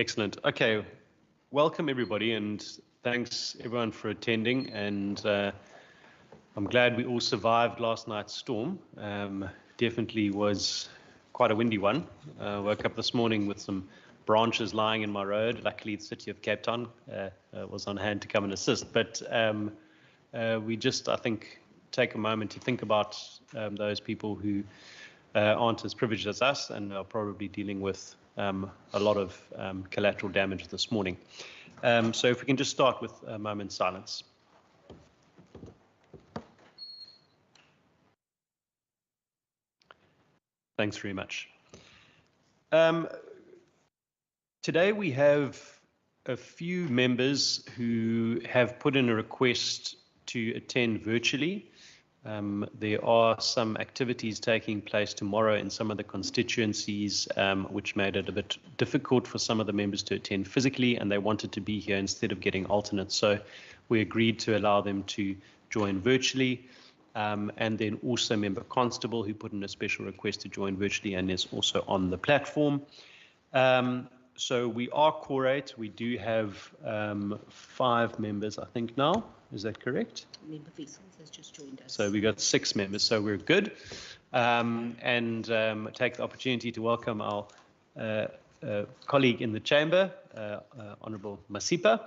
Excellent. Okay, welcome everybody, and thanks everyone for attending. And I'm glad we all survived last night's storm. Definitely was quite a windy one. Woke up this morning with some branches lying in my road. Luckily, the City of Cape Town was on hand to come and assist. But we just, I think, take a moment to think about those people who aren't as privileged as us and are probably dealing with a lot of collateral damage this morning. So if we can just start with a moment's silence. Thanks very much. Today we have a few members who have put in a request to attend virtually. There are some activities taking place tomorrow in some of the constituencies, which made it a bit difficult for some of the members to attend physically, and they wanted to be here instead of getting alternates. So we agreed to allow them to join virtually. And then also Member Constable, who put in a special request to join virtually and is also on the platform. So we are quorate. We do have 5 members, I think, now. Is that correct? Member Vessels has just joined us. So we got 6 members, so we're good. And take the opportunity to welcome our colleague in the chamber, Honourable Masipa,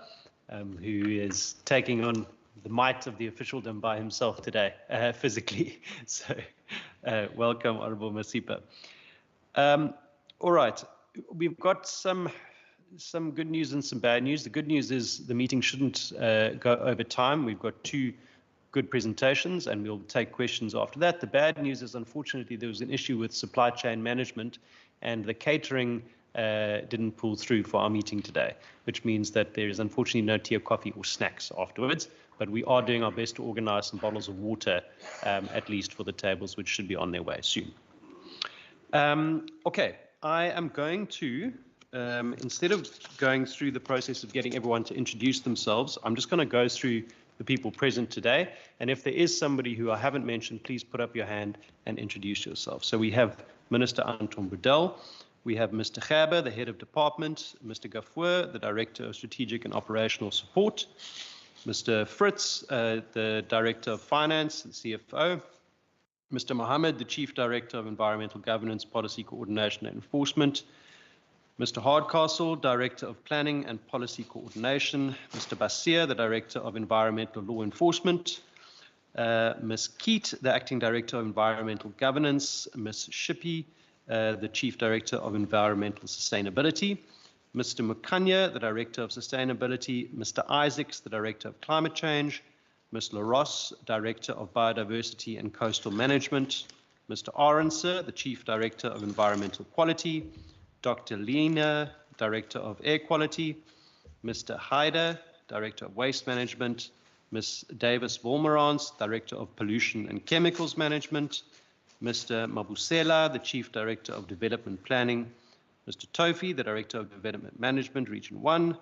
who is taking on the might of the officialdom by himself today, physically. So welcome, Honourable Masipa. All right, we've got some good news and some bad news. The good news is the meeting shouldn't go over time. We've got 2 good presentations and we'll take questions after that. The bad news is, unfortunately, there was an issue with supply chain management and the catering didn't pull through for our meeting today, which means that there is unfortunately no tea or coffee or snacks afterwards, but we are doing our best to organize some bottles of water, at least for the tables, which should be on their way soon. Okay, I am going to, instead of going through the process of getting everyone to introduce themselves, I'm just going to go through the people present today. And if there is somebody who I haven't mentioned, please put up your hand and introduce yourself. So we have Minister Anton Boudel. We have Mr. Gerber, the Head of Department, Mr. Gafour, the Director of Strategic and Operational Support, Mr. Fritz, the Director of Finance, the CFO, Mr. Mohammed, the Chief Director of Environmental Governance, Policy Coordination and Enforcement, Mr. Hardcastle, Director of Planning and Policy Coordination, Mr. Basir, the Director of Environmental Law Enforcement, Ms. Keat, the Acting Director of Environmental Governance, Ms. Shippey, the Chief Director of Environmental Sustainability, Mr. Mukanya, the Director of Sustainability, Mr. Isaacs, the Director of Climate Change, Ms. LaRosse, Director of Biodiversity and Coastal Management, Mr. Aronser, the Chief Director of Environmental Quality, Dr. Lena, Director of Air Quality, Mr. Haider, Director of Waste Management, Ms. Davis-Wolmerans, Director of Pollution and Chemicals Management, Mr. Mabusela, the Chief Director of Development Planning, Mr. Tofi, the Director of Development Management, Region 1,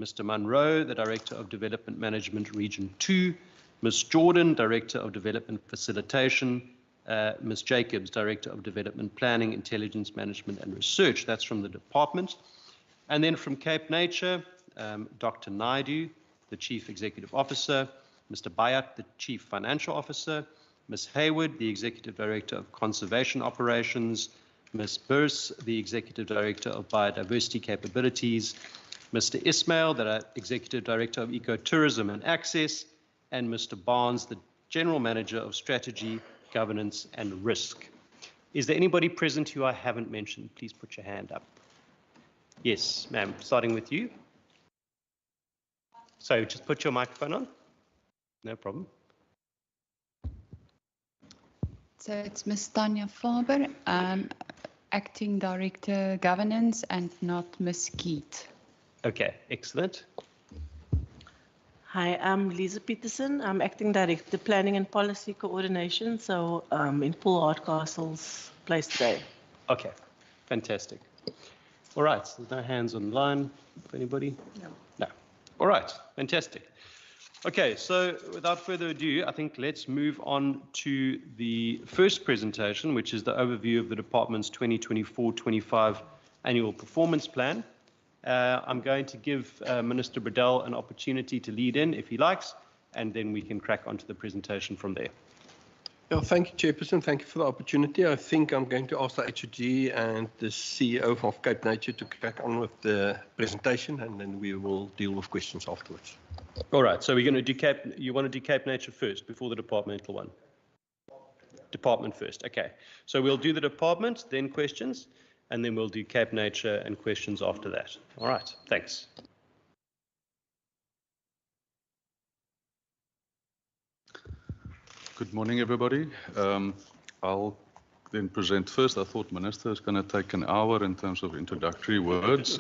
Mr. Munro, the Director of Development Management, Region 2, Ms. Jordan, Director of Development Facilitation, Ms. Jacobs, Director of Development Planning, Intelligence Management and Research. That's from the department. And then from Cape Nature, Dr. Naidu, the Chief Executive Officer, Mr. Bayat, the Chief Financial Officer, Ms. Hayward, the Executive Director of Conservation Operations, Ms. Burse, the Executive Director of Biodiversity Capabilities, Mr. Ismail, the Executive Director of Ecotourism and Access, and Mr. Barnes, the General Manager of Strategy, Governance and Risk. Is there anybody present who I haven't mentioned? Please put your hand up. Yes, ma'am, starting with you. So just put your microphone on. No problem. So it's Ms. Tanya Faber, Acting Director Governance, and not Ms. Keat. Okay, excellent. Hi, I'm Lisa Peterson. I'm Acting Director Planning and Policy Coordination, so in Paul Hardcastle's place today. Okay, fantastic. All right, so there's no hands online for anybody? No. No. All right, fantastic. Okay, so without further ado, I think let's move on to the first presentation, which is the overview of the department's 2024-25 annual performance plan. I'm going to give Minister Bredell an opportunity to lead in if he likes, and then we can crack onto the presentation from there. Yeah, thank you, Chairperson. Thank you for the opportunity. I think I'm going to ask the HOG and the CEO of Cape Nature to crack on with the presentation, and then we will deal with questions afterwards. All right, so we're going to do you want to do Cape Nature first before the departmental one? Department first, okay. So we'll do the department, then questions, and then we'll do Cape Nature and questions after that. All right, thanks. Good morning, everybody. I'll then present first. I thought Minister is going to take an hour in terms of introductory words.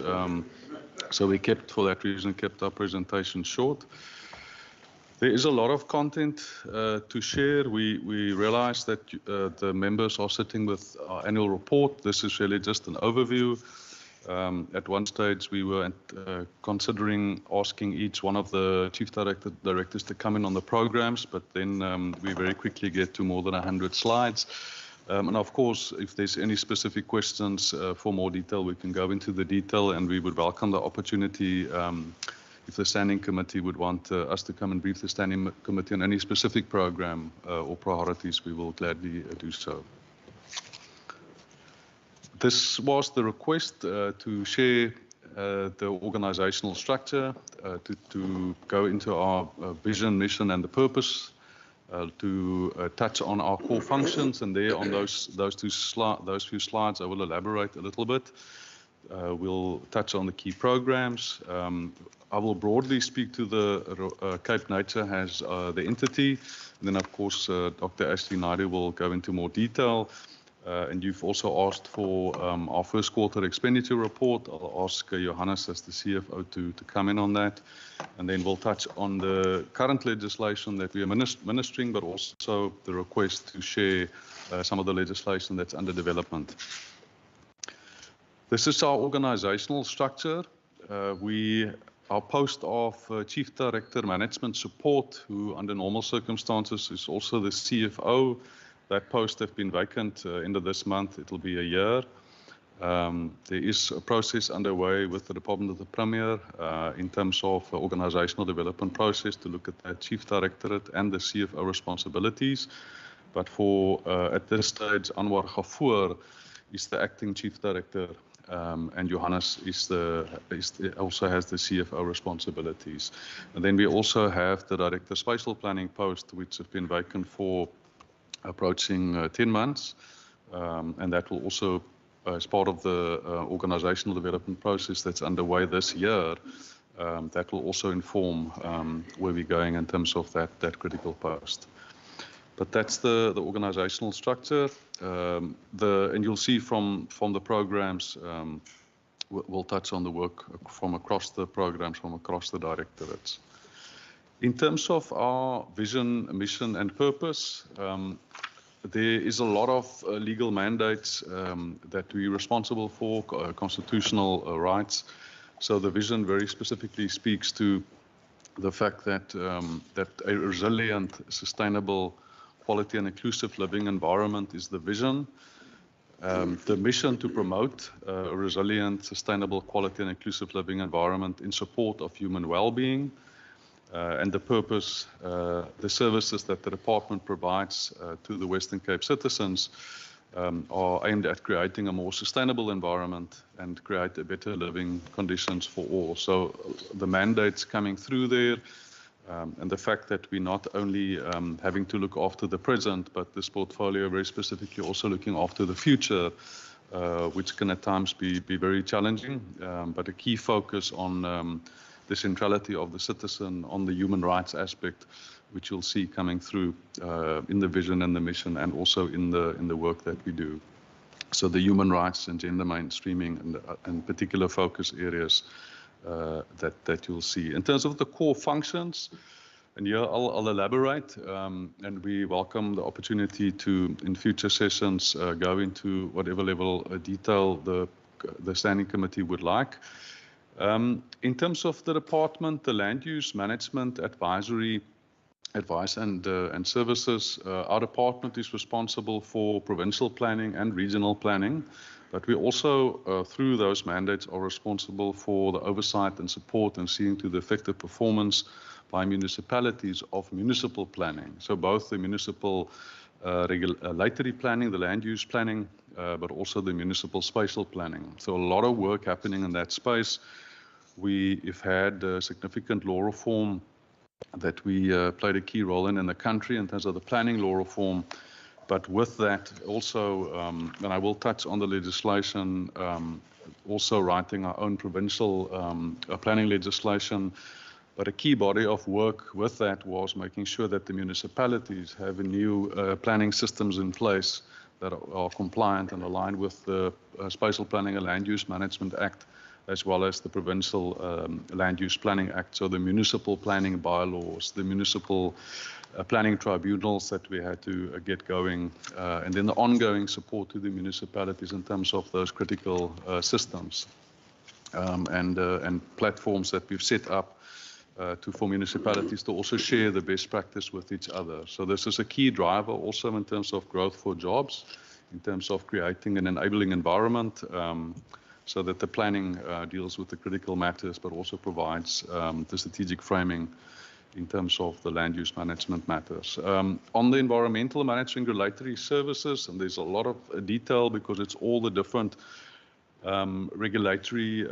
So we kept, for that reason, kept our presentation short. There is a lot of content to share. We realize that the members are sitting with our annual report. This is really just an overview. At one stage, we were considering asking each one of the chief directors to come in on the programs, but then we very quickly get to more than 100 slides. And of course, if there's any specific questions for more detail, we can go into the detail, and we would welcome the opportunity if the standing committee would want us to come and brief the standing committee on any specific program or priorities, we will gladly do so. This was the request to share the organizational structure, to go into our vision, mission, and the purpose, to touch on our core functions, and there on those few slides, I will elaborate a little bit. We'll touch on the key programs. I will broadly speak to the Cape Nature as the entity, and then of course Dr. Ashley Naidu will go into more detail. And you've also asked for our first quarter expenditure report. I'll ask Johannes as the CFO to come in on that. And then we'll touch on the current legislation that we are ministering, but also the request to share some of the legislation that's under development. This is our organizational structure. Our post of Chief Director Management Support, who under normal circumstances is also the CFO. That post has been vacant end of this month. It will be a year. There is a process underway with the Department of the Premier in terms of organizational development process to look at the Chief Directorate and the CFO responsibilities. But for at this stage, Anwar Ghafoor is the acting Chief Director, and Johannes also has the CFO responsibilities. And then we also have the Director Spatial Planning post, which has been vacant for approaching 10 months, and that will also, as part of the organizational development process that's underway this year, that will also inform where we're going in terms of that critical post. But that's the organizational structure, and you'll see from the programs, we'll touch on the work from across the programs, from across the directorates. In terms of our vision, mission, and purpose, there is a lot of legal mandates that we're responsible for, constitutional rights. So the vision very specifically speaks to the fact that a resilient, sustainable, quality and inclusive living environment is the vision. The mission to promote a resilient, sustainable, quality and inclusive living environment in support of human well-being. And the purpose, the services that the department provides to the Western Cape citizens are aimed at creating a more sustainable environment and create a better living conditions for all. So the mandates coming through there, and the fact that we're not only having to look after the present, but this portfolio very specifically also looking after the future, which can at times be very challenging, but a key focus on the centrality of the citizen, on the human rights aspect, which you'll see coming through in the vision and the mission, and also in the work that we do. So the human rights and gender mainstreaming and particular focus areas that you'll see. In terms of the core functions, and here I'll elaborate, and we welcome the opportunity to, in future sessions, go into whatever level of detail the standing committee would like. In terms of the department, the land use management advisory advice and services, our department is responsible for provincial planning and regional planning. But we also, through those mandates, are responsible for the oversight and support and seeing to the effective performance by municipalities of municipal planning. So both the municipal regulatory planning, the land use planning, but also the municipal spatial planning. So a lot of work happening in that space. We have had significant law reform that we played a key role in the country in terms of the planning law reform. But with that also, and I will touch on the legislation, also writing our own provincial planning legislation. But a key body of work with that was making sure that the municipalities have new planning systems in place that are compliant and aligned with the Spatial Planning and Land Use Management Act, as well as the Provincial Land Use Planning Act, so the municipal planning bylaws, the municipal planning tribunals that we had to get going, and then the ongoing support to the municipalities in terms of those critical systems and platforms that we've set up for municipalities to also share the best practice with each other. So this is a key driver also in terms of growth for jobs, in terms of creating an enabling environment, so that the planning deals with the critical matters, but also provides the strategic framing in terms of the land use management matters. On the environmental management regulatory services, and there's a lot of detail because it's all the different regulatory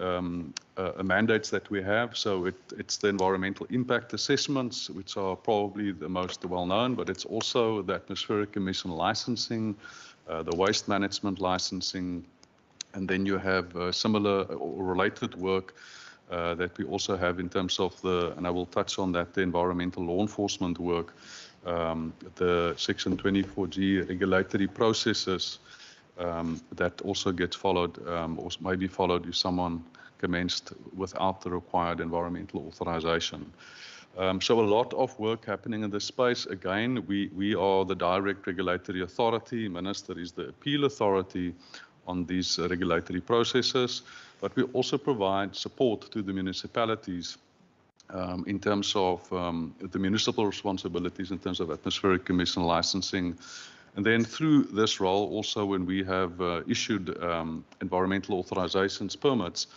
mandates that we have. So it's the environmental impact assessments, which are probably the most well-known, but it's also the atmospheric emission licensing, the waste management licensing, and then you have similar or related work that we also have in terms of and I will touch on that, the environmental law enforcement work, the Section 24G regulatory processes that also gets followed or may be followed if someone commenced without the required environmental authorization. So a lot of work happening in this space. Again, we are the direct regulatory authority. Minister is the appeal authority on these regulatory processes, but we also provide support to the municipalities in terms of the municipal responsibilities in terms of atmospheric emission licensing. And then through this role, also when we have issued environmental authorizations permits,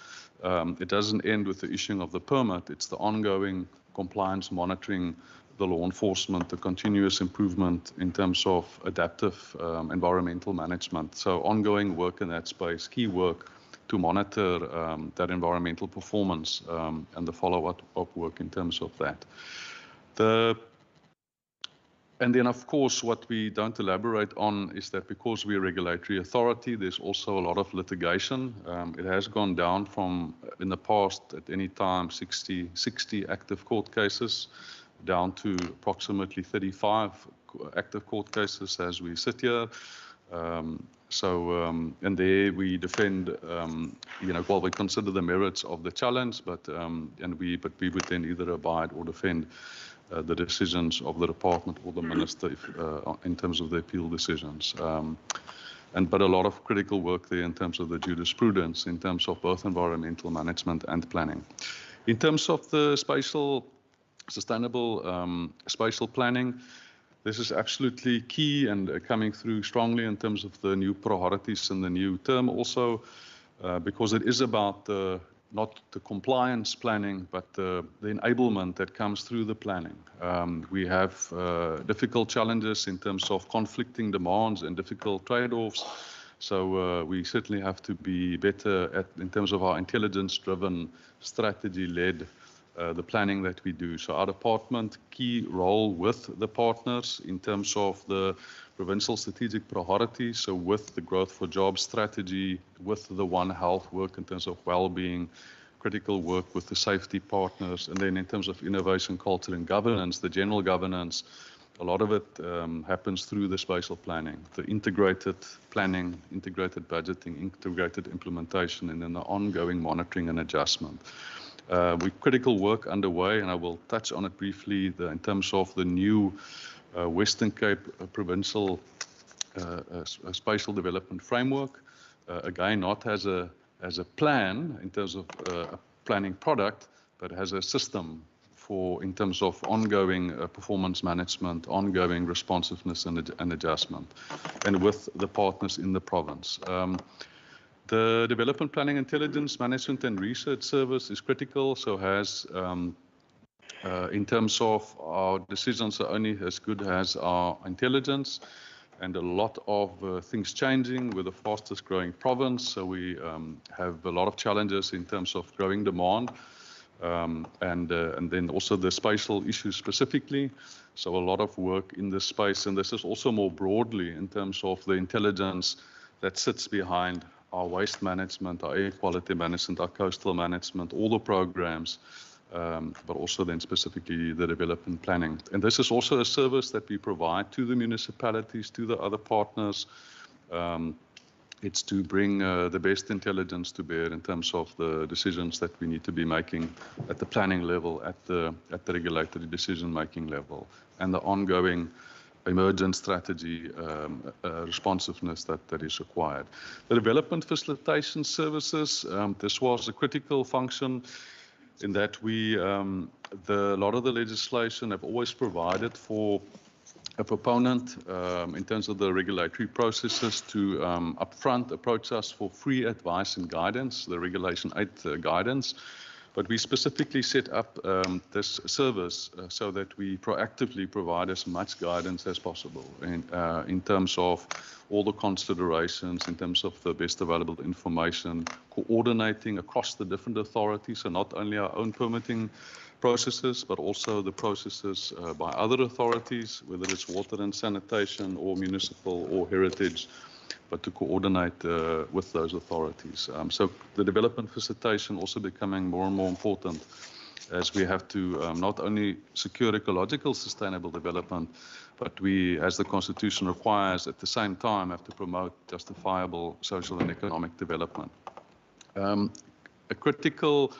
it doesn't end with the issuing of the permit. It's the ongoing compliance monitoring, the law enforcement, the continuous improvement in terms of adaptive environmental management. So ongoing work in that space, key work to monitor that environmental performance and the follow-up of work in terms of that. And then, of course, what we don't elaborate on is that because we're a regulatory authority, there's also a lot of litigation. It has gone down from, in the past, at any time, 60 active court cases, down to approximately 35 active court cases as we sit here. And there we defend, well, we consider the merits of the challenge, but we would then either abide or defend the decisions of the department or the minister in terms of the appeal decisions. But a lot of critical work there in terms of the jurisprudence, in terms of both environmental management and planning. In terms of the sustainable spatial planning, this is absolutely key and coming through strongly in terms of the new priorities and the new term also, because it is about not the compliance planning, but the enablement that comes through the planning. We have difficult challenges in terms of conflicting demands and difficult trade-offs. So we certainly have to be better in terms of our intelligence-driven, strategy-led the planning that we do. So our department, key role with the partners in terms of the provincial strategic priorities, so with the growth for jobs strategy, with the One Health work in terms of well-being, critical work with the safety partners, and then in terms of innovation, culture and governance, the general governance, a lot of it happens through the spatial planning, the integrated planning, integrated budgeting, integrated implementation, and then the ongoing monitoring and adjustment. With critical work underway, and I will touch on it briefly, in terms of the new Western Cape Provincial Spatial Development Framework. Again, not as a plan in terms of a planning product, but as a system in terms of ongoing performance management, ongoing responsiveness and adjustment, and with the partners in the province. The Development Planning Intelligence Management and Research Service is critical, so has, in terms of our decisions, are only as good as our intelligence, and a lot of things changing. We're the fastest growing province, so we have a lot of challenges in terms of growing demand, and then also the spatial issues specifically. So a lot of work in this space, and this is also more broadly in terms of the intelligence that sits behind our waste management, our air quality management, our coastal management, all the programs, but also then specifically the development planning. And this is also a service that we provide to the municipalities, to the other partners. It's to bring the best intelligence to bear in terms of the decisions that we need to be making at the planning level, at the regulatory decision-making level, and the ongoing emergent strategy responsiveness that is required. The development facilitation services, this was a critical function in that a lot of the legislation have always provided for a proponent in terms of the regulatory processes to upfront approach us for free advice and guidance, the Regulation 8 guidance. But we specifically set up this service so that we proactively provide as much guidance as possible in terms of all the considerations, in terms of the best available information, coordinating across the different authorities, so not only our own permitting processes, but also the processes by other authorities, whether it's water and sanitation or municipal or heritage, but to coordinate with those authorities. So the development facilitation also becoming more and more important as we have to not only secure ecological sustainable development, but we, as the Constitution requires, at the same time have to promote justifiable social and economic development. A critical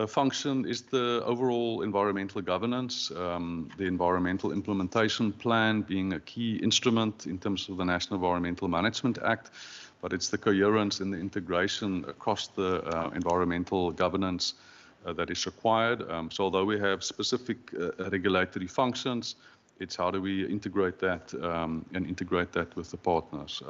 function is the overall environmental governance, the Environmental Implementation Plan being a key instrument in terms of the National Environmental Management Act, but it's the coherence and the integration across the environmental governance that is required. So although we have specific regulatory functions, it's how do we integrate that and integrate that with the partners,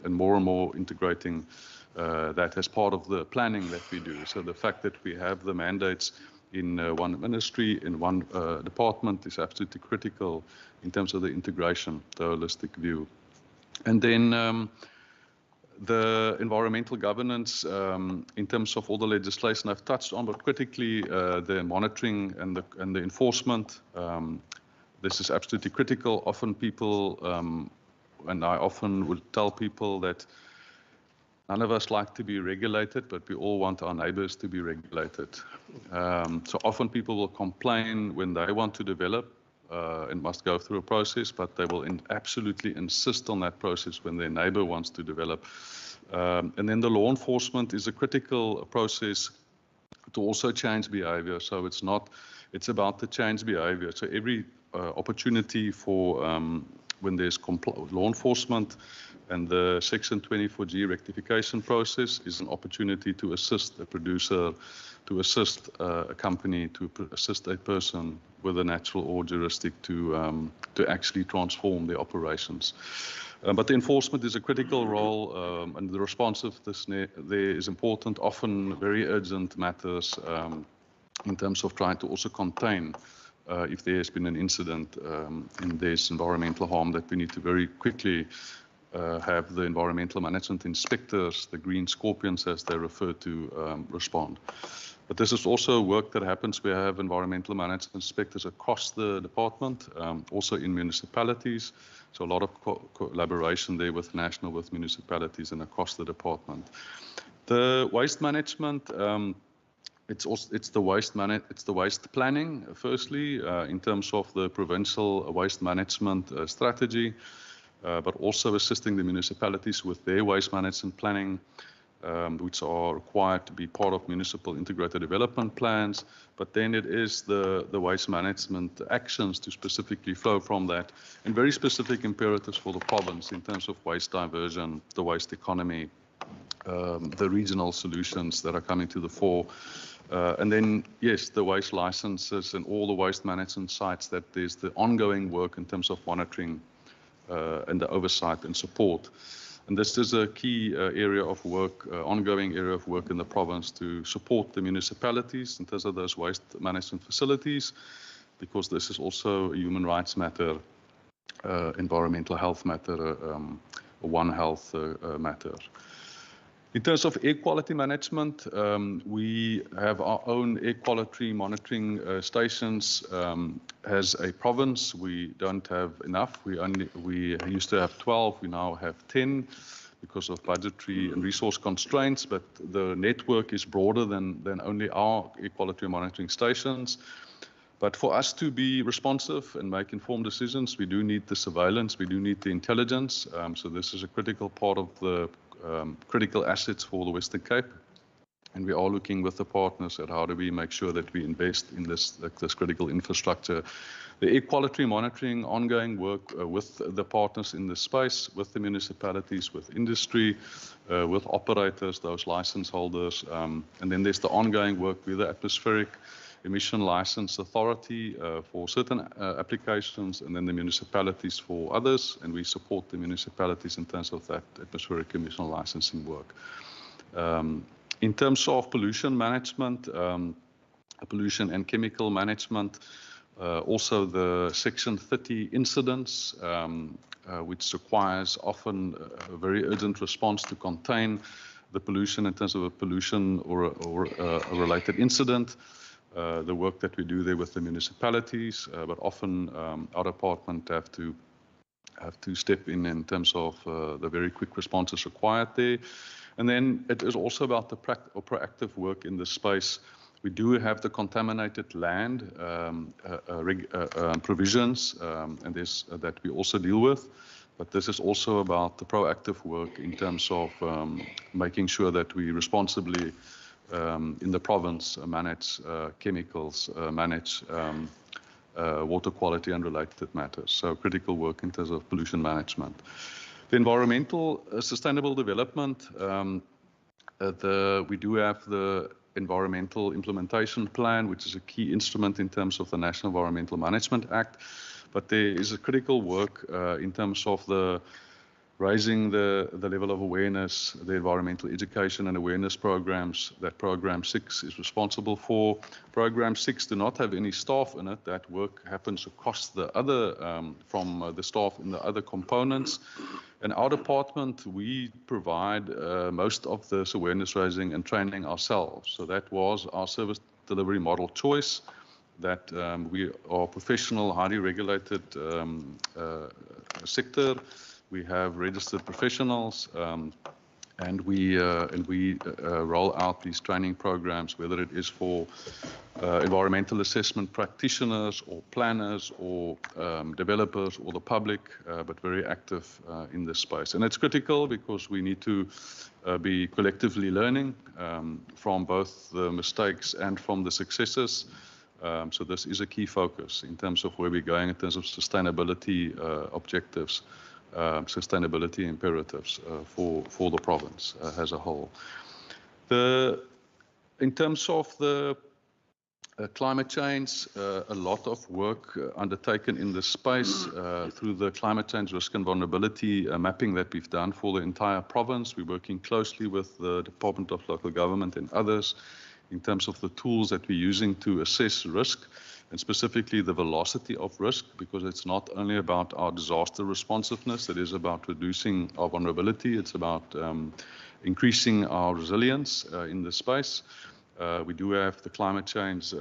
and more integrating that as part of the planning that we do. So the fact that we have the mandates in one ministry, in one department is absolutely critical in terms of the integration, the holistic view. And then the environmental governance in terms of all the legislation I've touched on, but critically the monitoring and the enforcement. This is absolutely critical. Often people, and I often would tell people that none of us like to be regulated, but we all want our neighbors to be regulated. So often people will complain when they want to develop and must go through a process, but they will absolutely insist on that process when their neighbor wants to develop. And then the law enforcement is a critical process to also change behavior. So it's about the change behavior. So every opportunity for when there's law enforcement and the Section 24G rectification process is an opportunity to assist a producer, to assist a company, to assist a person with a natural or juristic to actually transform their operations. But the enforcement is a critical role, and the responsiveness there is important, often very urgent matters in terms of trying to also contain if there has been an incident and there's environmental harm, that we need to very quickly have the environmental management inspectors, the green scorpions as they refer to, respond. But this is also work that happens. We have environmental management inspectors across the department, also in municipalities. So a lot of collaboration there with national, with municipalities and across the department. The waste management, it's the waste planning, firstly, in terms of the provincial waste management strategy, but also assisting the municipalities with their waste management planning, which are required to be part of municipal integrated development plans. But then it is the waste management actions to specifically flow from that, and very specific imperatives for the province in terms of waste diversion, the waste economy, the regional solutions that are coming to the fore. And then, yes, the waste licenses and all the waste management sites, that there's the ongoing work in terms of monitoring and the oversight and support. And this is a key area of work, ongoing area of work in the province to support the municipalities in terms of those waste management facilities, because this is also a human rights matter, environmental health matter, One Health matter. In terms of air quality management, we have our own air quality monitoring stations. As a province, we don't have enough. We used to have 12, we now have 10 because of budgetary and resource constraints, but the network is broader than only our air quality monitoring stations. But for us to be responsive and make informed decisions, we do need the surveillance, we do need the intelligence. So this is a critical part of the critical assets for the Western Cape. And we are looking with the partners at how do we make sure that we invest in this critical infrastructure. The air quality monitoring, ongoing work with the partners in this space, with the municipalities, with industry, with operators, those license holders. And then there's the ongoing work with the atmospheric emission license authority for certain applications, and then the municipalities for others, and we support the municipalities in terms of that atmospheric emission licensing work. In terms of pollution management, pollution and chemical management, also the Section 30 incidents, which requires often a very urgent response to contain the pollution in terms of a pollution or a related incident. The work that we do there with the municipalities, but often our department have to step in terms of the very quick responses required there. And then it is also about the proactive work in this space. We do have the contaminated land provisions, and this that we also deal with. But this is also about the proactive work in terms of making sure that we responsibly in the province manage chemicals, manage water quality and related matters. So critical work in terms of pollution management. The environmental sustainable development, we do have the Environmental Implementation Plan, which is a key instrument in terms of the National Environmental Management Act. But there is a critical work in terms of raising the level of awareness, the environmental education and awareness programs that Program 6 is responsible for. Program 6 do not have any staff in it. That work happens across the other, from the staff in the other components. In our department, we provide most of this awareness raising and training ourselves. So that was our service delivery model choice, that we are a professional, highly regulated sector. We have registered professionals, and we roll out these training programs, whether it is for environmental assessment practitioners or planners or developers or the public, but very active in this space. And it's critical because we need to be collectively learning from both the mistakes and from the successes. So this is a key focus in terms of where we're going in terms of sustainability objectives. Sustainability imperatives for the province as a whole. In terms of the climate change, a lot of work undertaken in this space through the climate change risk and vulnerability mapping that we've done for the entire province. We're working closely with the Department of Local Government and others in terms of the tools that we're using to assess risk, and specifically the velocity of risk, because it's not only about our disaster responsiveness, it is about reducing our vulnerability, it's about increasing our resilience in this space. We do have the climate change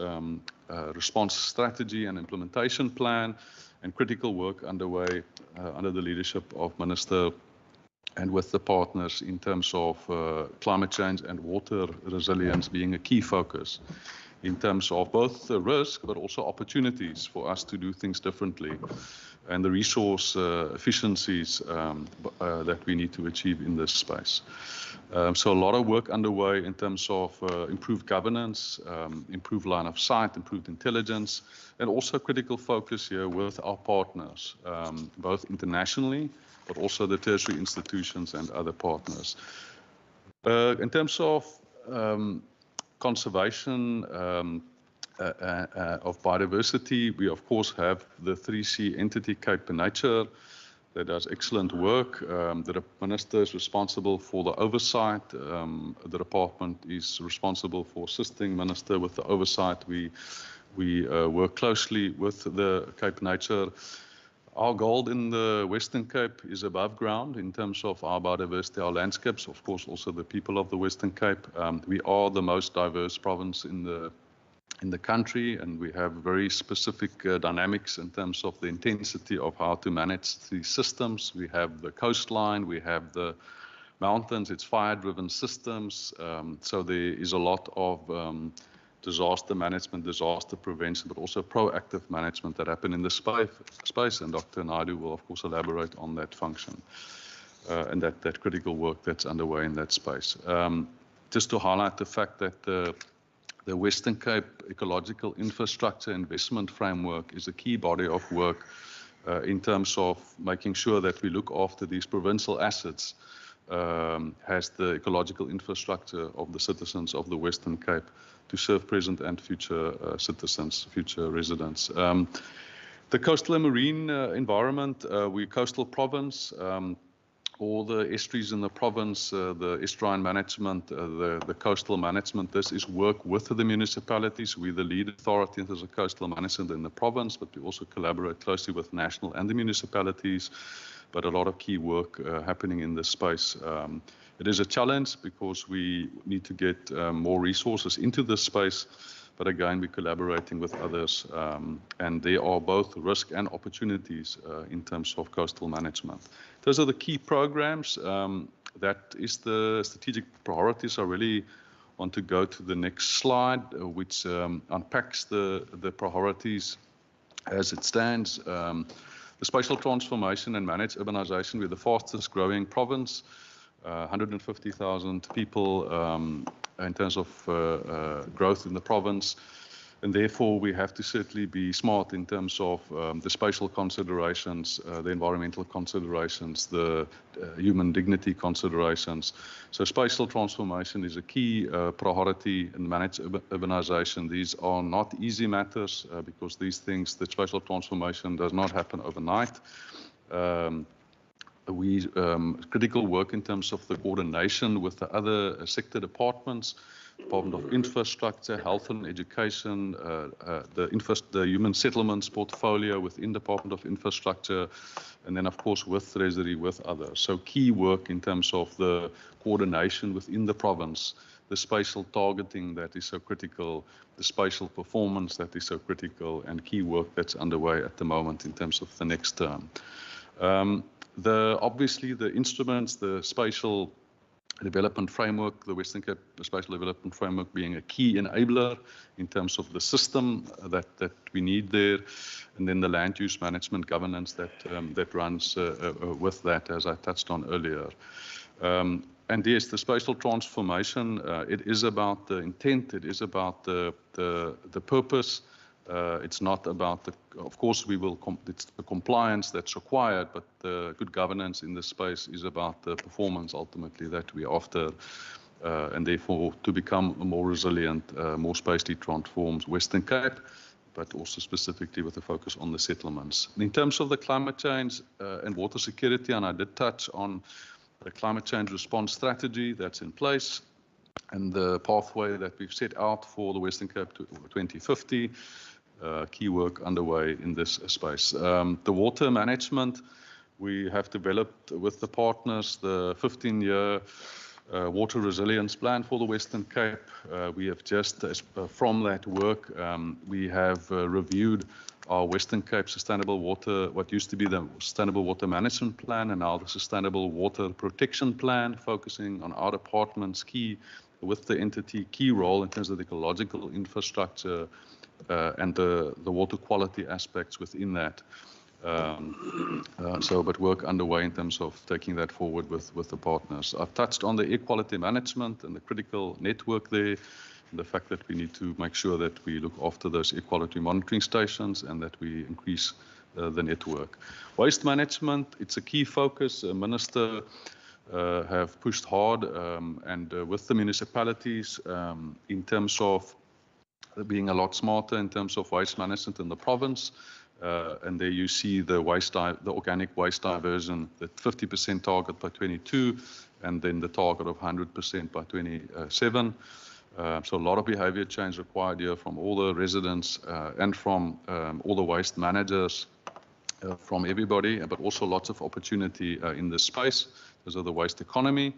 response strategy and implementation plan, and critical work underway under the leadership of Minister and with the partners in terms of climate change and water resilience being a key focus in terms of both the risk but also opportunities for us to do things differently, and the resource efficiencies that we need to achieve in this space. So a lot of work underway in terms of improved governance, improved line of sight, improved intelligence, and also critical focus here with our partners, both internationally, but also the tertiary institutions and other partners. In terms of conservation of biodiversity, we of course have the 3C entity Cape Nature, that does excellent work. The Minister is responsible for the oversight. The department is responsible for assisting Minister with the oversight. We work closely with the Cape Nature. Our goal in the Western Cape is above ground in terms of our biodiversity, our landscapes, of course, also the people of the Western Cape. We are the most diverse province in the country, and we have very specific dynamics in terms of the intensity of how to manage these systems. We have the coastline, we have the mountains, it's fire-driven systems, so there is a lot of disaster management, disaster prevention, but also proactive management that happen in the space, and Dr. Naidu will of course elaborate on that function and that critical work that's underway in that space. Just to highlight the fact that the Western Cape Ecological Infrastructure Investment Framework is a key body of work in terms of making sure that we look after these provincial assets, has the ecological infrastructure of the citizens of the Western Cape to serve present and future citizens, future residents. The coastal and marine environment, we're a coastal province. All the estuaries in the province, the estuarine management, the coastal management, this is work with the municipalities. We're the lead authority in terms of coastal management in the province, but we also collaborate closely with national and the municipalities, but a lot of key work happening in this space. It is a challenge because we need to get more resources into this space, but again, we're collaborating with others, and there are both risk and opportunities in terms of coastal management. Those are the key programs. That is the strategic priorities. I really want to go to the next slide, which unpacks the priorities as it stands. The spatial transformation and managed urbanization, we're the fastest growing province, 150,000 people in terms of growth in the province. And therefore, we have to certainly be smart in terms of the spatial considerations, the environmental considerations, the human dignity considerations. So spatial transformation is a key priority in managed urbanization. These are not easy matters because these things, the spatial transformation does not happen overnight. Critical work in terms of the coordination with the other sector departments, Department of Infrastructure, Health and Education, the Human Settlements portfolio within Department of Infrastructure, and then of course with Treasury, with others. So key work in terms of the coordination within the province, the spatial targeting that is so critical, the spatial performance that is so critical, and key work that's underway at the moment in terms of the next term. Obviously the instruments, the spatial development framework, the Western Cape Spatial Development Framework being a key enabler in terms of the system that we need there, and then the land use management governance that runs with that, as I touched on earlier. And yes, the spatial transformation, it is about the intent, it is about the purpose. It's not about of course it's the compliance that's required, but the good governance in this space is about the performance ultimately that we're after, and therefore to become a more resilient, more spatially transformed Western Cape, but also specifically with a focus on the settlements. In terms of the climate change and water security, and I did touch on the climate change response strategy that's in place and the pathway that we've set out for the Western Cape to 2050. Key work underway in this space. The water management, we have developed with the partners the 15-year water resilience plan for the Western Cape. We have just, from that work, we have reviewed our Western Cape Sustainable Water, what used to be the Sustainable Water Management Plan, and now the Sustainable Water Protection Plan, focusing on our department's key, with the entity, key role in terms of the ecological infrastructure, and the water quality aspects within that. But work underway in terms of taking that forward with the partners. I've touched on the air quality management and the critical network there, and the fact that we need to make sure that we look after those air quality monitoring stations and that we increase the network. Waste management, it's a key focus. Minister have pushed hard and with the municipalities in terms of being a lot smarter in terms of waste management in the province. And there you see the organic waste diversion, the 50% target by 22, and then the target of 100% by 27. So a lot of behavior change required here from all the residents and from all the waste managers, from everybody, but also lots of opportunity in this space. Those are the waste economy,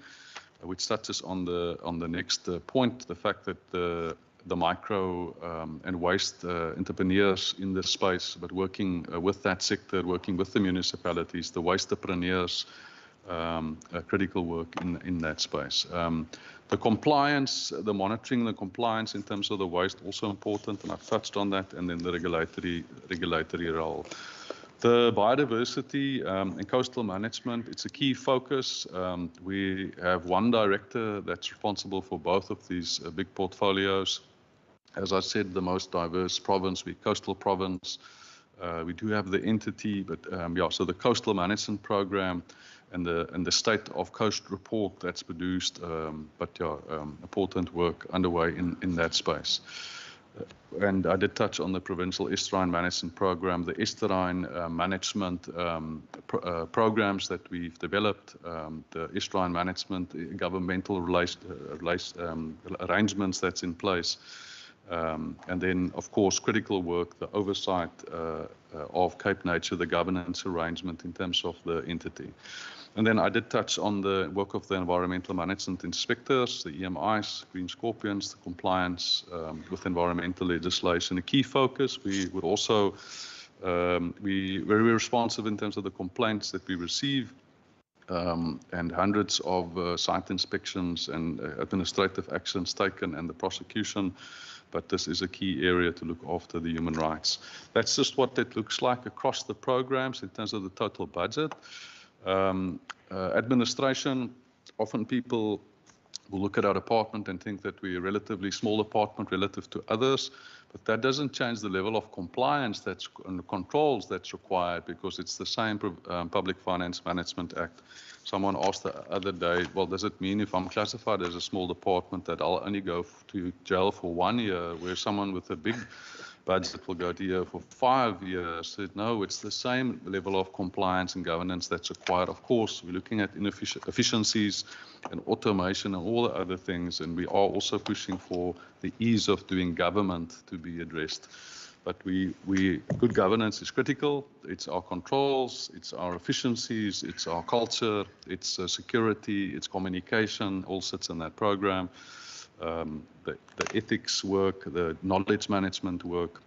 which touches on the next point, the fact that the micro and waste entrepreneurs in this space, but working with that sector, working with the municipalities, the wastepreneurs, critical work in that space. The compliance, the monitoring, the compliance in terms of the waste, also important, and I've touched on that, and then the regulatory role. The biodiversity and coastal management, it's a key focus. We have one director that's responsible for both of these big portfolios. As I said, the most diverse province, we coastal province. We do have the entity, but yeah, so the coastal management program and the state of coast report that's produced, but yeah, important work underway in that space. And I did touch on the provincial estuarine management program, the estuarine management programs that we've developed, the estuarine management, governmental arrangements that's in place. And then, of course, critical work, the oversight of Cape Nature, the governance arrangement in terms of the entity. And then I did touch on the work of the environmental management inspectors, the EMIs, Green Scorpions, the compliance with environmental legislation. A key focus, we would also be very responsive in terms of the complaints that we receive, and hundreds of site inspections and administrative actions taken and the prosecution. But this is a key area to look after the human rights. That's just what it looks like across the programs in terms of the total budget. Administration, often people will look at our department and think that we're a relatively small department relative to others, but that doesn't change the level of compliance and controls that's required, because it's the same Public Finance Management Act. Someone asked the other day, well, does it mean if I'm classified as a small department that I'll only go to jail for 1 year, where someone with a big budget will go to jail for 5 years? So, no, it's the same level of compliance and governance that's required. Of course, we're looking at efficiencies and automation and all the other things, and we are also pushing for the ease of doing government to be addressed. But good governance is critical. It's our controls, it's our efficiencies, it's our culture, it's security, it's communication, all sits in that program. The ethics work, the knowledge management work,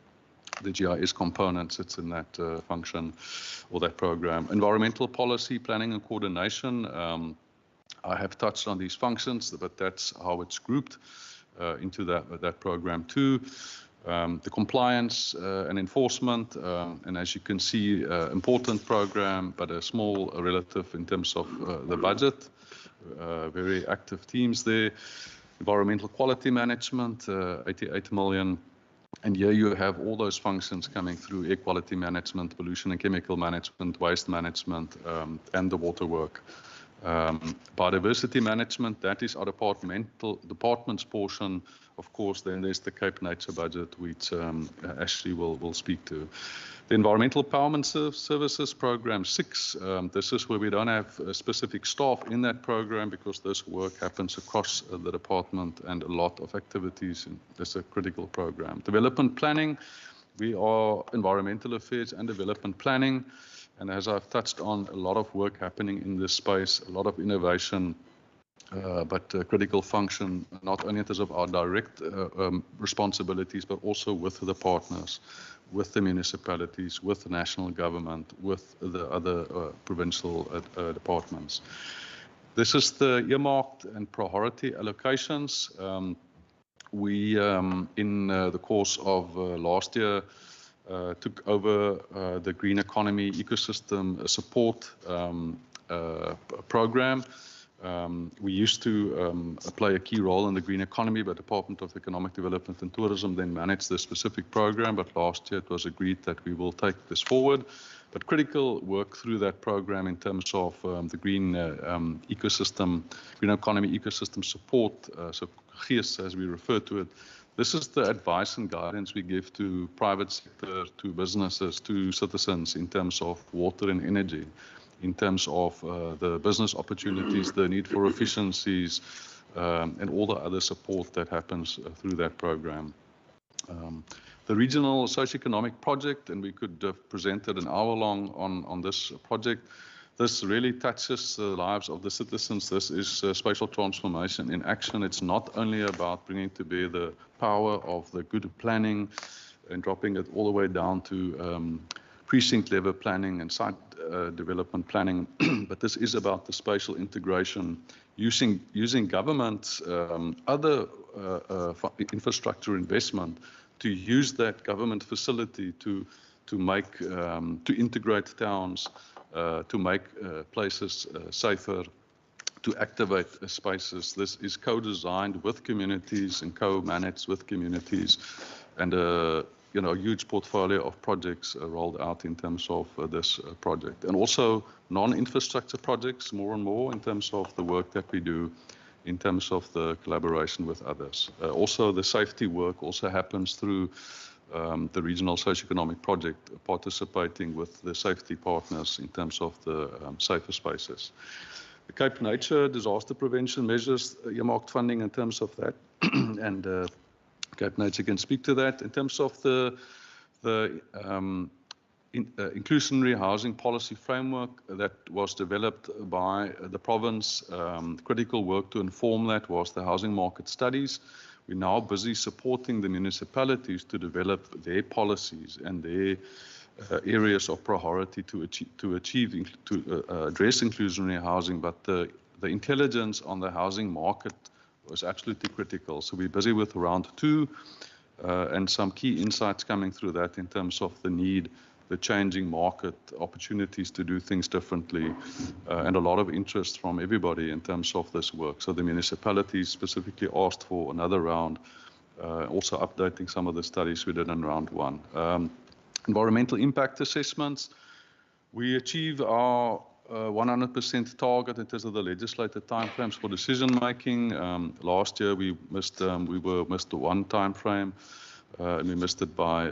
the GIS component sits in that function or that program. Environmental policy, planning and coordination. I have touched on these functions, but that's how it's grouped into that program too. The compliance and enforcement, and as you can see, important program, but a small relative in terms of the budget. Very active teams there. Environmental quality management, 88 million. And here you have all those functions coming through: air quality management, pollution and chemical management, waste management, and the water work. Biodiversity management, that is our department's portion. Of course, then there's the Cape Nature budget, which Ashley will speak to. The Environmental Empowerment Services Program 6, this is where we don't have specific staff in that program, because this work happens across the department and a lot of activities. And this is a critical program. Development planning, we are environmental affairs and development planning. And as I've touched on, a lot of work happening in this space, a lot of innovation, but critical function, not only in terms of our direct responsibilities, but also with the partners, with the municipalities, with the national government, with the other provincial departments. This is the earmarked and priority allocations. We, in the course of last year, took over the Green Economy Ecosystem Support Program. We used to play a key role in the green economy, but Department of Economic Development and Tourism then managed this specific program. But last year it was agreed that we will take this forward. But critical work through that program in terms of the green ecosystem, green economy ecosystem support, so GEES as we refer to it, This is the advice and guidance we give to private sector, to businesses, to citizens in terms of water and energy, in terms of the business opportunities, the need for efficiencies, and all the other support that happens through that program. The regional socioeconomic project, and we could have presented an hour long on this project. This really touches the lives of the citizens. This is spatial transformation in action. It's not only about bringing to bear the power of the good planning and dropping it all the way down to precinct level planning and site development planning, but this is about the spatial integration, using government's other infrastructure investment to use that government facility to integrate towns, to make places safer, to activate spaces. This is co-designed with communities and co-managed with communities, and a huge portfolio of projects rolled out in terms of this project, and also non-infrastructure projects more and more in terms of the work that we do, in terms of the collaboration with others. Also, the safety work also happens through the regional socioeconomic project, participating with the safety partners in terms of the safer spaces. The Cape Nature disaster prevention measures, earmarked funding in terms of that, and Cape Nature can speak to that. In terms of the inclusionary housing policy framework that was developed by the province, critical work to inform that was the housing market studies. We're now busy supporting the municipalities to develop their policies and their areas of priority to address inclusionary housing, but the intelligence on the housing market was absolutely critical. So we're busy with round 2 and some key insights coming through that in terms of the need, the changing market, opportunities to do things differently, and a lot of interest from everybody in terms of this work. So the municipalities specifically asked for another round, also updating some of the studies we did in round 1. Environmental impact assessments. We achieve our 100% target in terms of the legislated timeframes for decision making. Last year we missed one time frame, and we missed it by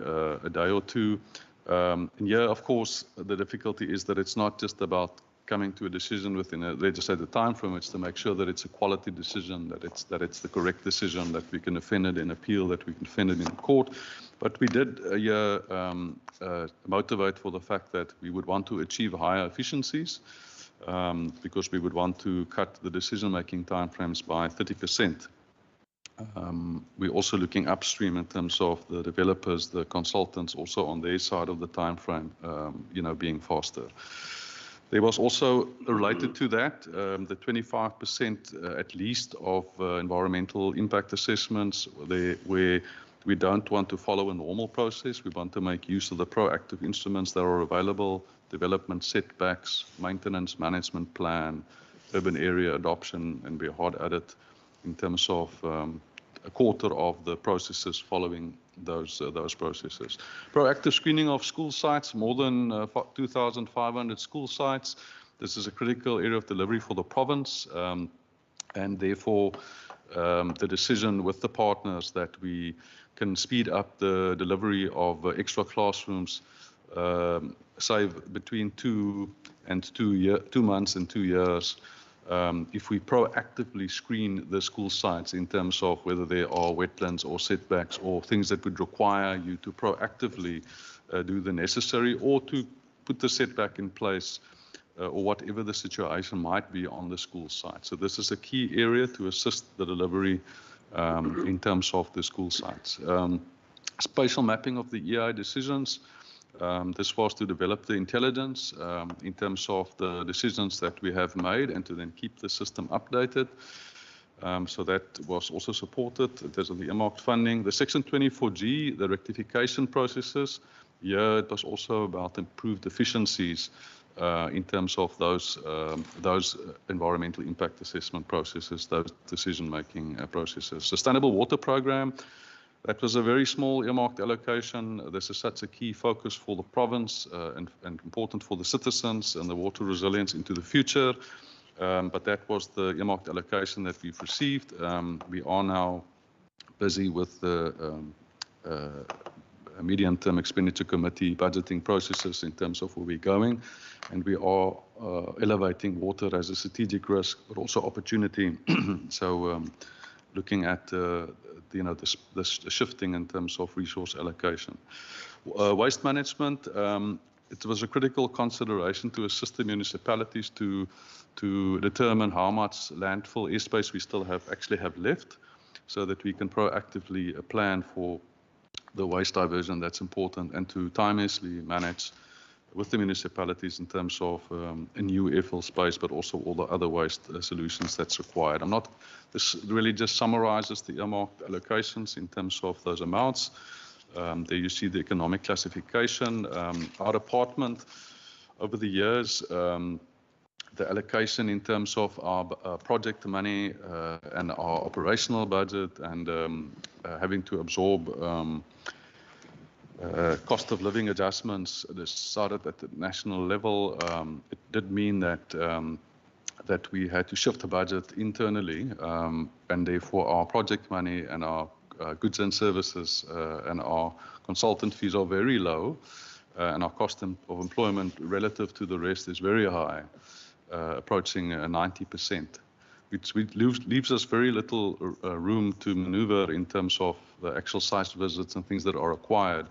a day or two. And yeah, of course, the difficulty is that it's not just about coming to a decision within a legislated time frame. It's to make sure that it's a quality decision, that it's the correct decision, that we can defend it in appeal, that we can defend it in court. But we did motivate for the fact that we would want to achieve higher efficiencies, because we would want to cut the decision-making timeframes by 30%. We're also looking upstream in terms of the developers, the consultants, also on their side of the time frame, being faster. There was also related to that, the 25% at least of environmental impact assessments where we don't want to follow a normal process. We want to make use of the proactive instruments that are available, development setbacks, maintenance management plan, urban area adoption, and we're hard at it in terms of a quarter of the processes following those processes. Proactive screening of school sites, more than 2,500 school sites. This is a critical area of delivery for the province, and therefore the decision with the partners that we can speed up the delivery of extra classrooms, save between 2 months and 2 years, if we proactively screen the school sites in terms of whether there are wetlands or setbacks or things that would require you to proactively do the necessary, or to put the setback in place, or whatever the situation might be on the school site. So this is a key area to assist the delivery in terms of the school sites. Spatial mapping of the EI decisions. This was to develop the intelligence in terms of the decisions that we have made, and to then keep the system updated. So that was also supported in terms of the earmarked funding. The Section 24G, the rectification processes. Here it was also about improved efficiencies in terms of those environmental impact assessment processes, those decision-making processes. Sustainable water program. That was a very small earmarked allocation. This is such a key focus for the province and important for the citizens and the water resilience into the future. But that was the earmarked allocation that we've received. We are now busy with the medium-term expenditure committee budgeting processes in terms of where we're going, and we are elevating water as a strategic risk, but also opportunity. So looking at the shifting in terms of resource allocation. Waste management, it was a critical consideration to assist the municipalities to determine how much landfill airspace we still actually have left, so that we can proactively plan for the waste diversion that's important, and to timelessly manage with the municipalities in terms of a new airfill space, but also all the other waste solutions that's required. This really just summarizes the earmarked allocations in terms of those amounts. There you see the economic classification. Our department, over the years, the allocation in terms of our project money and our operational budget, and having to absorb cost of living adjustments decided at the national level, it did mean that we had to shift the budget internally, and therefore our project money and our goods and services and our consultant fees are very low, and our cost of employment relative to the rest is very high, approaching 90%, which leaves us very little room to maneuver in terms of the actual site visits and things that are required,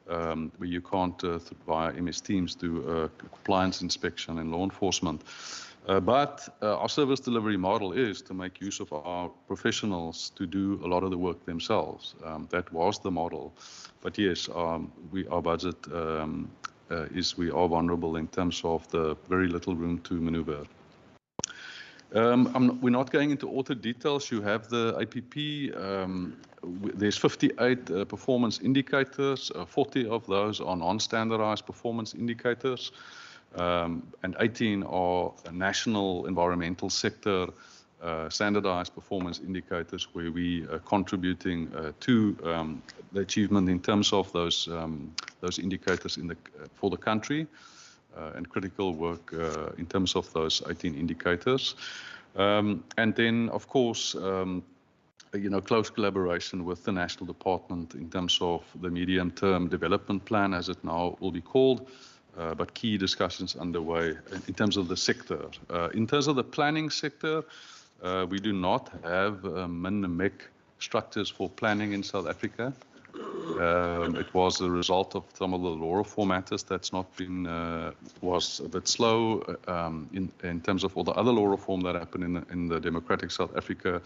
where you can't, via MS Teams, do compliance inspection and law enforcement. But our service delivery model is to make use of our professionals to do a lot of the work themselves. That was the model. But yes, our budget we are vulnerable in terms of the very little room to maneuver. We're not going into all the details. You have the APP. There's 58 performance indicators. 40 of those are non-standardized performance indicators. And 18 are national environmental sector standardized performance indicators, where we are contributing to the achievement in terms of those indicators for the country, and critical work in terms of those 18 indicators. And then, of course, close collaboration with the national department in terms of the medium-term development plan, as it now will be called. But key discussions underway in terms of the sector. In terms of the planning sector, we do not have min-mec structures for planning in South Africa. It was a result of some of the law reform matters that's not been, was a bit slow in terms of all the other law reform that happened in the democratic South Africa.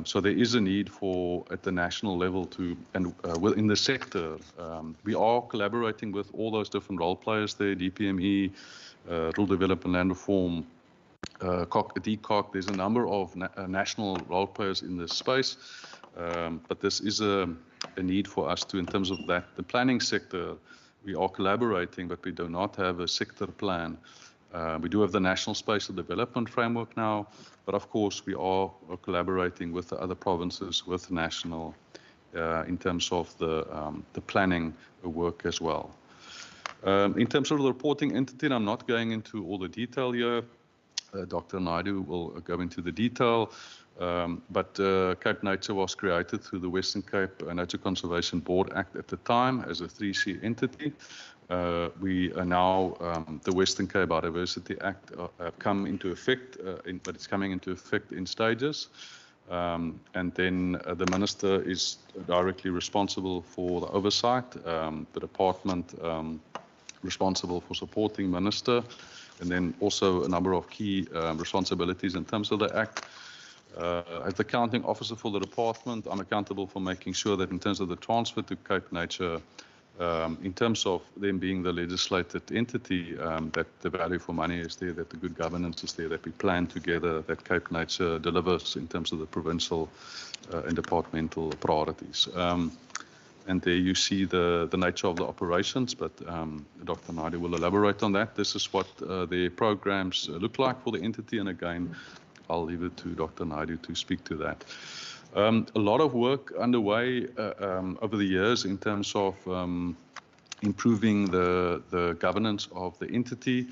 So there is a need for, at the national level, within the sector, we are collaborating with all those different role players there, DPME, Rural Development, Land Reform, DCOC. There's a number of national role players in this space, but this is a need for us to, in terms of that, the planning sector, we are collaborating, but we do not have a sector plan. We do have the National Spatial Development Framework now, but of course we are collaborating with the other provinces, with national, in terms of the planning work as well. In terms of the reporting entity, and I'm not going into all the detail here, Dr. Naidu will go into the detail, but Cape Nature was created through the Western Cape Nature Conservation Board Act at the time as a 3C entity. We are now, the Western Cape Biodiversity Act come into effect, but it's coming into effect in stages. And then the minister is directly responsible for the oversight, the department responsible for supporting minister, and then also a number of key responsibilities in terms of the act. As the accounting officer for the department, I'm accountable for making sure that in terms of the transfer to Cape Nature, in terms of them being the legislated entity, that the value for money is there, that the good governance is there, that we plan together, that Cape Nature delivers in terms of the provincial and departmental priorities. And there you see the nature of the operations, but Dr. Naidu will elaborate on that. This is what the programs look like for the entity, and again, I'll leave it to Dr. Naidu to speak to that. A lot of work underway over the years in terms of improving the governance of the entity,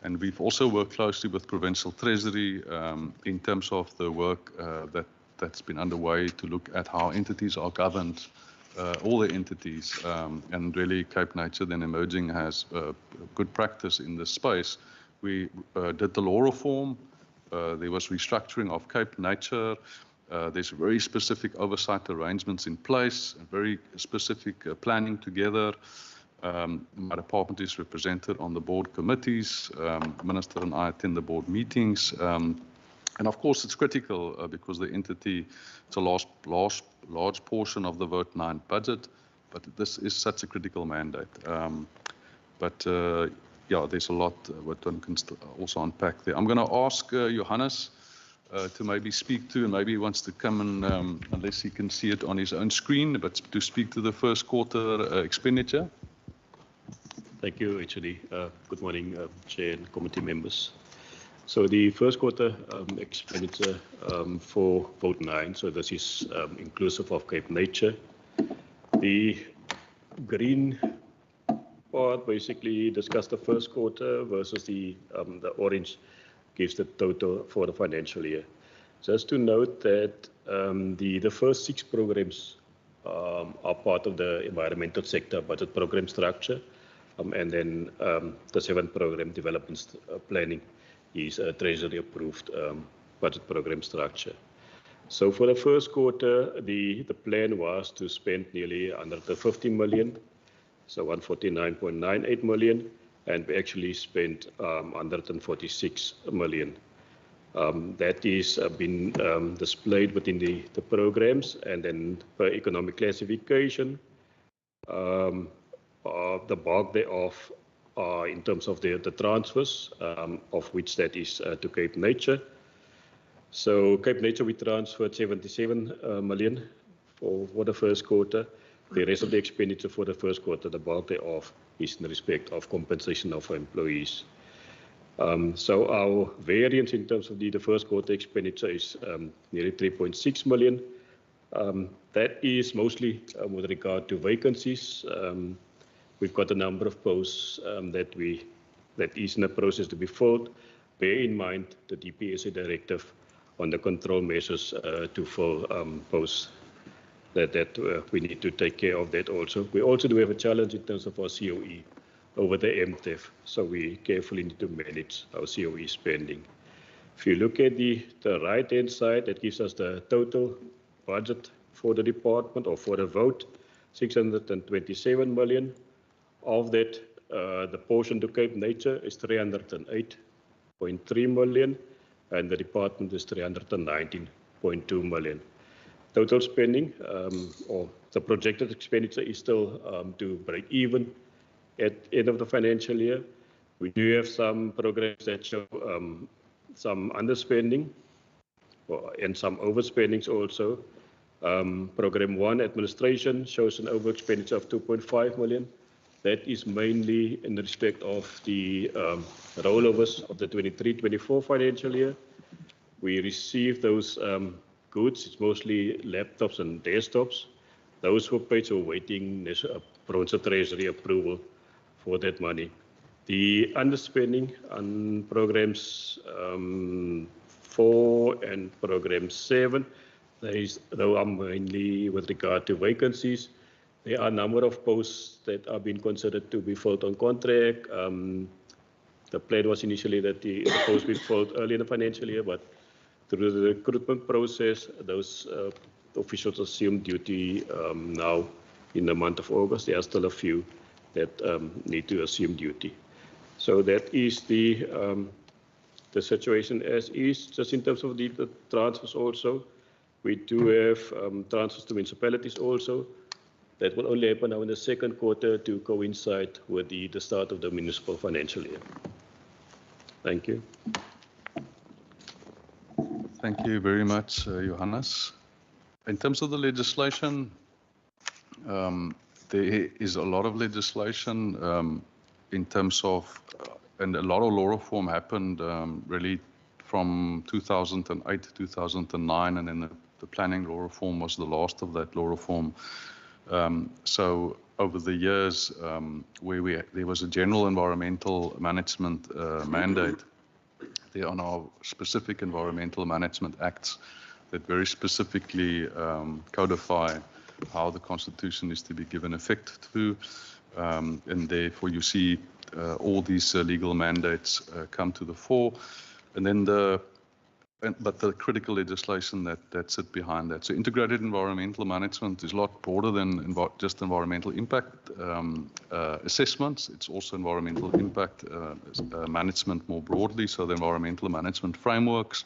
and we've also worked closely with Provincial Treasury in terms of the work that that's been underway to look at how entities are governed, all the entities, and really Cape Nature then emerging as good practice in this space. We did the law reform. There was restructuring of Cape Nature. There's very specific oversight arrangements in place, and very specific planning together. My department is represented on the board committees. Minister and I attend the board meetings. And of course, it's critical because the entity, it's a large portion of the Vote 9 budget, but this is such a critical mandate. Yeah, there's a lot what one can also unpack there. I'm going to ask Johannes to maybe speak to, and maybe he wants to come and, unless he can see it on his own screen, but to speak to the first quarter expenditure. Thank you, HOD. Good morning, Chair and committee members. So the first quarter expenditure for Vote 9, so this is inclusive of Cape Nature. The green part basically discussed the first quarter versus the orange gives the total for the financial year. Just to note that the first 6 programs are part of the environmental sector budget program structure, and then the 7th program, development planning, is a Treasury approved budget program structure. So for the first quarter, the plan was to spend nearly under the 50 million, so 149.98 million, and we actually spent 146 million. That is been displayed within the programs, and then per economic classification, the bulk thereof in terms of the transfers, of which that is to Cape Nature. So Cape Nature, we transferred 77 million for the first quarter. The rest of the expenditure for the first quarter, the bulk thereof, is in respect of compensation of our employees. So our variance in terms of the first quarter expenditure is nearly 3.6 million. That is mostly with regard to vacancies. We've got a number of posts that is in the process to be filled. Bear in mind the DPSA directive on the control measures to fill posts that we need to take care of that also. We also do have a challenge in terms of our COE over the MTEF, so we carefully need to manage our COE spending. If you look at the right-hand side, that gives us the total budget for the department or for the vote, 627 million. Of that, the portion to Cape Nature is 308.3 million, and the department is 319.2 million. Total spending, or the projected expenditure, is still to break even at end of the financial year. We do have some programs that show some underspending and some overspendings also. Program 1, administration, shows an over expenditure of 2.5 million. That is mainly in respect of the rollovers of the 23-24 financial year. We received those goods. It's mostly laptops and desktops. Those were paid, so waiting Provincial Treasury approval for that money. The underspending on programs 4 and program 7, though I'm mainly with regard to vacancies. There are a number of posts that are being considered to be filled on contract. The plan was initially that the posts be filled early in the financial year, but through the recruitment process, those officials assume duty now in the month of August. There are still a few that need to assume duty. So that is the situation as is. Just in terms of the transfers also, we do have transfers to municipalities also. That will only happen now in the second quarter to coincide with the start of the municipal financial year. Thank you. Thank you very much, Johannes. In terms of the legislation, there is a lot of legislation in terms of, and a lot of law reform happened really from 2008 to 2009, and then the planning law reform was the last of that law reform. So over the years, where there was a general environmental management mandate, there are now specific environmental management acts that very specifically codify how the Constitution is to be given effect to. And therefore you see all these legal mandates come to the fore. And then but the critical legislation that sit behind that. So integrated environmental management is a lot broader than just environmental impact assessments. It's also environmental impact management more broadly. So the environmental management frameworks,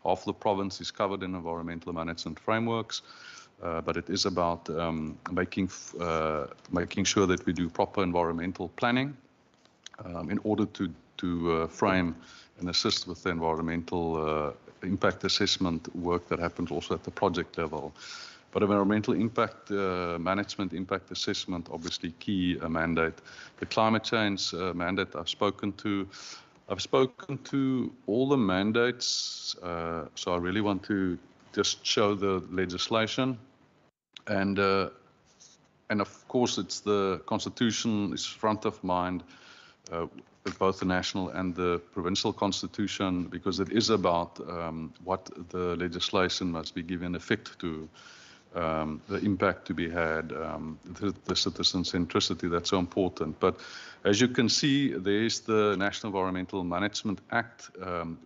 half the province is covered in environmental management frameworks. But it is about making sure that we do proper environmental planning in order to frame and assist with the environmental impact assessment work that happens also at the project level. But environmental impact management, impact assessment, obviously key mandate. The climate change mandate I've spoken to. I've spoken to all the mandates, so I really want to just show the legislation. And of course, it's the Constitution is front of mind with both the national and the provincial constitution, because it is about what the legislation must be given effect to, the impact to be had, the citizen centricity, that's so important. But as you can see, there is the National Environmental Management Act,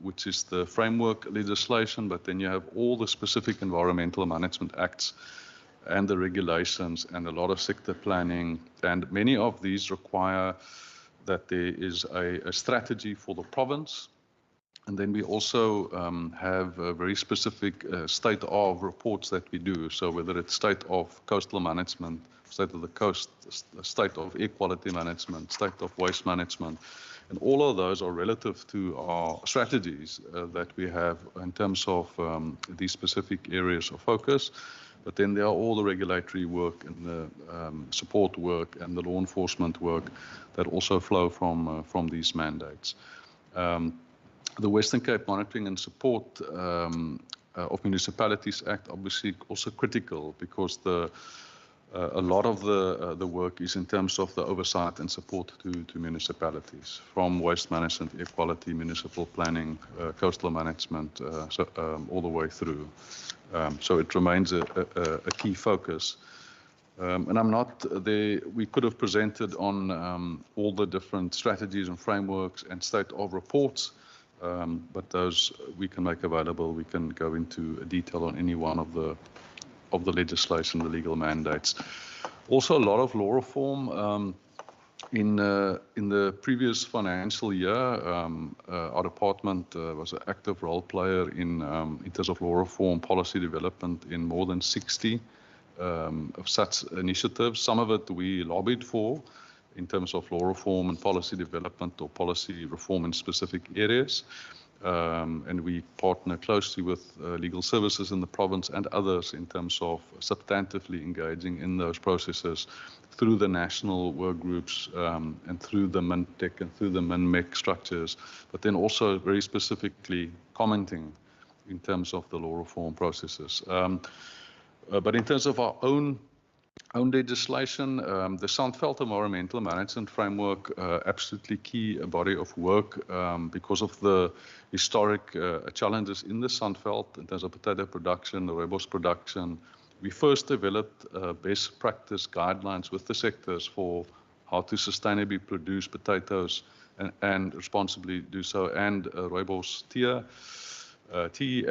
which is the framework legislation, but then you have all the specific environmental management acts and the regulations and a lot of sector planning. And many of these require that there is a strategy for the province. And then we also have very specific state of reports that we do. So whether it's state of coastal management, state of the coast, state of air quality management, state of waste management, and all of those are relative to our strategies that we have in terms of these specific areas of focus. But then there are all the regulatory work and the support work and the law enforcement work that also flow from these mandates. The Western Cape Monitoring and Support of Municipalities Act obviously also critical, because a lot of the work is in terms of the oversight and support to municipalities, from waste management, air quality, municipal planning, coastal management, all the way through. So it remains a key focus. And I'm not there. We could have presented on all the different strategies and frameworks and state of reports, but those we can make available. We can go into detail on any one of the legislation, the legal mandates. Also, a lot of law reform. In the previous financial year, our department was an active role player in terms of law reform policy development in more than 60 of such initiatives. Some of it we lobbied for in terms of law reform and policy development or policy reform in specific areas. And we partner closely with legal services in the province and others in terms of substantively engaging in those processes through the national work groups and through the MINTEC and through the MINMEC structures, but then also very specifically commenting in terms of the law reform processes. But in terms of our own legislation, the Sandveld Environmental Management Framework, absolutely key body of work because of the historic challenges in the Sandveld in terms of potato production, the rooibos production. We first developed best practice guidelines with the sectors for how to sustainably produce potatoes and responsibly do so, and rooibos tea.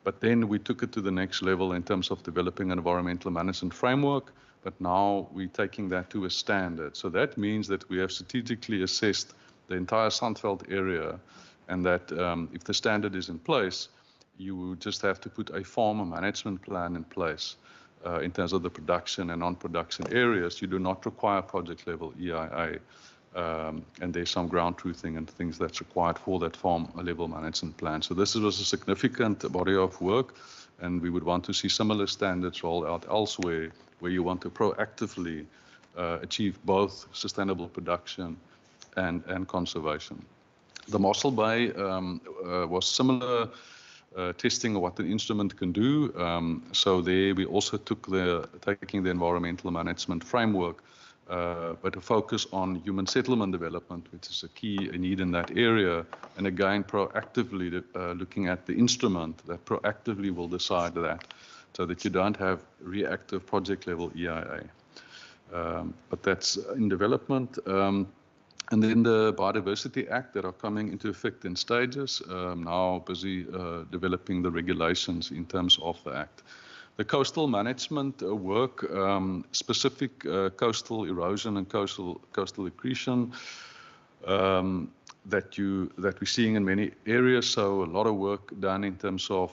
But then we took it to the next level in terms of developing an environmental management framework. But now we're taking that to a standard. So that means that we have strategically assessed the entire Sandveld area, and that if the standard is in place, you would just have to put a farmer management plan in place in terms of the production and non-production areas. You do not require project level EIA. And there's some ground truthing and things that's required for that farm level management plan. So this was a significant body of work, and we would want to see similar standards roll out elsewhere, where you want to proactively achieve both sustainable production and conservation. The Mossel Bay was similar testing of what the instrument can do. So there we also took taking the environmental management framework but a focus on human settlement development, which is a key need in that area. And again, proactively looking at the instrument that proactively will decide that, so that you don't have reactive project level EIA. But that's in development. And then the Biodiversity Act that are coming into effect in stages, now busy developing the regulations in terms of the Act. The coastal management work, specific coastal erosion and coastal accretion that we're seeing in many areas. So a lot of work done in terms of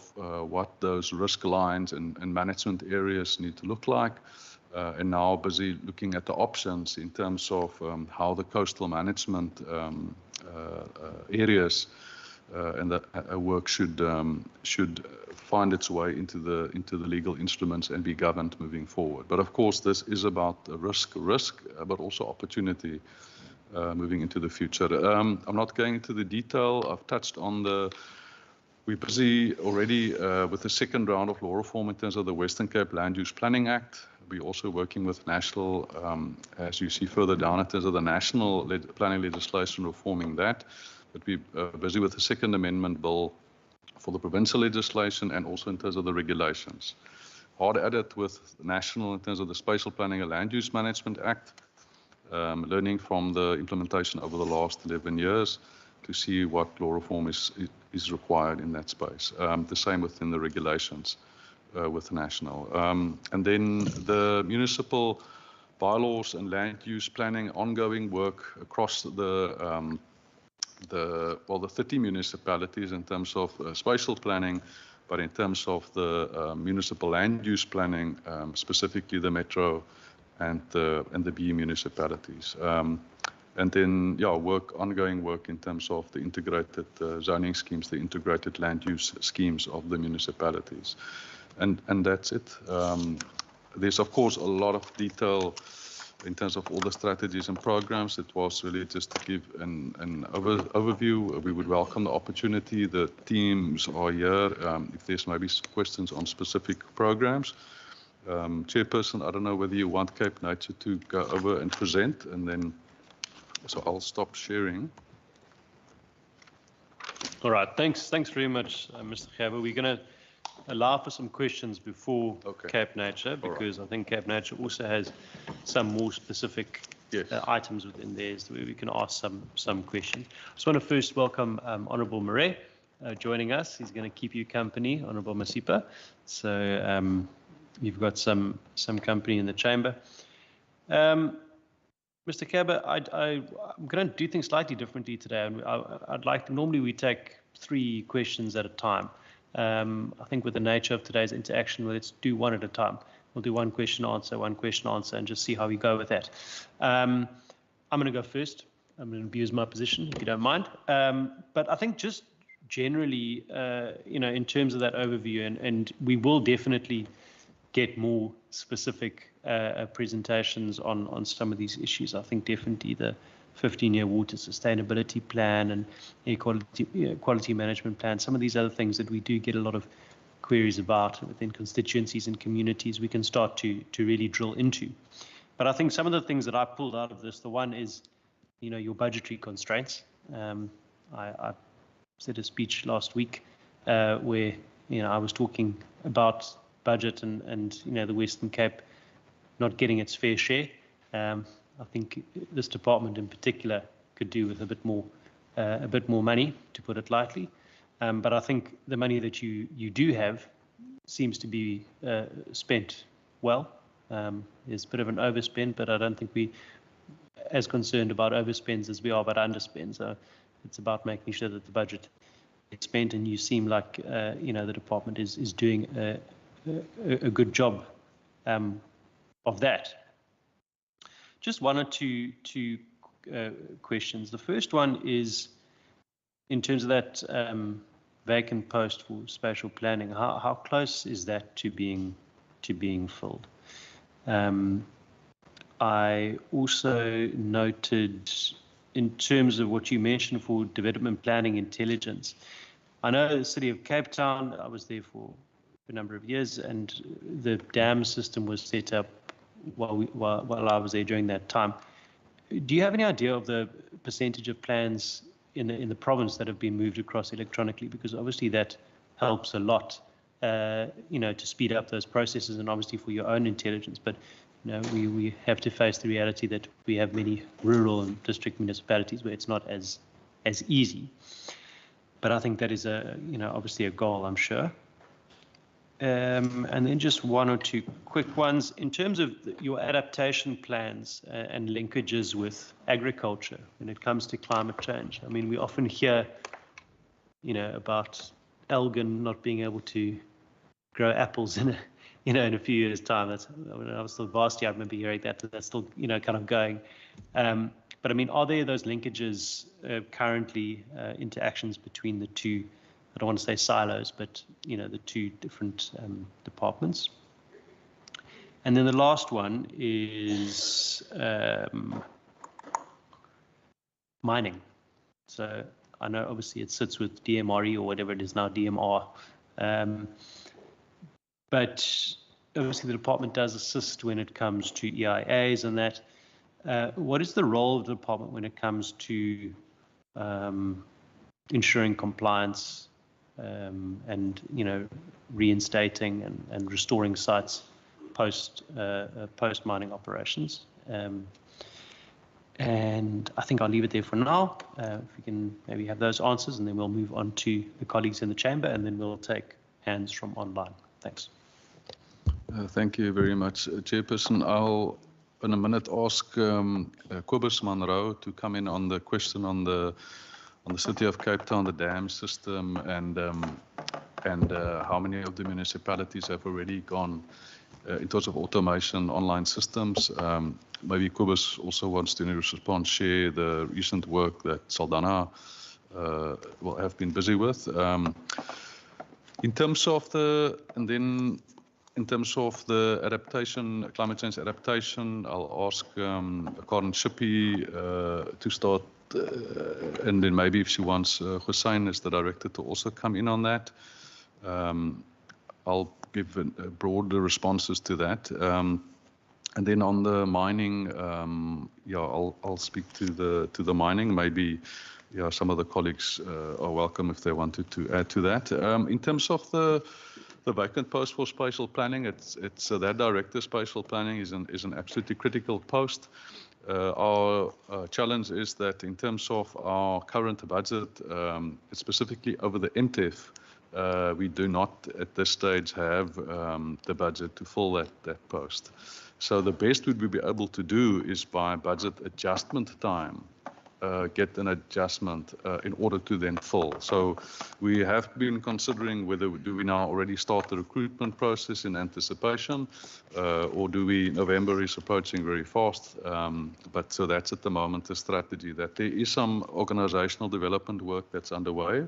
what those risk lines and management areas need to look like. And now busy looking at the options in terms of how the coastal management areas and the work should find its way into the legal instruments and be governed moving forward. But of course, this is about risk, but also opportunity moving into the future. I'm not going into the detail. I've touched on we're busy already with the second round of law reform in terms of the Western Cape Land Use Planning Act. We're also working with national, as you see further down in terms of the national planning legislation, reforming that. But we're busy with the Second Amendment Bill for the provincial legislation and also in terms of the regulations. Hard at it with national in terms of the Spatial Planning and Land Use Management Act, learning from the implementation over the last 11 years to see what law reform is required in that space. The same within the regulations with national. And then the municipal bylaws and land use planning, ongoing work across the 30 municipalities in terms of spatial planning, but in terms of the municipal land use planning, specifically the metro and the B municipalities. And then, ongoing work in terms of the integrated zoning schemes, the integrated land use schemes of the municipalities. And that's it. There's, of course, a lot of detail in terms of all the strategies and programs. It was really just to give an overview. We would welcome the opportunity. The teams are here. If there's maybe questions on specific programs. Chairperson, I don't know whether you want Cape Nature to go over and present, and then, so I'll stop sharing. All right, thanks very much, Mr. Gerber. We're going to allow for some questions before Cape Nature, because I think Cape Nature also has some more specific items within theirs where we can ask some questions. I just want to first welcome Honourable Murray joining us. He's going to keep you company, Honourable Masipa. So you've got some company in the chamber. Mr. Gerber, I'm going to do things slightly differently today. And normally we take 3 questions at a time. I think with the nature of today's interaction, let's do one at a time. We'll do one question answer, and just see how we go with that. I'm going to go first. I'm going to abuse my position, if you don't mind. But I think just generally, in terms of that overview, and we will definitely get more specific presentations on some of these issues. I think definitely the 15-year water sustainability plan and air quality management plan, some of these other things that we do get a lot of queries about within constituencies and communities, we can start to really drill into. But I think some of the things that I pulled out of this, the one is, your budgetary constraints. I said a speech last week where, I was talking about budget and the Western Cape not getting its fair share. I think this department in particular could do with a bit more money, to put it lightly. But I think the money that you do have seems to be spent well. There's a bit of an overspend, but I don't think we as concerned about overspends as we are about underspend. So it's about making sure that the budget is spent, and you seem like the department is doing a good job of that. Just one or two questions. The first one is in terms of that vacant post for spatial planning. How close is that to being filled? I also noted in terms of what you mentioned for development planning intelligence. I know the city of Cape Town, I was there for a number of years, and the dam system was set up while I was there during that time. Do you have any idea of the percentage of plans in the province that have been moved across electronically? Because obviously that helps a lot, to speed up those processes and obviously for your own intelligence. But we have to face the reality that we have many rural and district municipalities where it's not as easy. But I think that is obviously a goal, I'm sure. And then just one or two quick ones. In terms of your adaptation plans and linkages with agriculture when it comes to climate change, I mean, we often hear, about Elgin not being able to grow apples in a few years' time. When I was still vast, I remember hearing that. That's still, kind of going. But I mean, are there those linkages currently, interactions between the two? I don't want to say silos, but the two different departments. And then the last one is mining. So I know obviously it sits with DMRE or whatever it is now, DMR. But obviously the department does assist when it comes to EIAs and that. What is the role of the department when it comes to ensuring compliance and reinstating and restoring sites post mining operations? And I think I'll leave it there for now. If we can maybe have those answers, and then we'll move on to the colleagues in the chamber, and then we'll take hands from online. Thanks. Thank you very much, Chairperson. I'll in a minute ask Cobus Monroe to come in on the question on the City of Cape Town, the dam system, and how many of the municipalities have already gone in terms of automation, online systems. Maybe Cobus also wants to, in response, share the recent work that Saldanha will have been busy with. In terms of the adaptation, climate change adaptation, I'll ask Karen Shippey to start, and then maybe if she wants Hussein as the director to also come in on that. I'll give broader responses to that. And then on the mining, I'll speak to the mining. Maybe some of the colleagues are welcome if they wanted to add to that. In terms of the vacant post for spatial planning, it's that director spatial planning is an absolutely critical post. Our challenge is that in terms of our current budget, specifically over the MTEF, we do not at this stage have the budget to fill that post. So the best we'd be able to do is by budget adjustment time, get an adjustment in order to then fill. So we have been considering whether do we now already start the recruitment process in anticipation, or do we, November is approaching very fast, but so that's at the moment the strategy, that there is some organizational development work that's underway,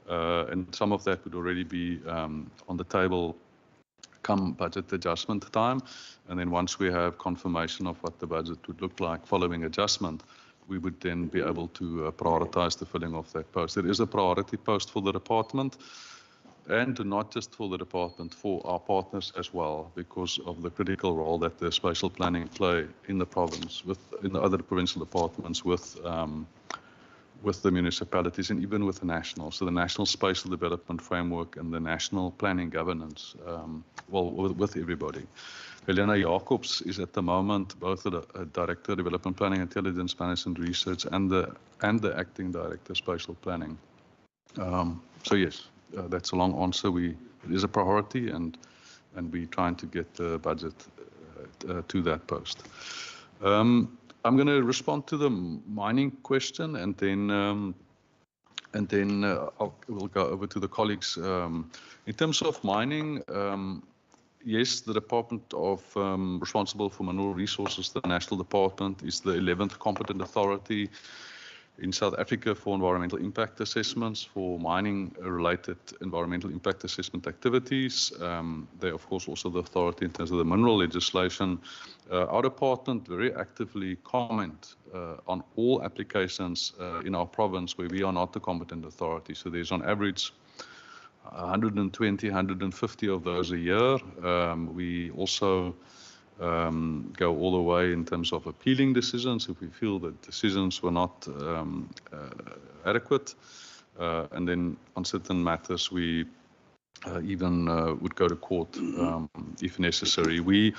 and some of that would already be on the table come budget adjustment time. And then once we have confirmation of what the budget would look like following adjustment, we would then be able to prioritize the filling of that post. There is a priority post for the department, and not just for the department, for our partners as well, because of the critical role that the spatial planning play in the province, in the other provincial departments, with the municipalities and even with the national. So the National Spatial Development Framework and the National Planning Governance, with everybody. Helena Jacobs is at the moment both a Director of Development Planning, Intelligence Management Research, and the Acting Director Spatial Planning. So yes, that's a long answer. It is a priority, and we're trying to get the budget to that post. I'm going to respond to the mining question, and then we'll go over to the colleagues. In terms of mining, yes, the Department of responsible for mineral resources, the National Department, is the 11th competent authority in South Africa for environmental impact assessments, for mining-related environmental impact assessment activities. They're, of course, also the authority in terms of the mineral legislation. Our department very actively comment on all applications in our province where we are not the competent authority. So there's on average 120, 150 of those a year. We also go all the way in terms of appealing decisions if we feel that decisions were not adequate. And then on certain matters, we even would go to court if necessary. We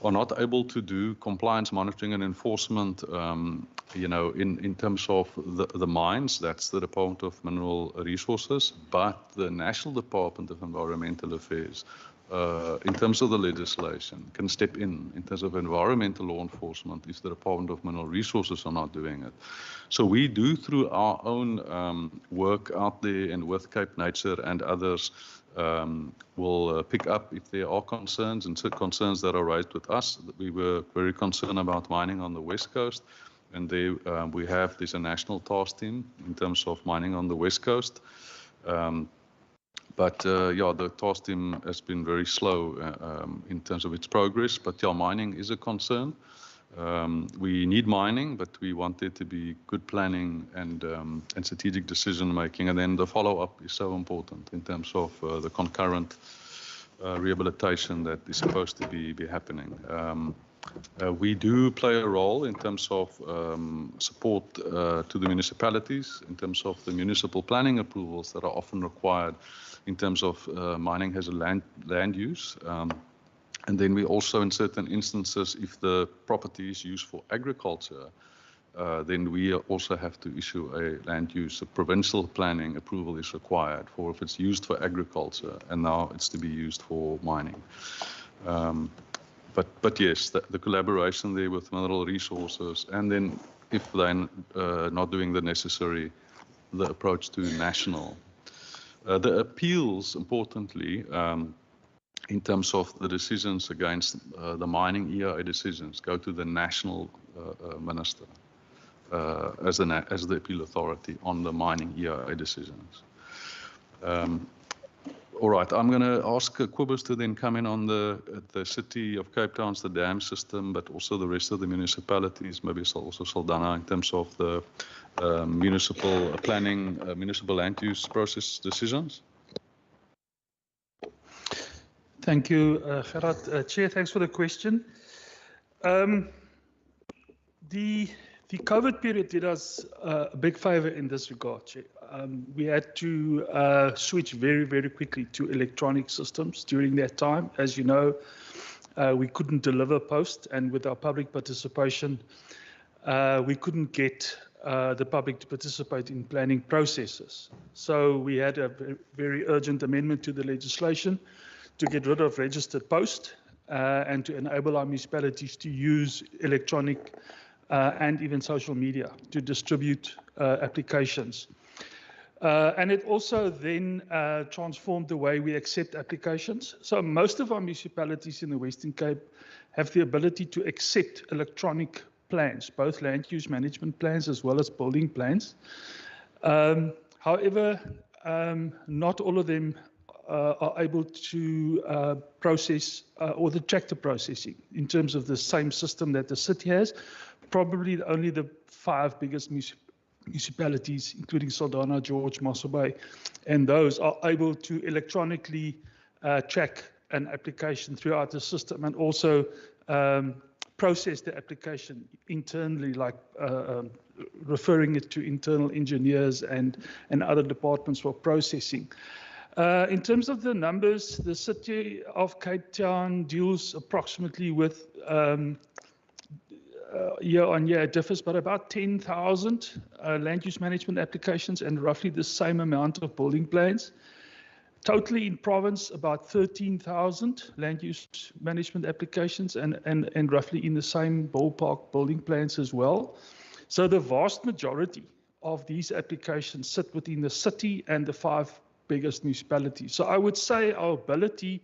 are not able to do compliance monitoring and enforcement, in terms of the mines. That's the Department of Mineral Resources, but the National Department of Environmental Affairs, in terms of the legislation, can step in terms of environmental law enforcement if the Department of Mineral Resources are not doing it. So we do, through our own work out there and with Cape Nature and others, will pick up if there are concerns, and concerns that are raised with us. We were very concerned about mining on the West Coast, and there there's a national task team in terms of mining on the West Coast. But the task team has been very slow in terms of its progress. But mining is a concern. We need mining, but we want there to be good planning and strategic decision making. And then the follow-up is so important in terms of the concurrent rehabilitation that is supposed to be happening. We do play a role in terms of support to the municipalities, in terms of the municipal planning approvals that are often required in terms of mining as a land use. And then we also, in certain instances, if the property is used for agriculture, then we also have to issue a land use. A provincial planning approval is required for if it's used for agriculture, and now it's to be used for mining. But yes, the collaboration there with mineral resources, and then if they're not doing the necessary, the approach to national. The appeals, importantly, in terms of the decisions against the mining EIA decisions, go to the national minister as the appeal authority on the mining EIA decisions. All right, I'm going to ask Kobus to then come in on the City of Cape Town's the dam system, but also the rest of the municipalities, maybe also Saldanha, in terms of the municipal planning, municipal land use process decisions. Thank you, Gerard. Chair, thanks for the question. The COVID period did us a big favor in this regard, Chair. We had to switch very, very quickly to electronic systems during that time. As you know, we couldn't deliver post, and with our public participation, we couldn't get the public to participate in planning processes. So we had a very urgent amendment to the legislation to get rid of registered post and to enable our municipalities to use electronic and even social media to distribute applications. And it also then transformed the way we accept applications. So most of our municipalities in the Western Cape have the ability to accept electronic plans, both land use management plans as well as building plans. However, not all of them are able to process or track the processing in terms of the same system that the city has. Probably only the 5 biggest municipalities, including Saldanha, George, Mossel Bay, and those are able to electronically track an application throughout the system and also process the application internally, like referring it to internal engineers and other departments for processing. In terms of the numbers, the City of Cape Town deals approximately with, year on year, it differs, but about 10,000 land use management applications and roughly the same amount of building plans. Totally in province, about 13,000 land use management applications and roughly in the same ballpark building plans as well. So the vast majority of these applications sit within the city and the 5 biggest municipalities. So I would say our ability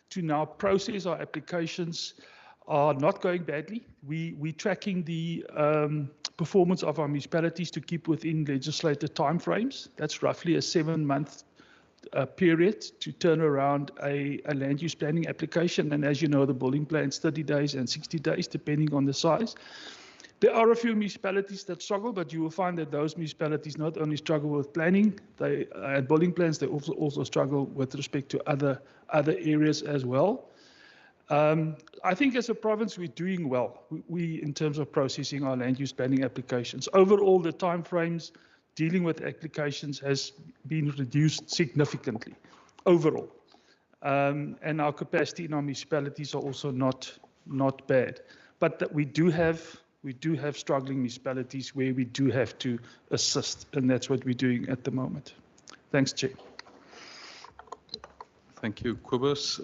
to now process our applications are not going badly. We're tracking the performance of our municipalities to keep within legislated timeframes. That's roughly a 7-month period to turn around a land use planning application. And as you know, the building plan's 30 days and 60 days, depending on the size. There are a few municipalities that struggle, but you will find that those municipalities not only struggle with planning and building plans, they also struggle with respect to other areas as well. I think as a province, we're doing well. We, in terms of processing our land use planning applications. Overall, the timeframes dealing with applications has been reduced significantly, overall. And our capacity in our municipalities are also not bad. But that we do have struggling municipalities where we do have to assist, and that's what we're doing at the moment. Thanks, Chair. Thank you, Cobus.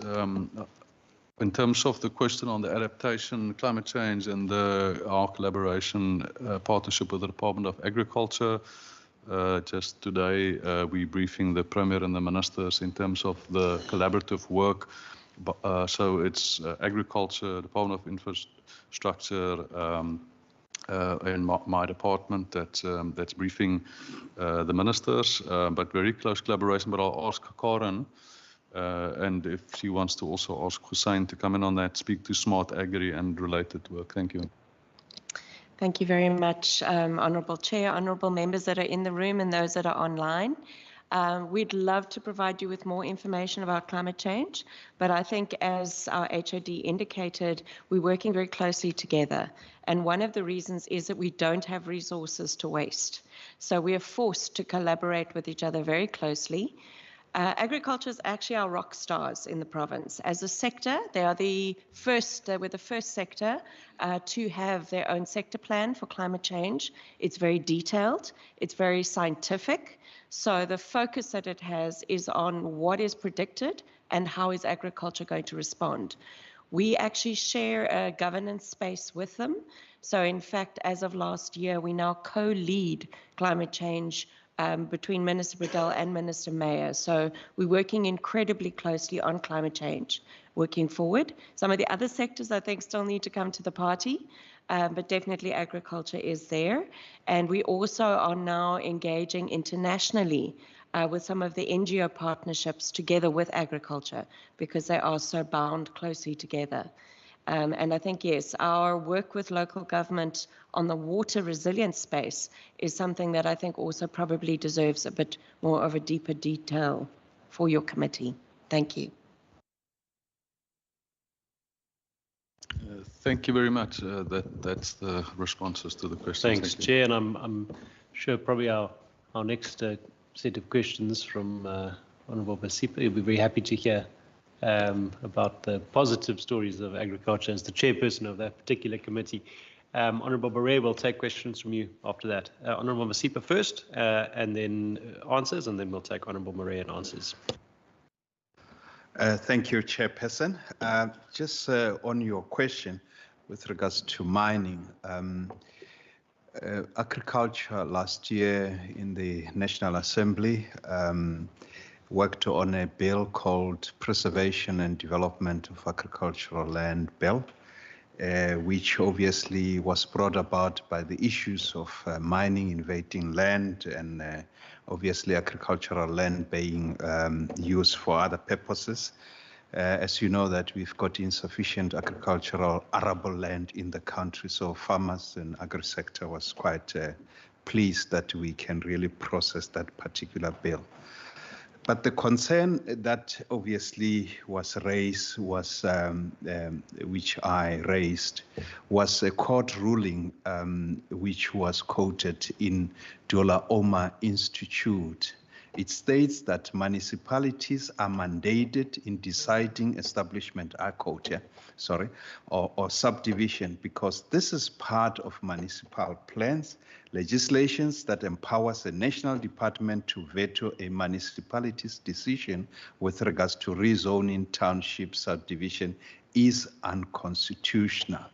In terms of the question on the adaptation, climate change, and our collaboration partnership with the Department of Agriculture, just today we're briefing the Premier and the Ministers in terms of the collaborative work. So it's Agriculture, Department of Infrastructure, and my department that's briefing the ministers, but very close collaboration. But I'll ask Karen, and if she wants to also ask Hussein to come in on that, speak to smart agri and related work. Thank you. Thank you very much, Honourable Chair, honourable members that are in the room and those that are online. We'd love to provide you with more information about climate change, but I think as our HOD indicated, we're working very closely together. And one of the reasons is that we don't have resources to waste. So we are forced to collaborate with each other very closely. Agriculture is actually our rock stars in the province. As a sector, they are the first sector to have their own sector plan for climate change. It's very detailed, it's very scientific. So the focus that it has is on what is predicted and how is agriculture going to respond. We actually share a governance space with them. So in fact, as of last year, we now co-lead climate change between Minister Bredell and Minister Mayer. So we're working incredibly closely on climate change, working forward. Some of the other sectors I think still need to come to the party, but definitely agriculture is there. And we also are now engaging internationally with some of the NGO partnerships together with agriculture, because they are so bound closely together. And I think, yes, our work with local government on the water resilience space is something that I think also probably deserves a bit more of a deeper detail for your committee. Thank you. Thank you very much. That's the responses to the questions. Thanks, Chair. And I'm sure probably our next set of questions from Honourable Masipa, you'll be very happy to hear about the positive stories of agriculture as the chairperson of that particular committee. Honourable Barret will take questions from you after that. Honourable Masipa first, and then answers, and then we'll take Honourable Barret and answers. Thank you, Chairperson. Just on your question with regards to mining, agriculture last year in the National Assembly worked on a bill called Preservation and Development of Agricultural Land Bill, which obviously was brought about by the issues of mining invading land and obviously agricultural land being used for other purposes. As you know that we've got insufficient agricultural arable land in the country, so farmers and agri-sector was quite pleased that we can really process that particular bill. But the concern that obviously was raised was, which I raised, was a court ruling which was quoted in Dola Oma Institute. It states that municipalities are mandated in deciding establishment, I quote here, sorry, or subdivision, because this is part of municipal plans, legislations that empowers the national department to veto a municipality's decision with regards to rezoning township subdivision is unconstitutional.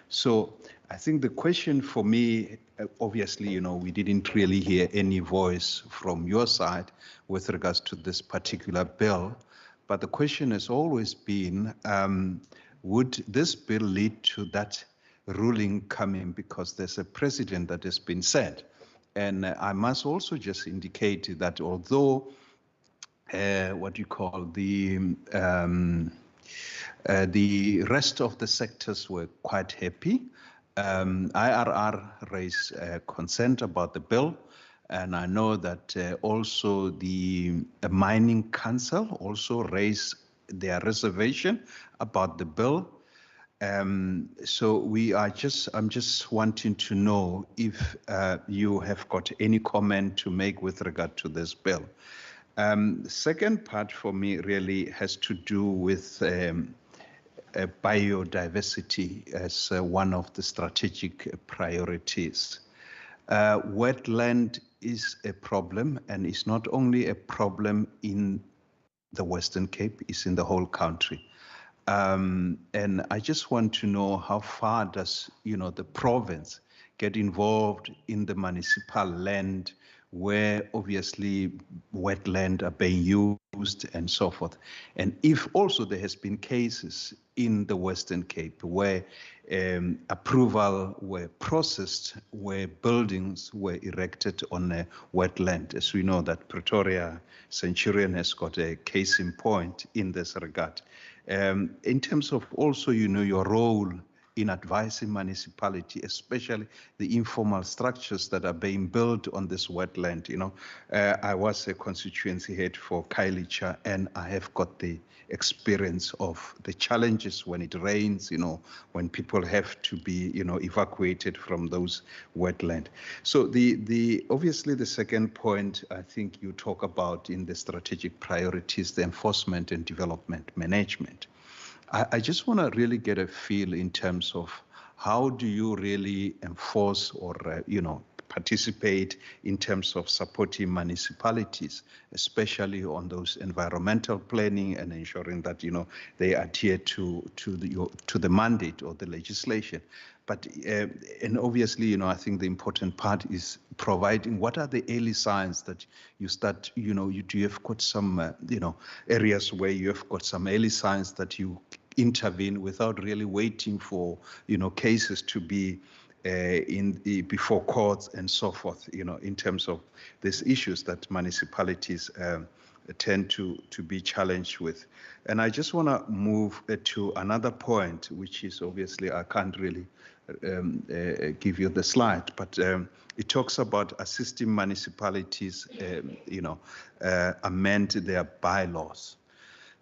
So I think the question for me, obviously, you know, we didn't really hear any voice from your side with regards to this particular bill, but the question has always been, would this bill lead to that ruling coming, because there's a precedent that has been set. And I must also just indicate that although what you call the rest of the sectors were quite happy, IRR raised concern about the bill, and I know that also the Mining Council also raised their reservation about the bill. So I'm just wanting to know if you have got any comment to make with regard to this bill. The second part for me really has to do with biodiversity as one of the strategic priorities. Wetland is a problem, and it's not only a problem in the Western Cape, it's in the whole country. And I just want to know how far does, the province get involved in the municipal land where obviously wetland are being used and so forth. And if also there has been cases in the Western Cape where approval were processed, where buildings were erected on a wetland. As we know that Pretoria Centurion has got a case in point in this regard. In terms of also, your role in advising municipality, especially the informal structures that are being built on this wetland. I was a constituency head for Kailicha, and I have got the experience of the challenges when it rains, when people have to be, evacuated from those wetlands. So obviously the second point I think you talk about in the strategic priorities, the enforcement and development management. I just want to really get a feel in terms of how do you really enforce or, participate in terms of supporting municipalities, especially on those environmental planning and ensuring that, they adhere to the mandate or the legislation. But, and obviously, I think the important part is providing what are the early signs that you start, you have got some, areas where you have got some early signs that you intervene without really waiting for, cases to be before courts and so forth, in terms of these issues that municipalities tend to be challenged with. And I just want to move to another point, which is obviously I can't really give you the slide, but it talks about assisting municipalities, amend their bylaws.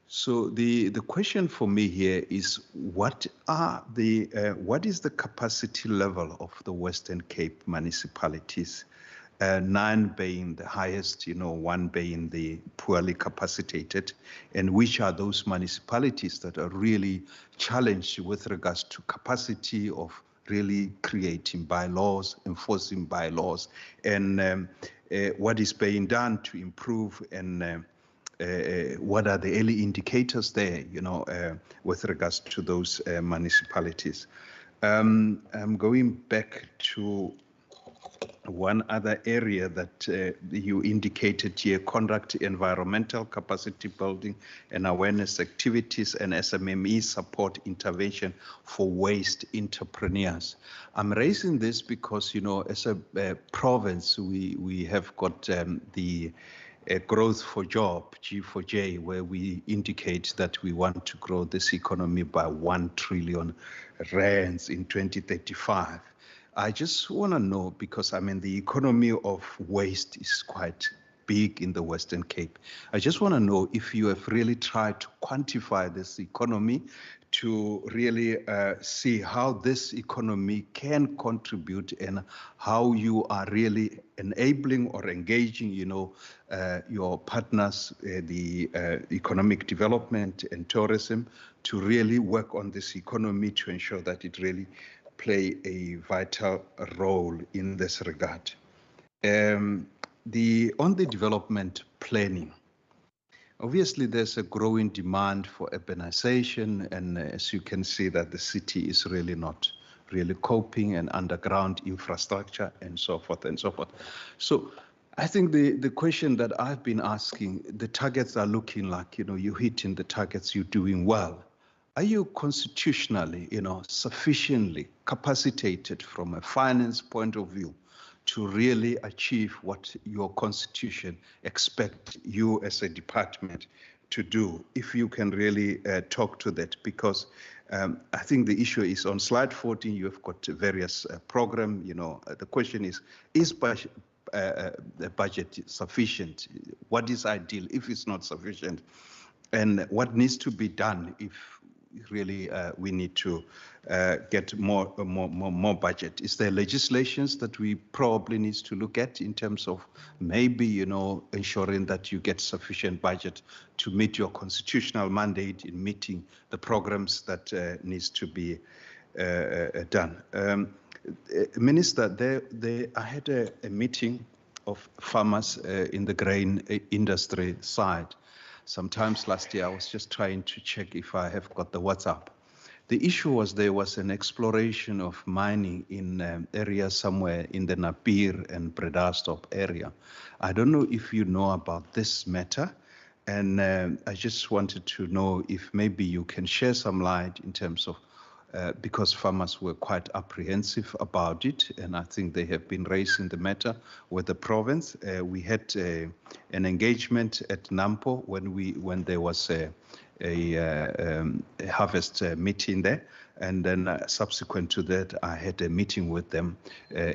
So the question for me here is what is the capacity level of the Western Cape municipalities? 9 being the highest, 1 being the poorly capacitated, and which are those municipalities that are really challenged with regards to capacity of really creating bylaws, enforcing bylaws, and what is being done to improve and what are the early indicators there, with regards to those municipalities. I'm going back to one other area that you indicated here, conduct environmental capacity building and awareness activities and SMME support intervention for waste entrepreneurs. I'm raising this because, as a province, we have got the growth for job, G4J, where we indicate that we want to grow this economy by 1 trillion rands in 2035. I just want to know, because the economy of waste is quite big in the Western Cape. I just want to know if you have really tried to quantify this economy to really see how this economy can contribute and how you are really enabling or engaging, your partners, the economic development and tourism, to really work on this economy to ensure that it really play a vital role in this regard. On the development planning, obviously there's a growing demand for urbanization, and as you can see that the city is really not really coping, and underground infrastructure and so forth and so forth. So I think the question that I've been asking, the targets are looking like, you're hitting the targets, you're doing well. Are you constitutionally, sufficiently capacitated from a finance point of view to really achieve what your constitution expects you as a department to do? If you can really talk to that, because I think the issue is on slide 14, you have got various programs. The question is the budget sufficient? What is ideal if it's not sufficient? and what needs to be done if really we need to get more budget. Is there legislations that we probably needs to look at in terms of maybe, you know, ensuring that you get sufficient budget to meet your constitutional mandate in meeting the programs that needs to be done? Minister, I had a meeting of farmers in the grain industry side. Sometimes last year, I was just trying to check if I have got the WhatsApp. The issue was there was an exploration of mining in areas somewhere in the Napier and Bredasdorp area. I don't know if you know about this matter, and I just wanted to know if maybe you can share some light in terms of because farmers were quite apprehensive about it, and I think they have been raising the matter with the province. We had an engagement at NAMPO when there was a harvest meeting there, and then subsequent to that, I had a meeting with them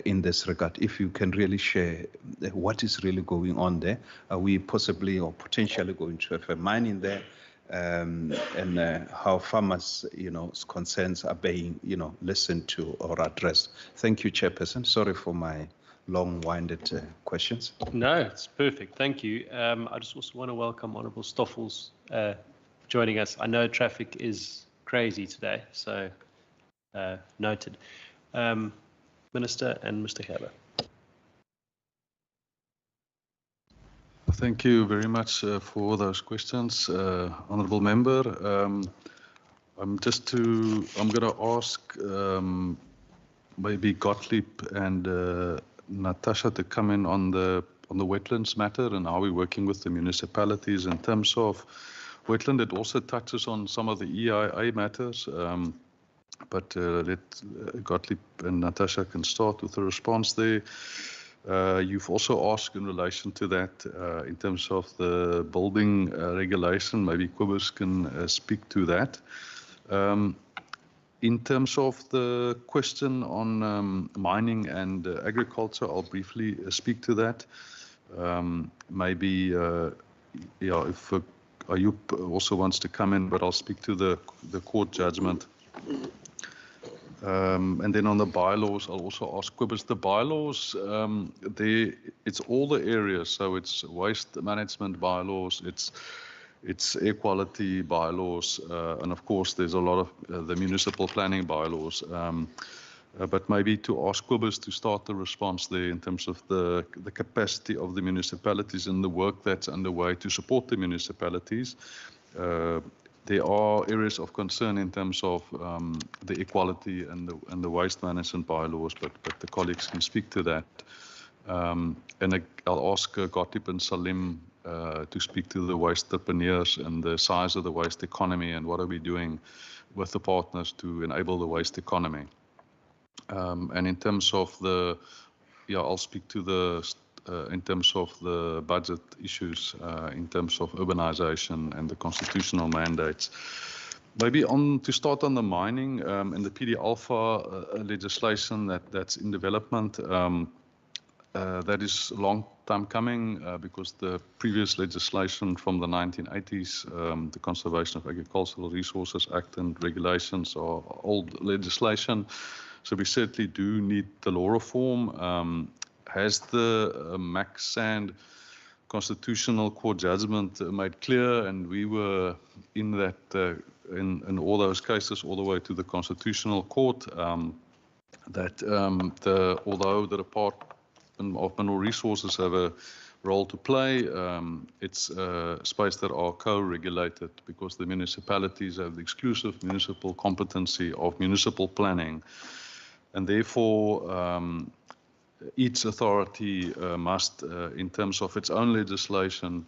in this regard. If you can really share what is really going on there, are we possibly or potentially going to have a mining there? And how farmers, you know, concerns are being, you know, listened to or addressed. Thank you, Chairperson. Sorry for my long-winded questions. No, it's perfect. Thank you. I just also want to welcome Honourable Stoffels joining us. I know traffic is crazy today, so noted. Minister and Mr. Gerber. Thank you very much for those questions, Honourable Member. I'm going to ask maybe Gottlieb and Natasha to come in on the wetlands matter and how we're working with the municipalities in terms of wetland. It also touches on some of the EIA matters, but let Gottlieb and Natasha can start with the response there. You've also asked in relation to that, in terms of the building regulation, maybe Kobus can speak to that. In terms of the question on mining and agriculture, I'll briefly speak to that. Maybe, if Ayub also wants to come in, but I'll speak to the court judgment. And then on the bylaws, I'll also ask Kobus. The bylaws, it's all the areas. So it's waste management bylaws, it's air quality bylaws, and of course there's a lot of the municipal planning bylaws. But maybe to ask Kobus to start the response there in terms of the capacity of the municipalities and the work that's underway to support the municipalities. There are areas of concern in terms of the equality and the waste management bylaws, but the colleagues can speak to that. And I'll ask Gottlieb and Salim to speak to the waste entrepreneurs and the size of the waste economy and what are we doing with the partners to enable the waste economy. And in terms of I'll speak to in terms of the budget issues, in terms of urbanization and the constitutional mandates. Maybe to start on the mining and the PD Alpha legislation that's in development. That is a long time coming because the previous legislation from the 1980s, the Conservation of Agricultural Resources Act and regulations are old legislation. So we certainly do need the law reform. Has the Max Sand Constitutional Court judgment made clear, and we were in that in all those cases all the way to the Constitutional Court, that although the Department of Mineral Resources have a role to play, it's space that are co-regulated because the municipalities have the exclusive municipal competency of municipal planning, and therefore each authority must, in terms of its own legislation,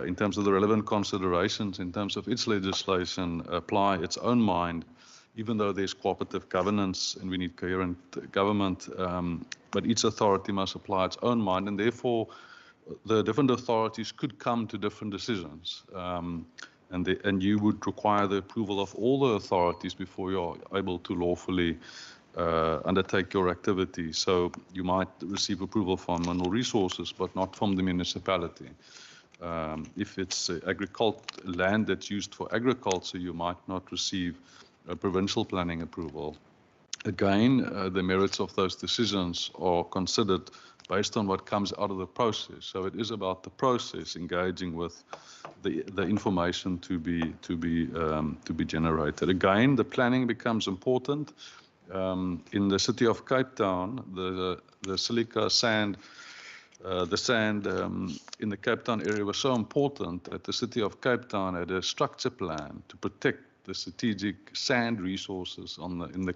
in terms of the relevant considerations, in terms of its legislation, apply its own mind, even though there's cooperative governance and we need coherent government, but each authority must apply its own mind, and therefore the different authorities could come to different decisions. And you would require the approval of all the authorities before you're able to lawfully undertake your activity. So you might receive approval from Mineral Resources, but not from the municipality. If it's land that's used for agriculture, you might not receive a provincial planning approval. Again, the merits of those decisions are considered based on what comes out of the process. So it is about the process, engaging with the information to be generated. Again, the planning becomes important. In the city of Cape Town, the silica sand, the sand in the Cape Town area was so important that the city of Cape Town had a structure plan to protect the strategic sand resources in the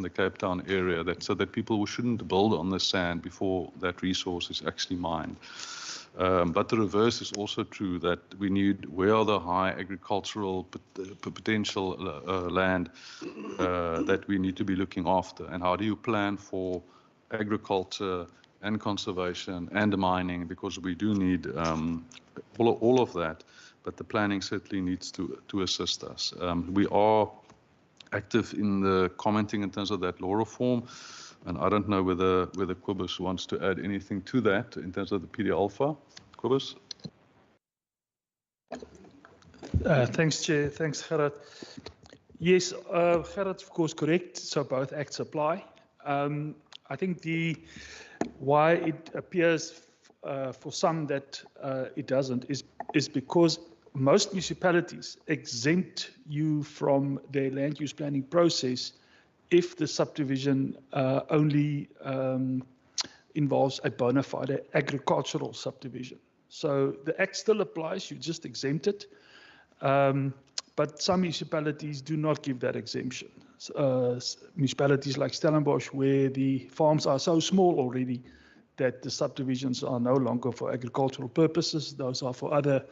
Cape Town area, so that people shouldn't build on the sand before that resource is actually mined. But the reverse is also true, that we need, where are the high agricultural potential land that we need to be looking after, and how do you plan for agriculture and conservation and mining, because we do need all of that, but the planning certainly needs to assist us. We are active in the commenting in terms of that law reform, and I don't know whether Kobus wants to add anything to that in terms of the PD Alpha. Kobus? Thanks, Chair. Thanks, Gerard. Yes, Gerard's of course correct. So both acts apply. I think why it appears for some that it doesn't is because most municipalities exempt you from their land use planning process if the subdivision only involves a bona fide agricultural subdivision. So the act still applies, you just exempt it. But some municipalities do not give that exemption. Municipalities like Stellenbosch, where the farms are so small already that the subdivisions are no longer for agricultural purposes, those are for other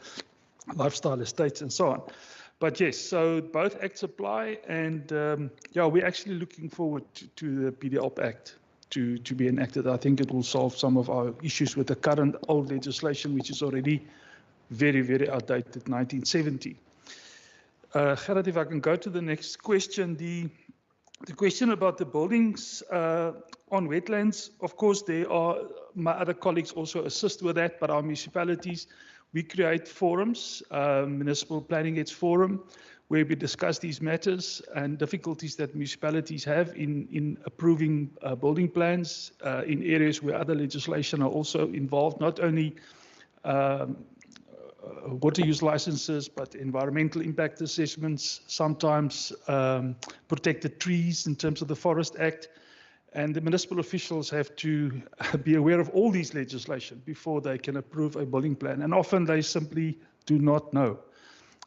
lifestyle estates and so on. But yes, so both acts apply, and yeah, we're actually looking forward to the PDLP Act to be enacted. I think it will solve some of our issues with the current old legislation, which is already very, very outdated, 1970. Gerard, if I can go to the next question, the question about the buildings on wetlands, of course, my other colleagues also assist with that, but our municipalities, we create forums, Municipal Planning Aids Forum, where we discuss these matters and difficulties that municipalities have in approving building plans in areas where other legislation are also involved, not only water use licenses, but environmental impact assessments, sometimes protected trees in terms of the Forest Act. And the municipal officials have to be aware of all these legislation before they can approve a building plan. And often they simply do not know,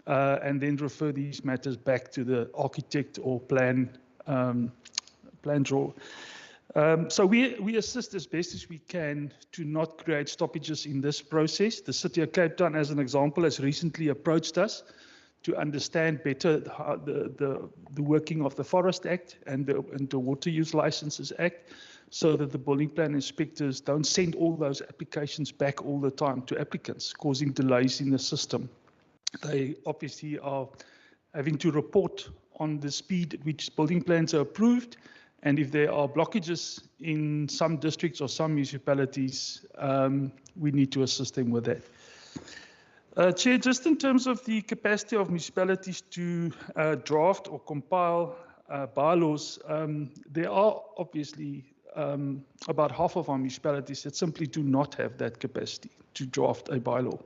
and then refer these matters back to the architect or plan drawer. So we assist as best as we can to not create stoppages in this process. The City of Cape Town, as an example, has recently approached us to understand better the working of the Forest Act and the Water Use Licenses Act, so that the building plan inspectors don't send all those applications back all the time to applicants, causing delays in the system. They obviously are having to report on the speed at which building plans are approved, and if there are blockages in some districts or some municipalities, we need to assist them with that. Chair, just in terms of the capacity of municipalities to draft or compile bylaws, there are obviously about half of our municipalities that simply do not have that capacity to draft a bylaw.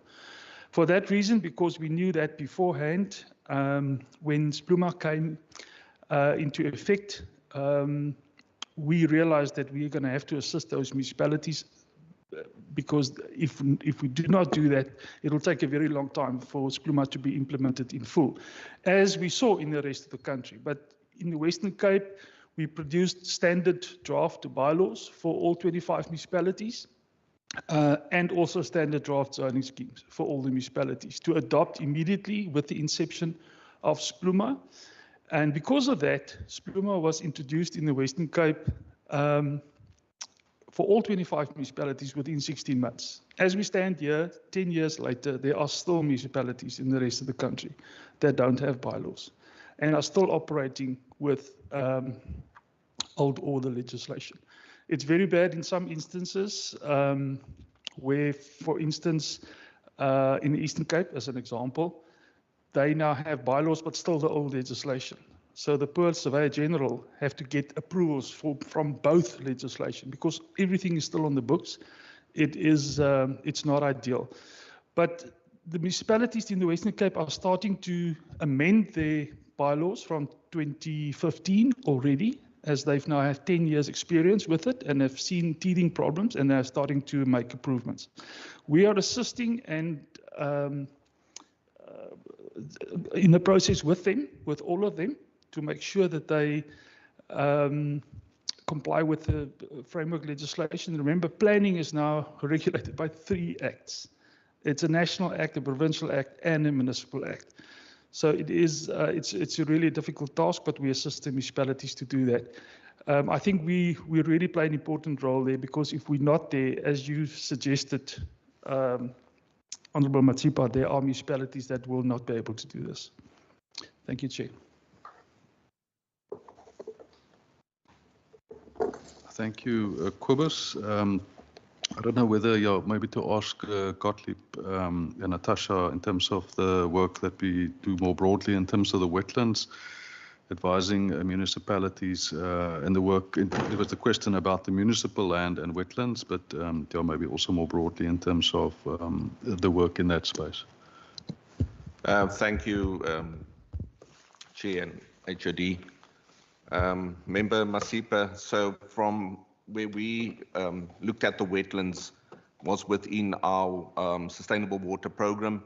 For that reason, because we knew that beforehand, when SPLUMA came into effect, we realized that we're going to have to assist those municipalities, because if we do not do that, it'll take a very long time for SPLUMA to be implemented in full, as we saw in the rest of the country. But in the Western Cape, we produced standard draft bylaws for all 25 municipalities, and also standard draft zoning schemes for all the municipalities to adopt immediately with the inception of SPLUMA. And because of that, SPLUMA was introduced in the Western Cape for all 25 municipalities within 16 months. As we stand here, 10 years later, there are still municipalities in the rest of the country that don't have bylaws and are still operating with old order legislation. It's very bad in some instances where, for instance, in the Eastern Cape, as an example. They now have bylaws, but still the old legislation. So the Poor Surveyor General have to get approvals from both legislation because everything is still on the books. It's not ideal. But the municipalities in the Western Cape are starting to amend their bylaws from 2015 already, as they've now had 10 years experience with it and have seen teething problems, and they're starting to make improvements. We are assisting and in the process with them, with all of them, to make sure that they comply with the framework legislation. Remember, planning is now regulated by 3 acts. It's a national act, a provincial act, and a municipal act. So it's a really difficult task, but we assist the municipalities to do that. I think we really play an important role there, because if we're not there, as you suggested, Honourable Matsipa, there are municipalities that will not be able to do this. Thank you, Chair. Thank you, Kobus. I don't know whether maybe to ask Gottlieb and Natasha in terms of the work that we do more broadly in terms of the wetlands, advising municipalities and the work. There was the question about the municipal land and wetlands, but maybe also more broadly in terms of the work in that space. Thank you, Chair and HOD. Member Masipa, so from where we looked at the wetlands was within our sustainable water program.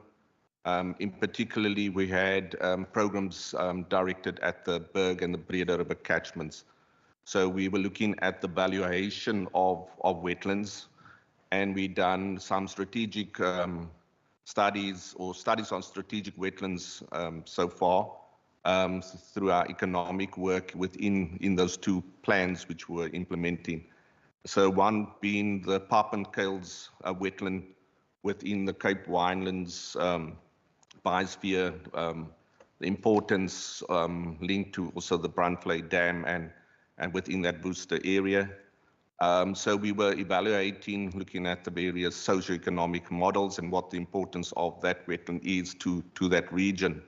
In particularly, we had programs directed at the Berg and the Breda River catchments. So we were looking at the valuation of wetlands, and we done some strategic studies on strategic wetlands so far through our economic work in those 2 plans which we're implementing. So one being the Paardenkales wetland within the Cape Winelands biosphere, the importance linked to also the Brandvlei Dam and within that booster area. So we were evaluating, looking at the various socioeconomic models and what the importance of that wetland is to that region.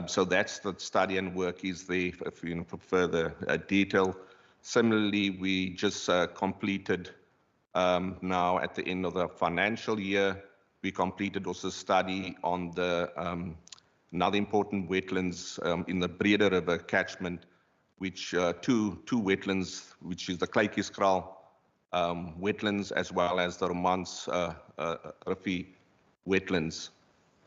So that's the study and work is there for further detail. Similarly, we just completed now at the end of the financial year, we completed also a study on the another important wetlands in the Breda River catchment, which two wetlands, which is the Kleitjieskraal wetlands as well as the Romans Rivier wetlands.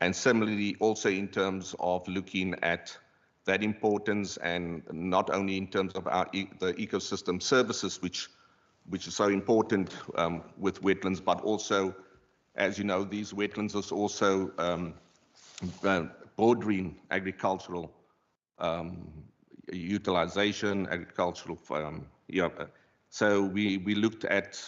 And similarly, also in terms of looking at that importance, and not only in terms of the ecosystem services, which is so important with wetlands, but also, as you know, these wetlands are also bordering agricultural utilization, agricultural. So we looked at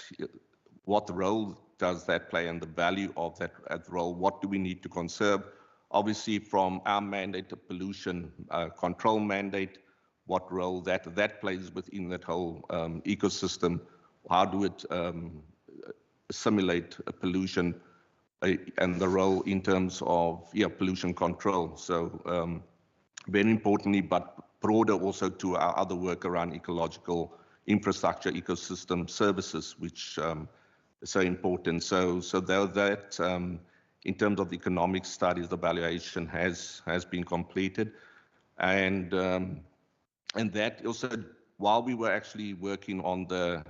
what role does that play and the value of that role. What do we need to conserve? Obviously, from our mandate, the pollution control mandate, what role that plays within that whole ecosystem. How do it assimilate pollution and the role in terms of pollution control? So very importantly, but broader also to our other work around ecological infrastructure, ecosystem services, which is so important. So that in terms of the economic studies, the valuation has been completed, and that also, while we were actually working on the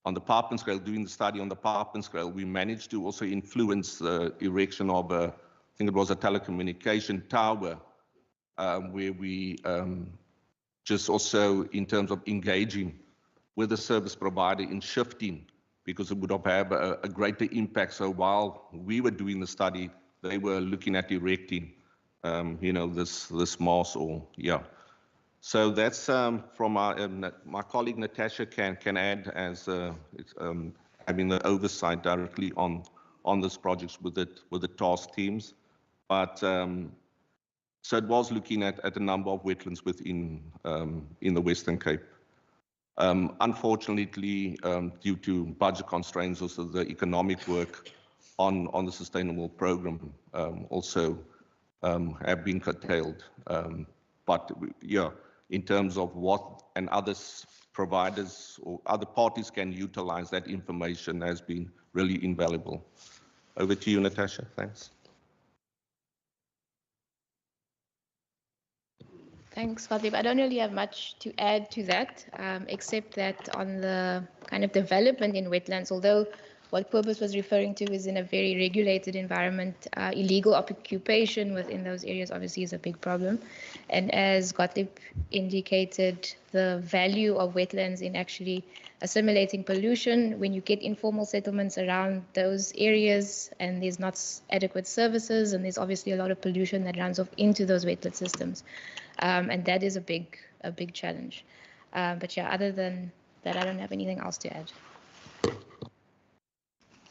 Paardenkales, doing the study on the Paardenkales, we managed to also influence the erection of I think it was a telecommunication tower, where we just also in terms of engaging with the service provider in shifting, because it would have a greater impact. So while we were doing the study, they were looking at erecting, this mast or So that's from my colleague Natasha can add as having the oversight directly on this project with the task teams, but so it was looking at a number of wetlands within in the Western Cape. Unfortunately, due to budget constraints, also the economic work on the sustainable program also have been curtailed. But yeah, in terms of what and others providers or other parties can utilize that information has been really invaluable. Over to you, Natasha. Thanks. Thanks, Gottlieb. I don't really have much to add to that, except that on the kind of development in wetlands, although what Kobus was referring to is in a very regulated environment, illegal occupation within those areas obviously is a big problem. And as Gottlieb indicated, the value of wetlands in actually assimilating pollution, when you get informal settlements around those areas and there's not adequate services, and there's obviously a lot of pollution that runs off into those wetland systems. And that is a big challenge. But yeah, other than that, I don't have anything else to add.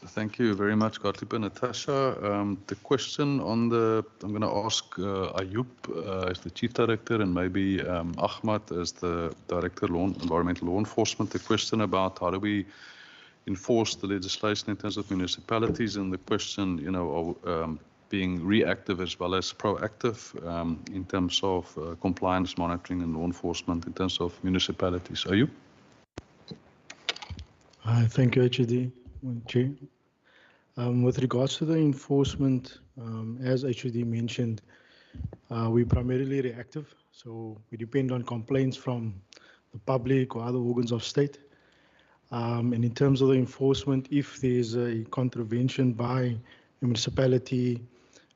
Thank you very much, Gottlieb and Natasha. The question on the, I'm going to ask Ayub as the Chief Director and maybe Ahmad as the Director of Environmental Law Enforcement. The question about how do we enforce the legislation in terms of municipalities, and the question, you know, of being reactive as well as proactive in terms of compliance monitoring and law enforcement in terms of municipalities. Ayub? Thank you, HOD. Chair. With regards to the enforcement, as HOD mentioned, we're primarily reactive, so we depend on complaints from the public or other organs of state. And in terms of the enforcement, if there's a contravention by a municipality,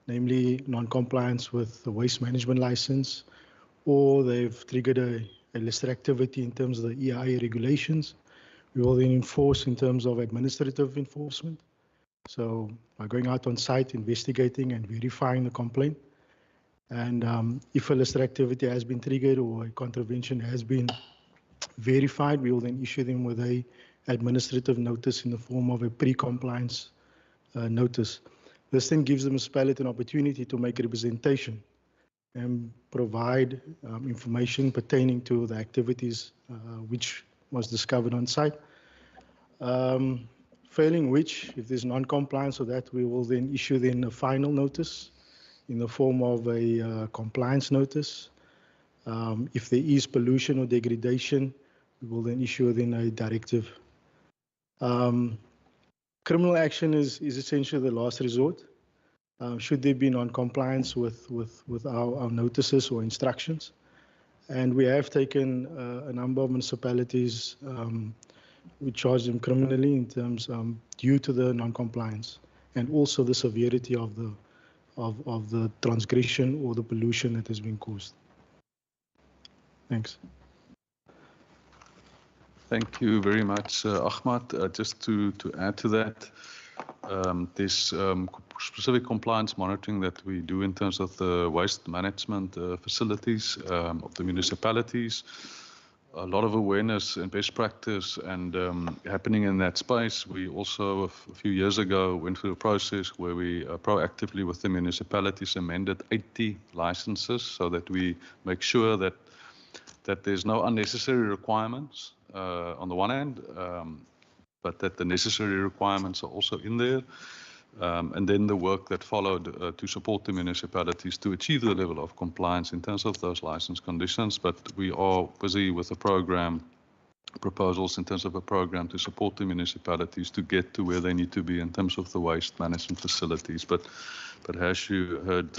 namely non-compliance with the waste management license, or they've triggered a illicit activity in terms of the EIA regulations, we will then enforce in terms of administrative enforcement. So by going out on site, investigating and verifying the complaint. And if a illicit activity has been triggered or a contravention has been verified, we will then issue them with a administrative notice in the form of a pre-compliance notice. This then gives the municipality an opportunity to make a representation and provide information pertaining to the activities which was discovered on site. Failing which, if there's non-compliance with that, we will then issue then a final notice in the form of a compliance notice. If there is pollution or degradation, we will then issue then a directive. Criminal action is essentially the last resort. Should there be non-compliance with our notices or instructions. And we have taken a number of municipalities, we charge them criminally in terms due to the non-compliance and also the severity of the transgression or the pollution that has been caused. Thanks. Thank you very much, Ahmad. Just to add to that, there's specific compliance monitoring that we do in terms of the waste management facilities of the municipalities. A lot of awareness and best practice and happening in that space. We also, a few years ago, went through a process where we proactively with the municipalities amended 80 licenses so that we make sure that there's no unnecessary requirements on the one hand, but that the necessary requirements are also in there. And then the work that followed to support the municipalities to achieve the level of compliance in terms of those license conditions. But we are busy with a program, proposals in terms of a program to support the municipalities to get to where they need to be in terms of the waste management facilities. But as you heard,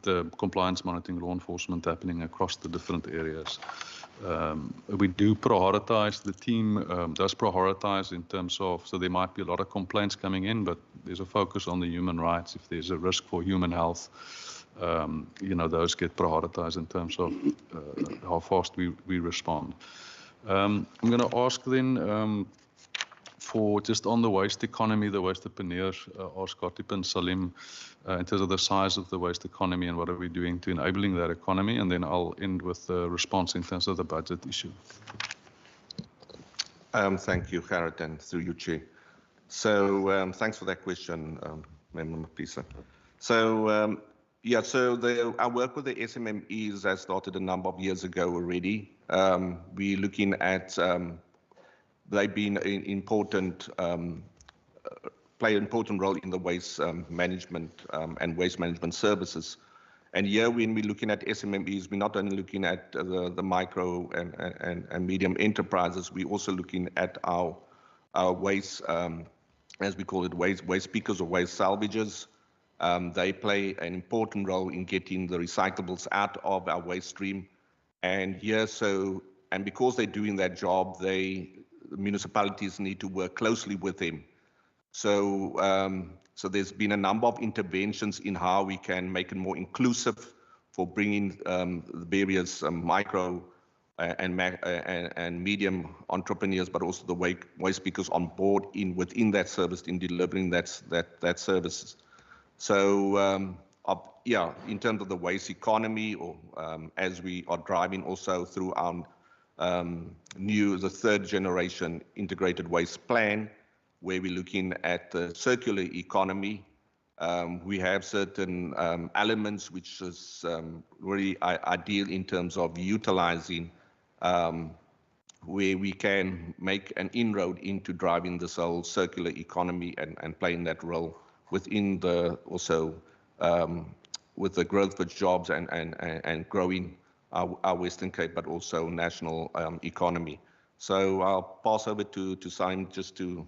the compliance monitoring law enforcement happening across the different areas. We do prioritize, the team does prioritize in terms of, so there might be a lot of complaints coming in, but there's a focus on the human rights. If there's a risk for human health, you know, those get prioritized in terms of how fast we respond. I'm going to ask then for just on the waste economy, the wastepreneurs, ask Gottlieb and Salim in terms of the size of the waste economy and what are we doing to enabling that economy, and then I'll end with the response in terms of the budget issue. Thank you, Gerrit, and through you, Chair. So thanks for that question, Member Mapisa. So yeah, so our work with the SMMEs has started a number of years ago already. We're looking at they've been important play an important role in the waste management and waste management services. And here, when we're looking at SMMEs, we're not only looking at the micro and medium enterprises, we're also looking at our waste, as we call it, waste pickers or waste salvagers. They play an important role in getting the recyclables out of our waste stream. And here, and because they're doing that job, the municipalities need to work closely with them. So there's been a number of interventions in how we can make it more inclusive for bringing the various micro and medium entrepreneurs, but also the waste pickers on board within that service in delivering that services. So yeah, in terms of the waste economy, or as we are driving also through our the third generation integrated waste plan, where we're looking at the circular economy. We have certain elements which is really ideal in terms of utilizing where we can make an inroad into driving this whole circular economy and playing that role within also with the growth for jobs and growing our Western Cape, but also national economy. So I'll pass over to Simon just to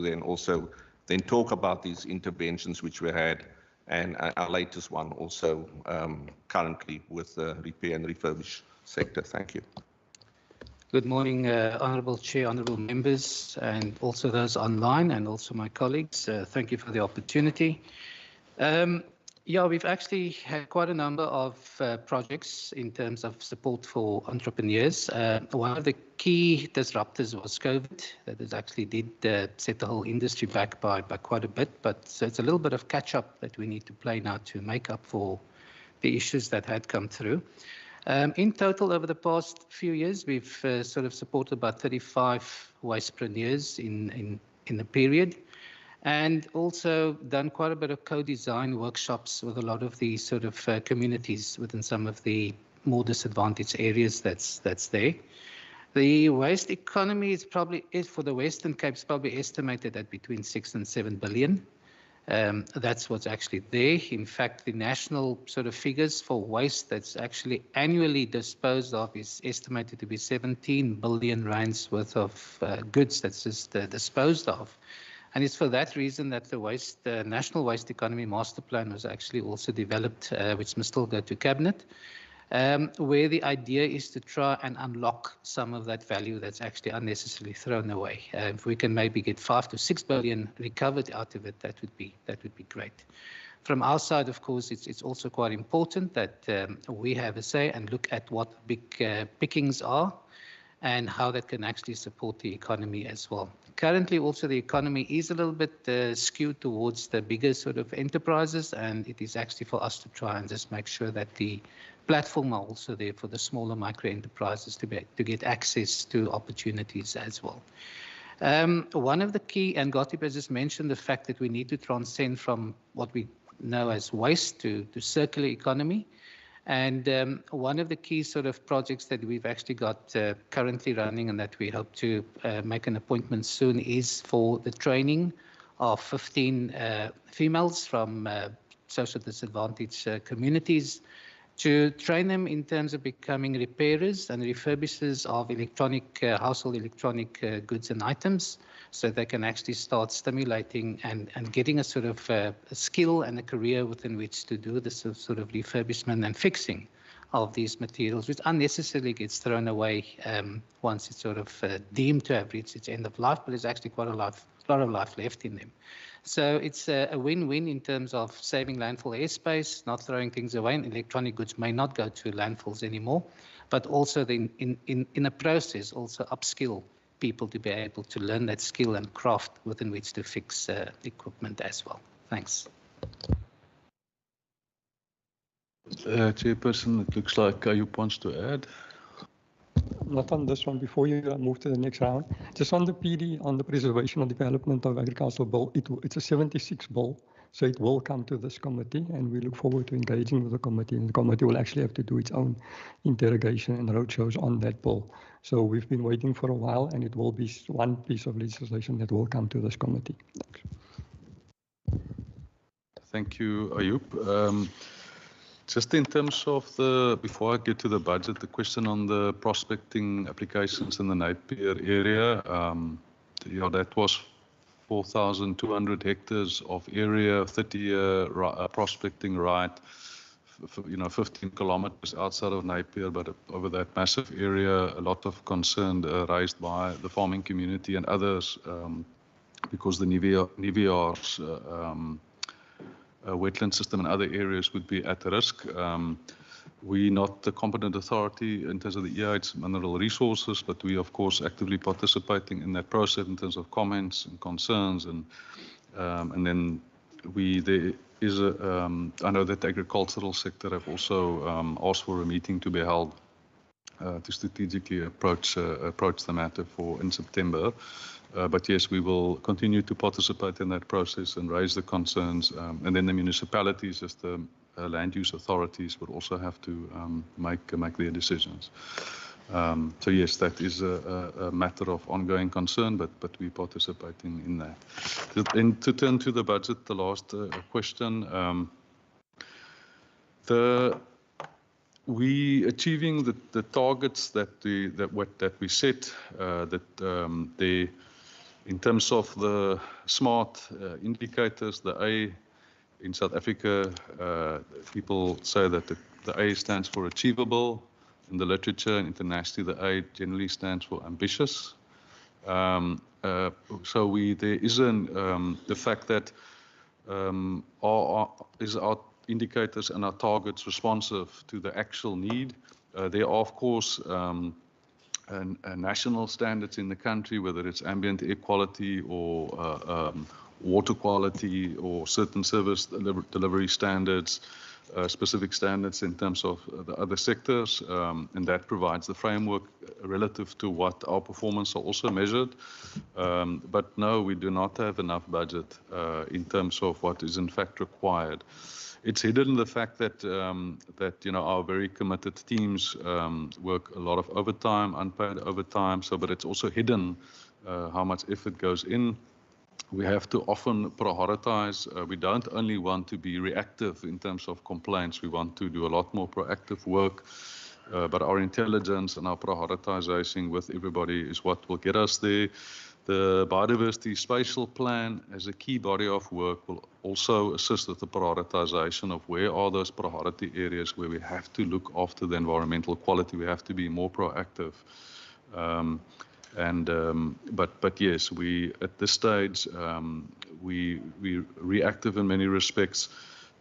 then also talk about these interventions which we had, and our latest one also currently with the repair and refurbish sector. Thank you. Good morning, Honourable Chair, Honourable Members, and also those online, and also my colleagues. Thank you for the opportunity. Yeah, we've actually had quite a number of projects in terms of support for entrepreneurs. One of the key disruptors was COVID. That actually did set the whole industry back by quite a bit, but so it's a little bit of catch-up that we need to play now to make up for the issues that had come through. In total, over the past few years, we've sort of supported about 35 wastepreneurs in the period, and also done quite a bit of co-design workshops with a lot of the sort of communities within some of the more disadvantaged areas that's there. The waste economy is for the Western Cape, is probably estimated at between 6 and 7 billion. That's what's actually there. In fact, the national sort of figures for waste that's actually annually disposed of is estimated to be 17 billion rands worth of goods that's just disposed of. And it's for that reason that the National Waste Economy Master Plan was actually also developed, which must still go to Cabinet, where the idea is to try and unlock some of that value that's actually unnecessarily thrown away. If we can maybe get 5 to 6 billion recovered out of it, that would be great. From our side, of course, it's also quite important that we have a say and look at what big pickings are and how that can actually support the economy as well. Currently, also, the economy is a little bit skewed towards the bigger sort of enterprises, and it is actually for us to try and just make sure that the platform are also there for the smaller micro enterprises to get access to opportunities as well. One of the key, and Gotib has just mentioned the fact that we need to transcend from what we know as waste to circular economy. And one of the key sort of projects that we've actually got currently running and that we hope to make an appointment soon is for the training of 15 females from social disadvantaged communities, to train them in terms of becoming repairers and refurbishers of household electronic goods and items, so they can actually start stimulating and getting a sort of a skill and a career within which to do this sort of refurbishment and fixing of these materials, which unnecessarily gets thrown away once it's sort of deemed to have reached its end of life, but there's actually quite a lot of life left in them. So it's a win-win in terms of saving landfill airspace, not throwing things away, and electronic goods may not go to landfills anymore, but also in the process also upskill people to be able to learn that skill and craft within which to fix equipment as well. Thanks. Chairperson, it looks like Ayub wants to add. Not on this one, before you move to the next round. Just on the PD, on the preservation and development of agricultural bill, it's a 76 bill, so it will come to this committee, and we look forward to engaging with the committee, and the committee will actually have to do its own interrogation and roadshows on that bill. So we've been waiting for a while, and it will be one piece of legislation that will come to this committee. Thanks. Thank you, Ayub. Just in terms of before I get to the budget, the question on the prospecting applications in the Napier area, that was 4,200 hectares of area, 30-year prospecting right, 15 kilometers outside of Napier, but over that massive area, a lot of concern raised by the farming community and others because the Niviar's wetland system and other areas would be at risk. We're not the competent authority in terms of the EIH mineral resources, but we, of course, actively participating in that process in terms of comments and concerns. And then there is I know that the agricultural sector have also asked for a meeting to be held to strategically approach the matter in September. But yes, we will continue to participate in that process and raise the concerns. And then the municipalities, as the land use authorities, would also have to make their decisions. So yes, that is a matter of ongoing concern, but we're participating in that. Then to turn to the budget, the last question. We achieving the targets that we set. In terms of the smart indicators, the A in South Africa, people say that the A stands for achievable. In the literature and internationally, the A generally stands for ambitious. So there isn't the fact that our indicators and our targets responsive to the actual need. There are, of course, national standards in the country, whether it's ambient air quality or water quality or certain service delivery standards, specific standards in terms of the other sectors, and that provides the framework relative to what our performance are also measured. But no, we do not have enough budget in terms of what is in fact required. It's hidden in the fact that our very committed teams work a lot of overtime, unpaid overtime. But it's also hidden how much effort goes in. We have to often prioritize. We don't only want to be reactive in terms of complaints. We want to do a lot more proactive work. But our intelligence and our prioritization with everybody is what will get us there. The biodiversity spatial plan as a key body of work will also assist with the prioritization of where are those priority areas where we have to look after the environmental quality. We have to be more proactive. But yes, we at this stage we reactive in many respects.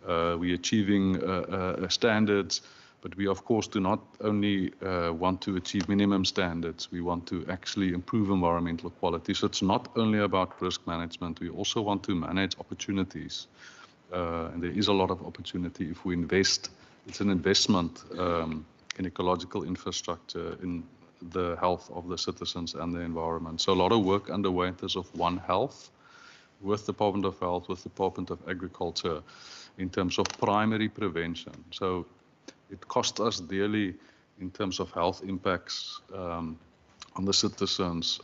We're achieving standards. But we, of course, do not only want to achieve minimum standards, we want to actually improve environmental quality. So it's not only about risk management, we also want to manage opportunities. And there is a lot of opportunity if we invest. It's an investment in ecological infrastructure, in the health of the citizens and the environment. So a lot of work underway in terms of One Health, with the Department of Health, with the Department of Agriculture, in terms of primary prevention. So it costs us dearly in terms of health impacts on the citizens,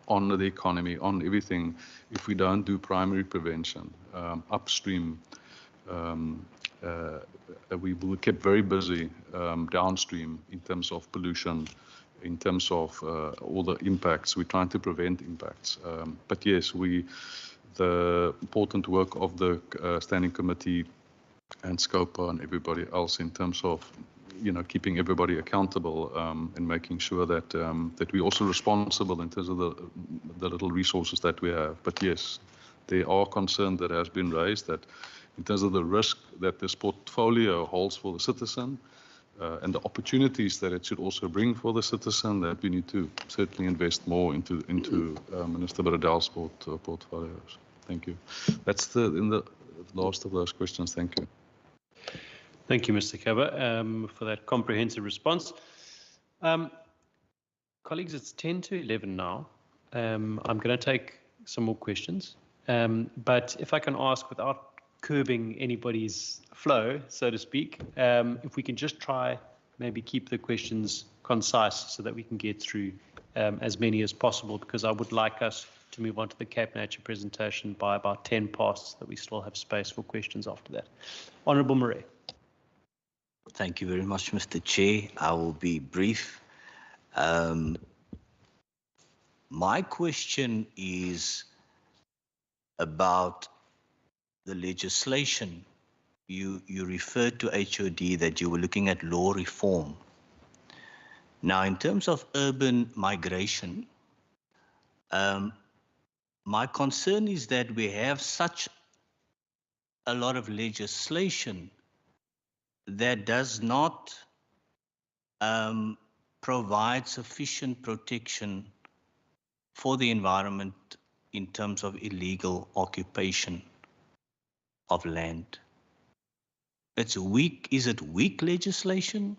on the economy, on everything, if we don't do primary prevention. Upstream, we were kept very busy downstream in terms of pollution, in terms of all the impacts. We're trying to prevent impacts. But yes, the important work of the Standing Committee and SCOPA and everybody else in terms of keeping everybody accountable and making sure that we're also responsible in terms of the little resources that we have. But yes, there are concerns that has been raised that in terms of the risk that this portfolio holds for the citizen and the opportunities that it should also bring for the citizen, that we need to certainly invest more into Minister Bradel's portfolios. Thank you. That's in the last of those questions. Thank you. Thank you, Mr. Kaba, for that comprehensive response. Colleagues, it's 10 to 11 now. I'm going to take some more questions. But if I can ask, without curbing anybody's flow, so to speak, if we can just try maybe keep the questions concise so that we can get through as many as possible, because I would like us to move on to the Cape Nature presentation by about 10 past, so that we still have space for questions after that. Honourable Murray. Thank you very much, Mr. Chair. I will be brief. My question is about the legislation. You referred to HOD that you were looking at law reform. Now, in terms of urban migration, my concern is that we have such a lot of legislation that does not provide sufficient protection for the environment in terms of illegal occupation of land. It's weak. Is it weak legislation,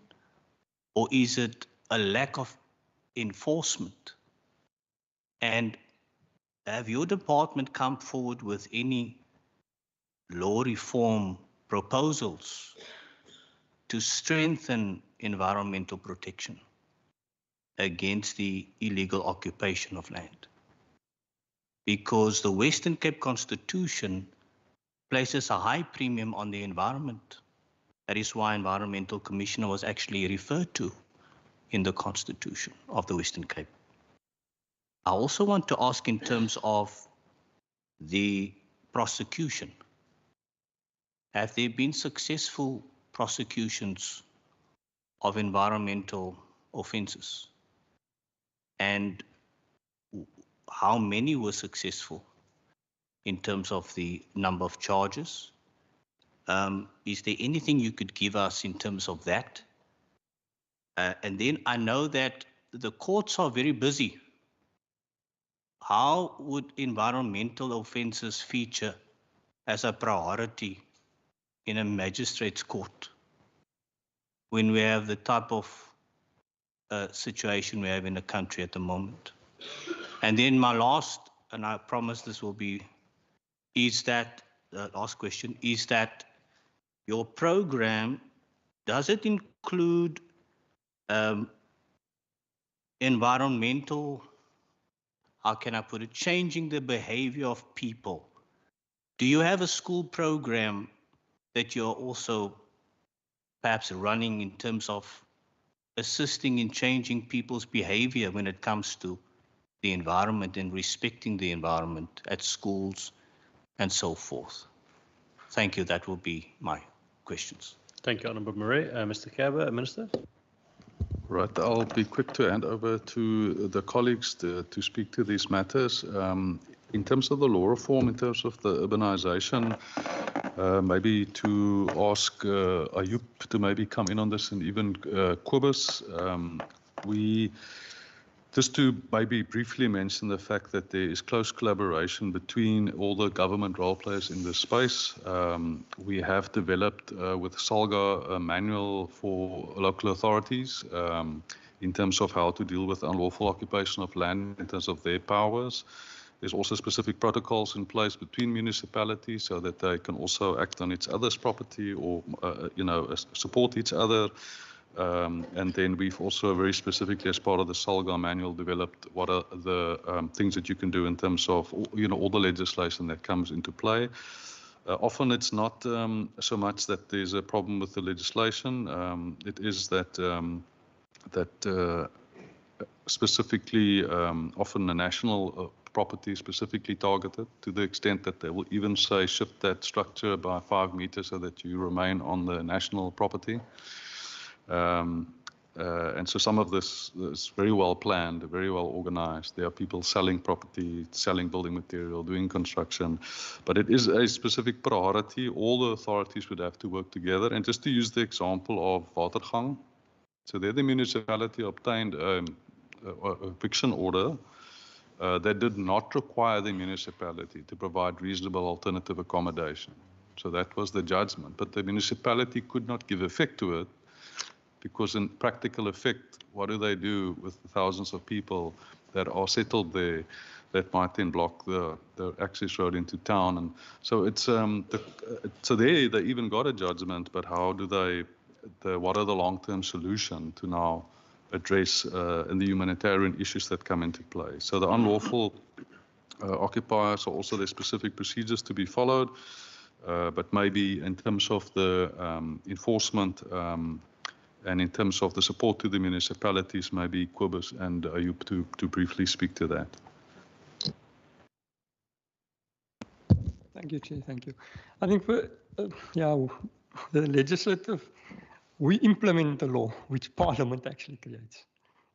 or is it a lack of enforcement? And have your department come forward with any law reform proposals to strengthen environmental protection against the illegal occupation of land? Because the Western Cape Constitution places a high premium on the environment. That is why Environmental Commissioner was actually referred to in the Constitution of the Western Cape. I also want to ask in terms of the prosecution. Have there been successful prosecutions of environmental offences? And how many were successful in terms of the number of charges? Is there anything you could give us in terms of that? And then I know that the courts are very busy. How would environmental offences feature as a priority in a magistrate's court when we have the type of situation we have in the country at the moment? And then my last, and I promise this will be, is that, last question, is that your program, does it include environmental, how can I put it, changing the behavior of people? Do you have a school program that you're also perhaps running in terms of assisting in changing people's behavior when it comes to the environment and respecting the environment at schools and so forth? Thank you. That will be my questions. Thank you, Honourable Murray. Mr. Kaba, Minister. Right, I'll be quick to hand over to the colleagues to speak to these matters. In terms of the law reform, in terms of the urbanization, maybe to ask Ayub to maybe come in on this, and even Kobus. Just to maybe briefly mention the fact that there is close collaboration between all the government role players in this space. We have developed with SALGA a manual for local authorities in terms of how to deal with unlawful occupation of land in terms of their powers. There's also specific protocols in place between municipalities so that they can also act on each other's property or, support each other. And then we've also very specifically, as part of the SALGA manual, developed what are the things that you can do in terms of, all the legislation that comes into play. Often it's not so much that there's a problem with the legislation. It is that specifically, often the national property specifically targeted, to the extent that they will even say shift that structure by 5 meters so that you remain on the national property. And so some of this is very well planned, very well organized. There are people selling property, selling building material, doing construction, but it is a specific priority. All the authorities would have to work together. And just to use the example of Watergang, so there the municipality obtained a eviction order that did not require the municipality to provide reasonable alternative accommodation. So that was the judgment, but the municipality could not give effect to it, because in practical effect, what do they do with the thousands of people that are settled there that might then block the access road into town? And so it's so they even got a judgment, but how do what are the long-term solution to now address and the humanitarian issues that come into play? So the unlawful occupiers, or also there's specific procedures to be followed. But maybe in terms of the enforcement and in terms of the support to the municipalities, maybe Kobus and Ayub to briefly speak to that. Thank you, Chair. Thank you. I think for the legislative, we implement the law which Parliament actually creates.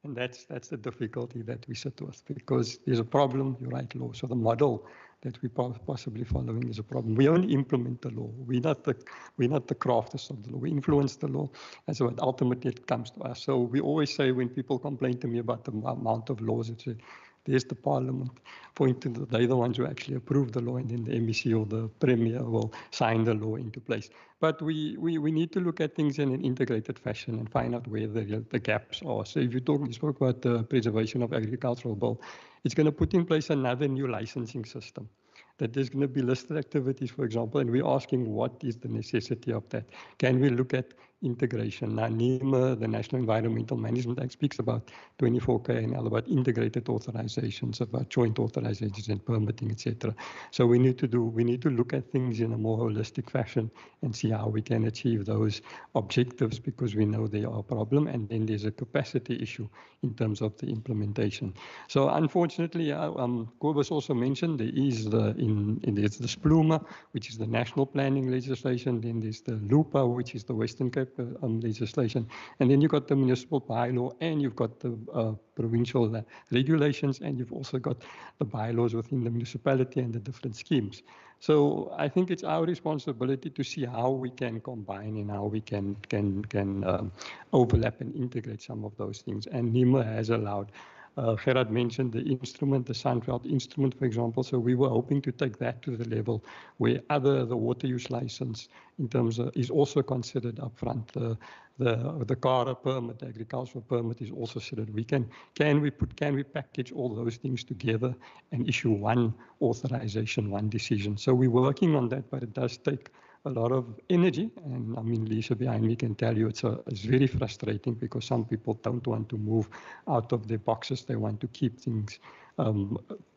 And that's the difficulty that we sit with, because there's a problem, you write law. So the model that we possibly following is a problem. We only implement the law. We're not the crafters of the law. We influence the law, and so ultimately it comes to us. So we always say, when people complain to me about the amount of laws, it's there's the Parliament pointing to they're the ones who actually approve the law, and then the MEC or the Premier will sign the law into place. But we need to look at things in an integrated fashion and find out where the gaps are. So if you spoke about the preservation of agricultural bill, it's going to put in place another new licensing system. That there's going to be listed activities, for example, and we're asking what is the necessity of that. Can we look at integration? Now, NEMA, the National Environmental Management Act, speaks about 24K and about integrated authorizations, about joint authorizations and permitting, etc. So we need to look at things in a more holistic fashion and see how we can achieve those objectives, because we know they are a problem, and then there's a capacity issue in terms of the implementation. So unfortunately, Kobus also mentioned there is there's the SPLUMA, which is the national planning legislation, then there's the LUPA, which is the Western Cape legislation, and then you've got the municipal bylaw, and you've got the provincial regulations, and you've also got the bylaws within the municipality and the different schemes. So I think it's our responsibility to see how we can combine and how we can overlap and integrate some of those things. And NEMA has allowed. Gerard mentioned the instrument, the Sunveld instrument, for example. So we were hoping to take that to the level where the water use license in terms of is also considered upfront. The CARA permit, the agricultural permit is also considered. Can we package all those things together and issue one authorization, one decision? So we're working on that, but it does take a lot of energy, and I mean, Lisa behind me can tell you it's very frustrating, because some people don't want to move out of their boxes. They want to keep things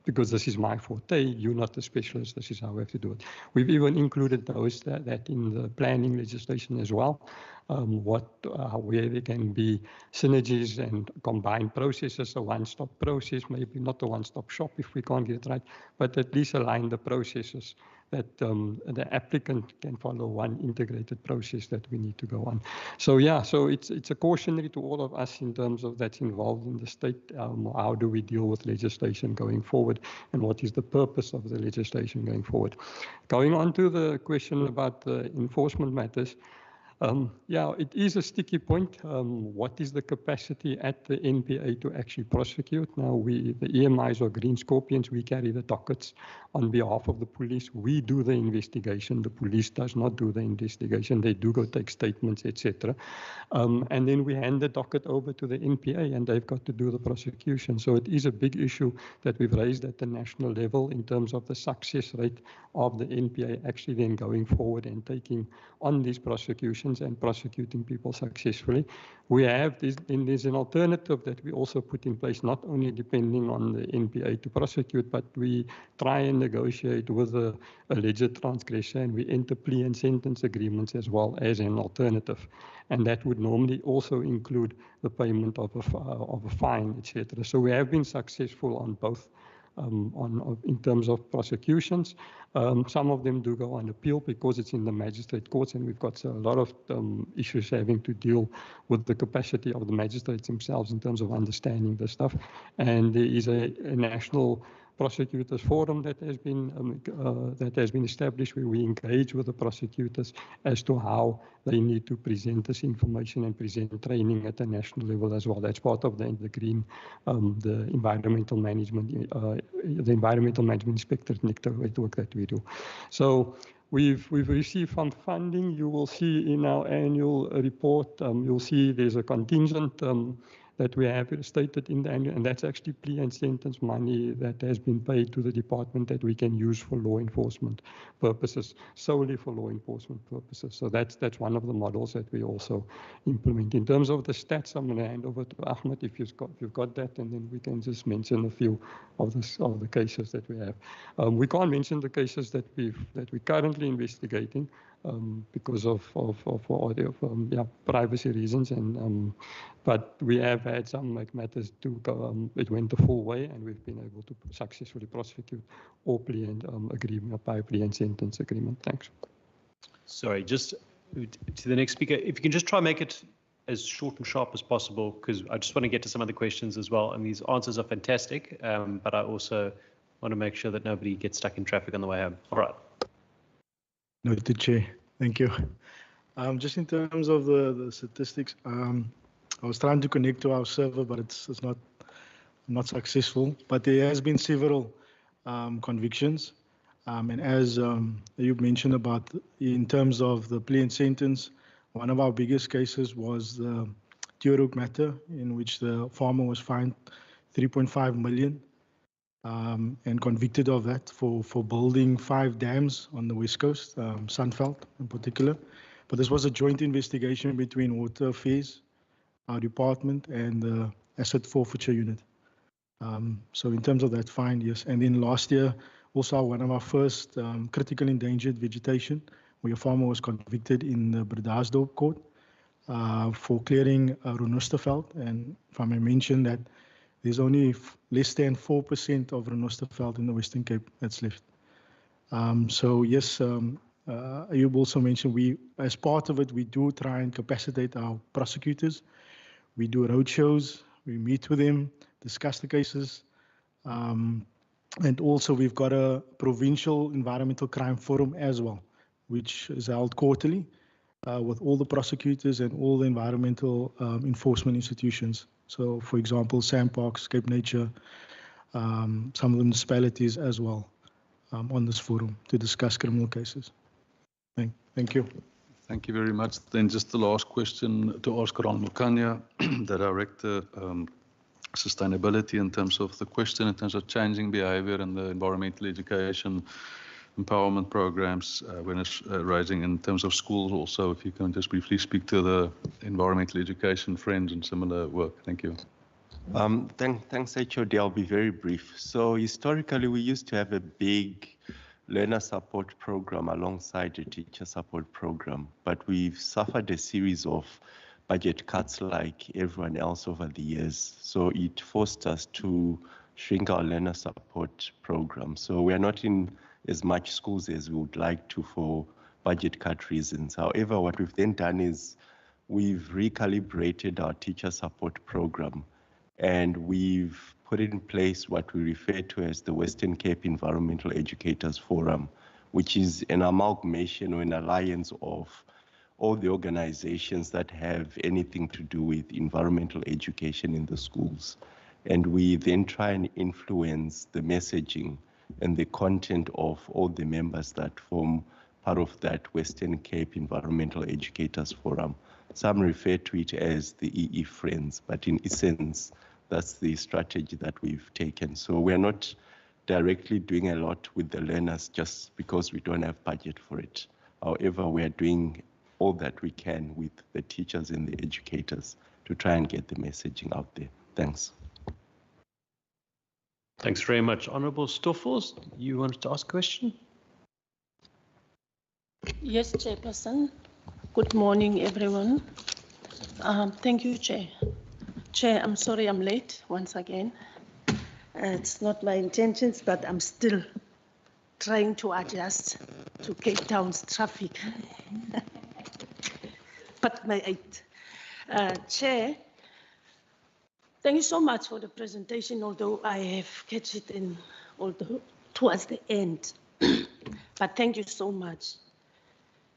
because this is my forte. You're not the specialist. This is how we have to do it. We've even included those that in the planning legislation as well. Where there can be synergies and combined processes, a one-stop process, maybe not a one-stop shop if we can't get it right, but at least align the processes that the applicant can follow one integrated process that we need to go on. So so it's a cautionary to all of us in terms of that's involved in the state. How do we deal with legislation going forward, and what is the purpose of the legislation going forward? Going on to the question about the enforcement matters. It is a sticky point. What is the capacity at the NPA to actually prosecute? Now, the EMIs or Green Scorpions, we carry the dockets on behalf of the police. We do the investigation. The police does not do the investigation. They do go take statements, etc. And then we hand the docket over to the NPA, and they've got to do the prosecution. So it is a big issue that we've raised at the national level in terms of the success rate of the NPA actually then going forward and taking on these prosecutions and prosecuting people successfully. We have there's an alternative that we also put in place, not only depending on the NPA to prosecute, but we try and negotiate with the alleged transgressor, and we enter plea and sentence agreements as well as an alternative. And that would normally also include the payment of a fine, etc. So we have been successful on both. In terms of prosecutions, some of them do go on appeal because it's in the magistrate courts, and we've got a lot of issues having to deal with the capacity of the magistrates themselves in terms of understanding the stuff. And there is a national prosecutors forum that has been established, where we engage with the prosecutors as to how they need to present this information and present training at the national level as well. That's part of the green, the environmental management, inspector network that we do. So we've received some funding. You will see in our annual report, you'll see there's a contingent that we have stated in the annual, and that's actually plea and sentence money that has been paid to the department that we can use for law enforcement purposes, solely for law enforcement purposes. So that's one of the models that we also implement. In terms of the stats, I'm going to hand over to Ahmed if you've got that, and then we can just mention a few of the cases that we have. We can't mention the cases that we're currently investigating because of privacy reasons, and but we have had some matters to go. It went the full way, and we've been able to successfully prosecute all plea and agreement by plea and sentence agreement. Thanks. Sorry, just to the next speaker, if you can just try and make it as short and sharp as possible, because I just want to get to some of the questions as well. And these answers are fantastic, but I also want to make sure that nobody gets stuck in traffic on the way home. All right. Noted, Chair. Thank you. Just in terms of the statistics, I was trying to connect to our server, but it's not successful. But there has been several convictions, and as you mentioned about in terms of the plea and sentence, one of our biggest cases was the Theurhoek matter, in which the farmer was fined 3.5 million and convicted of that for building 5 dams on the West Coast, Sunveld in particular. But this was a joint investigation between Water Affairs, our department, and the Asset Forfeiture Unit. So in terms of that fine, yes. And then last year, also one of our first critical endangered vegetation, where a farmer was convicted in the Bredasdorp court for clearing Renosterveld. And if I may mention that there's only less than 4% of Renosterveld in the Western Cape that's left. So yes, Ayub also mentioned as part of it, we do try and capacitate our prosecutors. We do roadshows, we meet with them, discuss the cases. And also we've got a Provincial Environmental Crime Forum as well, which is held quarterly with all the prosecutors and all the environmental enforcement institutions. So for example, Sandparks, Cape Nature, some of the municipalities as well on this forum to discuss criminal cases. Thank you. Thank you very much. Then just the last question to ask Ron Mukanya, the Director Sustainability, in terms of the question, in terms of changing behavior in the environmental education empowerment programs when it's rising in terms of schools also. If you can just briefly speak to the environmental education friends and similar work. Thank you. Thanks, HOD. I'll be very brief. So historically, we used to have a big learner support program alongside a teacher support program, but we've suffered a series of budget cuts like everyone else over the years. So it forced us to shrink our learner support program. So we are not in as much schools as we would like to for budget cut reasons. However, what we've then done is we've recalibrated our teacher support program, and we've put in place what we refer to as the Western Cape Environmental Educators Forum, which is an amalgamation or an alliance of all the organizations that have anything to do with environmental education in the schools. And we then try and influence the messaging and the content of all the members that form part of that Western Cape Environmental Educators Forum. Some refer to it as the EE Friends, but in essence, that's the strategy that we've taken. So we're not directly doing a lot with the learners just because we don't have budget for it. However, we are doing all that we can with the teachers and the educators to try and get the messaging out there. Thanks. Thanks very much. Honourable Stoffels, you wanted to ask a question? Yes, Chairperson. Good morning, everyone. Thank you, Chair. Chair, I'm sorry I'm late once again. It's not my intentions, but I'm still trying to adjust to Cape Town's traffic. But my eight. Chair, thank you so much for the presentation, although I have catch it in towards the end. But thank you so much.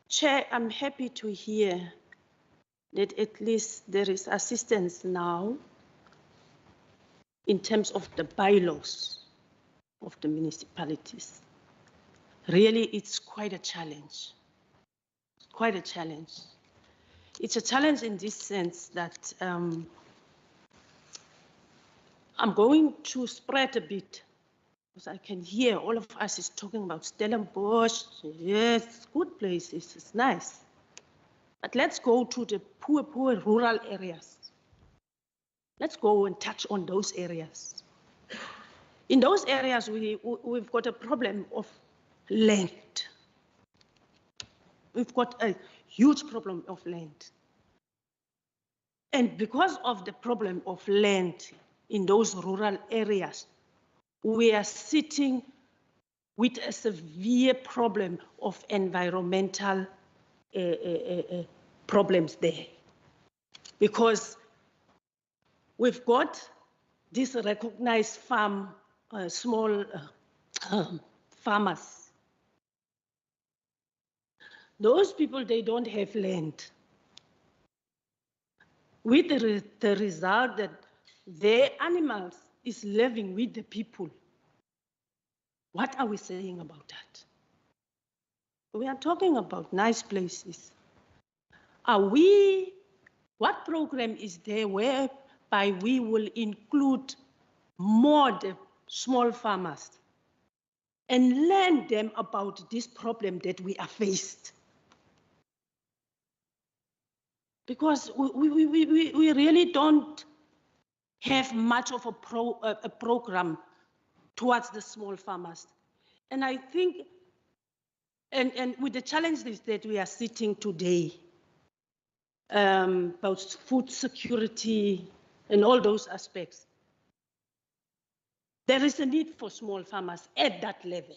Chair, I'm happy to hear that at least there is assistance now in terms of the bylaws of the municipalities. Really, it's quite a challenge. Quite a challenge. It's a challenge in this sense that I'm going to spread a bit, because I can hear all of us is talking about Stellenbosch. Yes, good places, it's nice. But let's go to the poor rural areas. Let's go and touch on those areas. In those areas, we've got a problem of land. We've got a huge problem of land. And because of the problem of land in those rural areas, we are sitting with a severe problem of environmental problems there. Because we've got these recognized small farmers. Those people, they don't have land. With the result that their animals is living with the people. What are we saying about that? We are talking about nice places. What program is there whereby we will include more the small farmers and learn them about this problem that we are faced? Because we really don't have much of a program towards the small farmers. And I think, and with the challenges that we are sitting today, about food security and all those aspects, there is a need for small farmers at that level.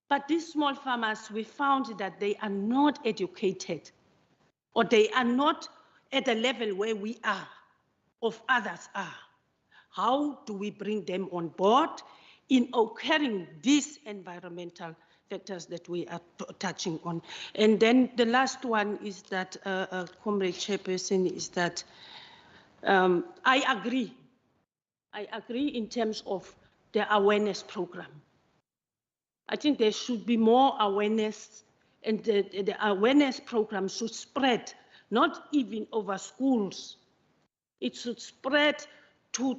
But these small farmers, we found that they are not educated, or they are not at the level where we are, of others are. How do we bring them on board in occurring these environmental factors that we are touching on? And then the last one is that, Comrade Chairperson, is that I agree in terms of the awareness program. I think there should be more awareness, and the awareness program should spread, not even over schools. It should spread to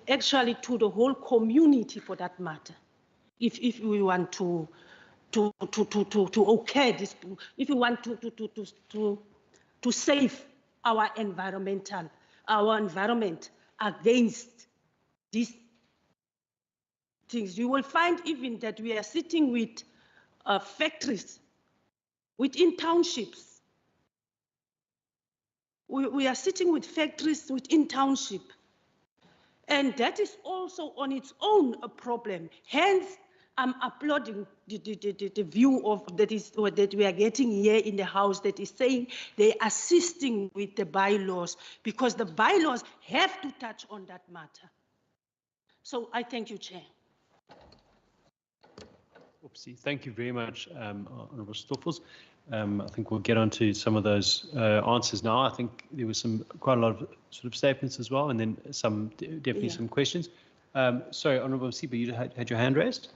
actually to the whole community, for that matter. If we want to okay this, if we want to save our environment against these things, you will find even that we are sitting with factories within townships. We are sitting with factories within township. And that is also on its own a problem. Hence, I'm applauding the view of that we are getting here in the House, that is saying they are assisting with the bylaws, because the bylaws have to touch on that matter. So I thank you, Chair. Oopsie. Thank you very much, Honourable Stoffels. I think we'll get on to some of those answers now. I think there was quite a lot of sort of statements as well, and then definitely some questions. Sorry, Honourable Masipa, you had your hand raised?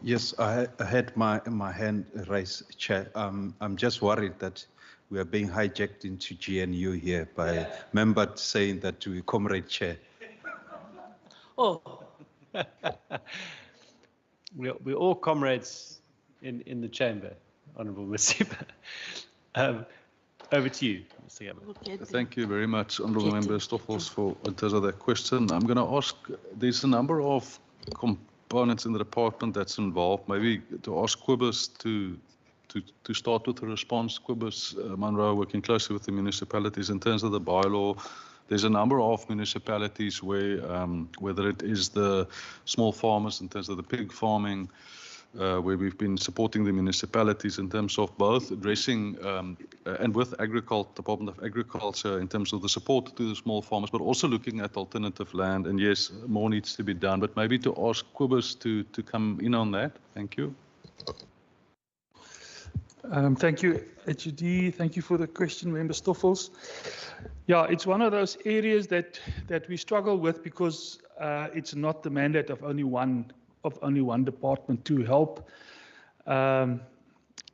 Yes, I had my hand raised, Chair. I'm just worried that we are being hijacked into GNU here by member saying that to Comrade Chair. Oh. We're all comrades in the chamber, Honourable Masipa. Over to you, Mr. Gavin. Thank you very much, Honourable Member Stoffels, for in terms of that question. I'm going to ask, there's a number of components in the department that's involved. Maybe to ask Quibus to start with a response. Quibus Monroe, working closely with the municipalities in terms of the bylaw. There's a number of municipalities where, whether it is the small farmers in terms of the pig farming, where we've been supporting the municipalities in terms of both addressing and with Department of Agriculture in terms of the support to the small farmers, but also looking at alternative land. And yes, more needs to be done, but maybe to ask Quibus to come in on that. Thank you. Thank you, HUD. Thank you for the question, Member Stoffels. Yeah, it's one of those areas that we struggle with, because it's not the mandate of only one department to help.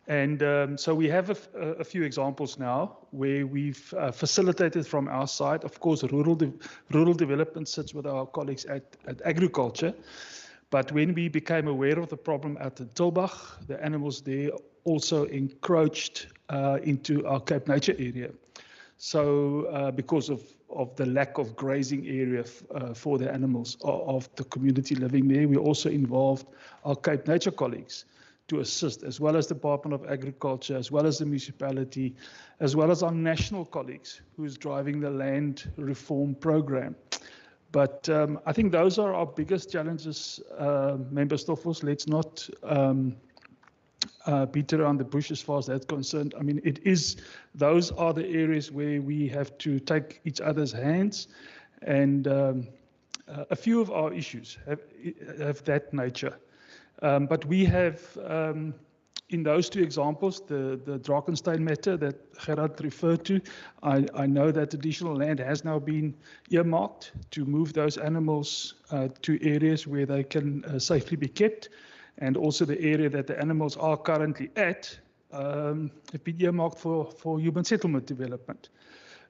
And so we have a few examples now where we've facilitated from our side. Of course, rural development sits with our colleagues at agriculture. But when we became aware of the problem at Tilbach, the animals there also encroached into our Cape Nature area. So because of the lack of grazing area for the animals of the community living there, we also involved our Cape Nature colleagues to assist, as well as the Department of Agriculture, as well as the municipality, as well as our national colleagues who's driving the land reform program. But I think those are our biggest challenges, Member Stoffels. Let's not beat around the bush as far as that's concerned. I mean, those are the areas where we have to take each other's hands, and a few of our issues have that nature. But we have, in those two examples, the Drakenstein matter that Gerard referred to, I know that additional land has now been earmarked to move those animals to areas where they can safely be kept, and also the area that the animals are currently at have been earmarked for human settlement development.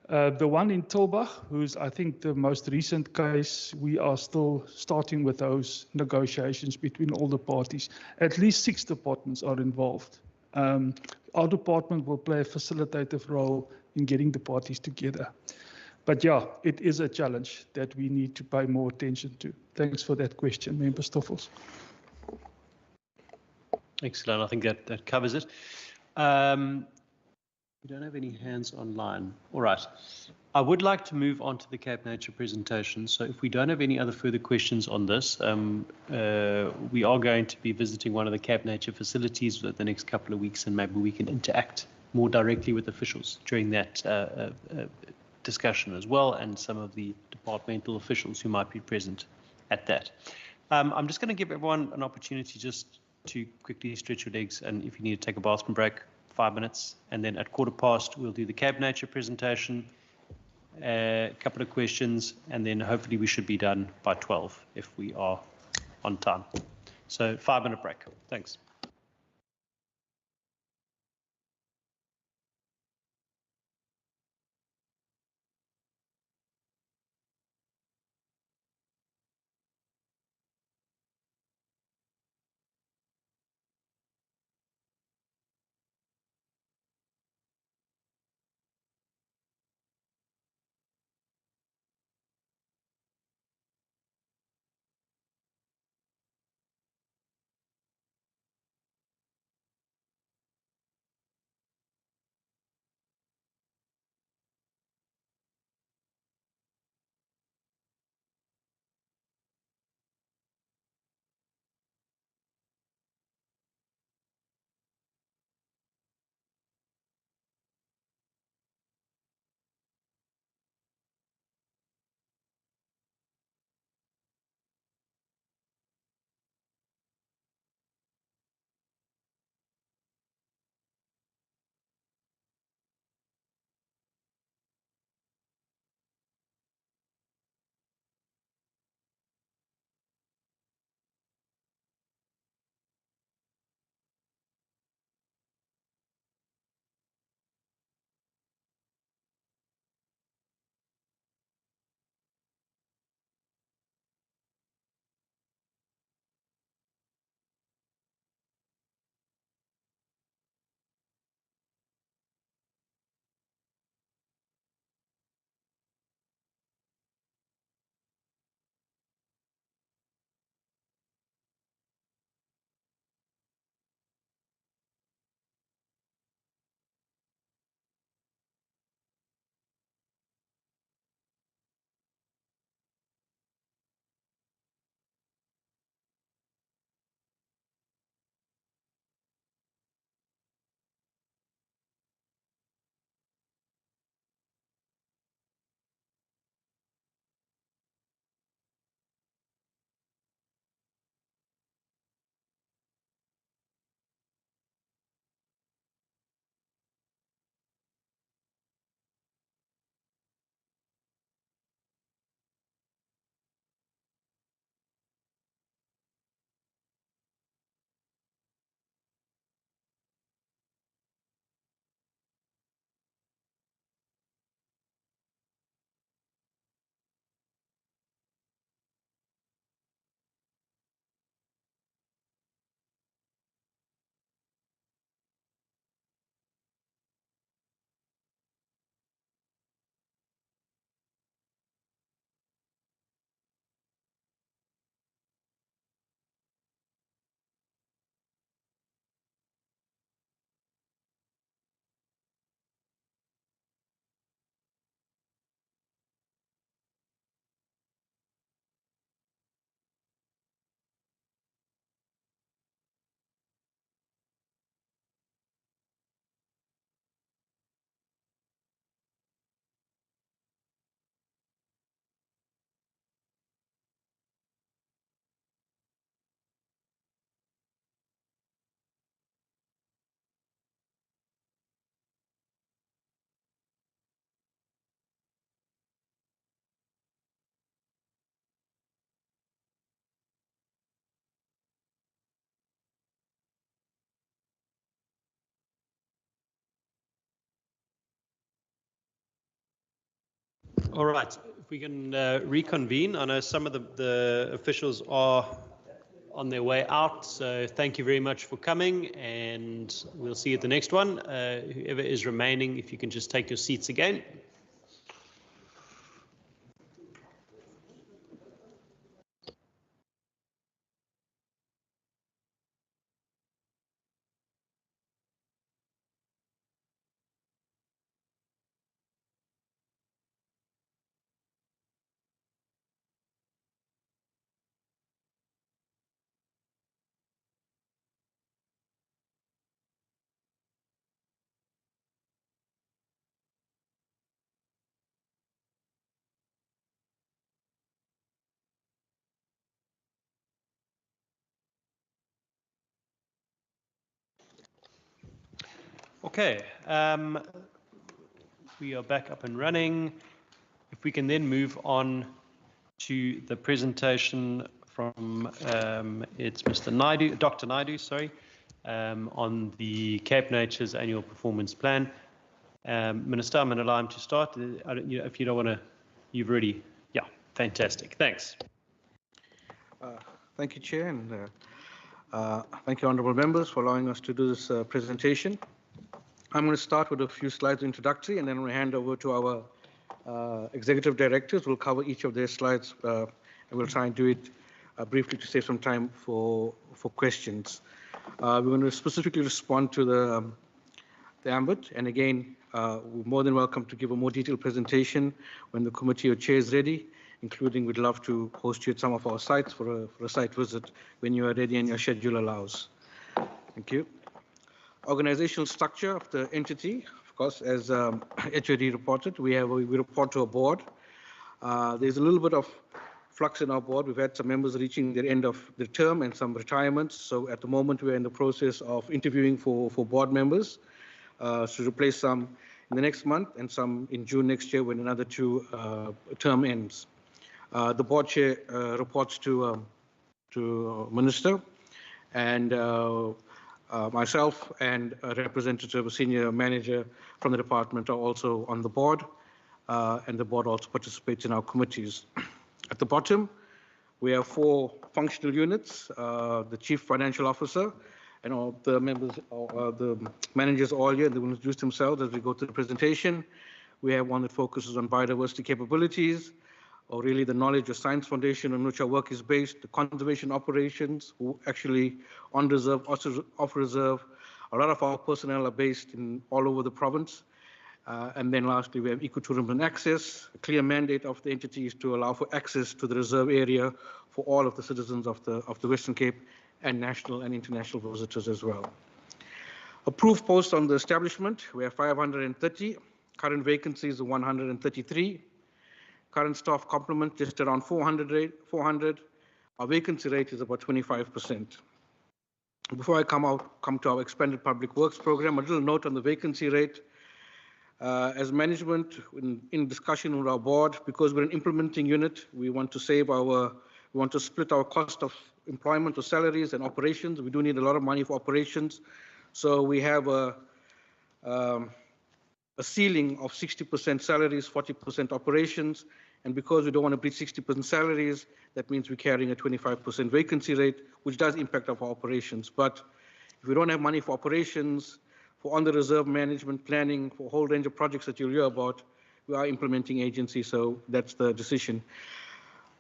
The one in Tilbach, who's I think the most recent case, we are still starting with those negotiations between all the parties. At least 6 departments are involved. Our department will play a facilitative role in getting the parties together. But yeah, it is a challenge that we need to pay more attention to. Thanks for that question, Member Stoffels. Excellent. I think that covers it. We don't have any hands online. All right. I would like to move on to the Cape Nature presentation. So if we don't have any other further questions on this, we are going to be visiting one of the Cape Nature facilities for the next couple of weeks, and maybe we can interact more directly with officials during that discussion as well, and some of the departmental officials who might be present at that. I'm just going to give everyone an opportunity just to quickly stretch your legs, and if you need to take a bathroom break, 5 minutes, and then at 15:15 we'll do the Cape Nature presentation, a couple of questions, and then hopefully we should be done by 12 if we are on time. So 5-minute break. Thanks. All right, if we can reconvene. I know some of the officials are on their way out, so thank you very much for coming, and we'll see you at the next one. Whoever is remaining, if you can just take your seats again. Okay, we are back up and running. If we can then move on to the presentation from it's Mr. Naidu, Dr. Naidu, sorry, on the Cape Nature's annual performance plan. Minister, I'm going to allow him to start. If you don't want to, you've already, yeah, fantastic. Thanks. Thank you, Chair, and thank you, honourable members, for allowing us to do this presentation. I'm going to start with a few slides introductory, and then we'll hand over to our executive directors. We'll cover each of their slides, and we'll try and do it briefly to save some time for questions. We're going to specifically respond to the ambit, and again, we're more than welcome to give a more detailed presentation when the committee or chair is ready, including we'd love to host you at some of our sites for a site visit when you are ready and your schedule allows. Thank you. Organizational structure of the entity, of course, as HOD reported, we report to a board. There's a little bit of flux in our board. We've had some members reaching their end of their term and some retirements. So at the moment, we're in the process of interviewing for board members to replace some in the next month and some in June next year when another 2 term ends. The board chair reports to Minister, and myself and a representative, a senior manager from the department are also on the board, and the board also participates in our committees. At the bottom, we have 4 functional units, the Chief Financial Officer, and all the members, the managers all here, they will introduce themselves as we go through the presentation. We have one that focuses on biodiversity capabilities, or really the knowledge or science foundation on which our work is based, the conservation operations, who actually on reserve, off reserve. A lot of our personnel are based in all over the province. And then lastly, we have ecotourism and access. A clear mandate of the entity is to allow for access to the reserve area for all of the citizens of the Western Cape and national and international visitors as well. Approved posts on the establishment, we have 530. Current vacancies are 133. Current staff complement just around 400. Our vacancy rate is about 25%. Before I come to our expanded public works program, a little note on the vacancy rate. As management, in discussion with our board, because we're an implementing unit, we want to split our cost of employment or salaries and operations. We do need a lot of money for operations, so we have a ceiling of 60% salaries, 40% operations, and because we don't want to breach 60% salaries, that means we're carrying a 25% vacancy rate, which does impact our operations. But if we don't have money for operations, for on-the-reserve management planning, for a whole range of projects that you'll hear about, we are implementing agency, so that's the decision.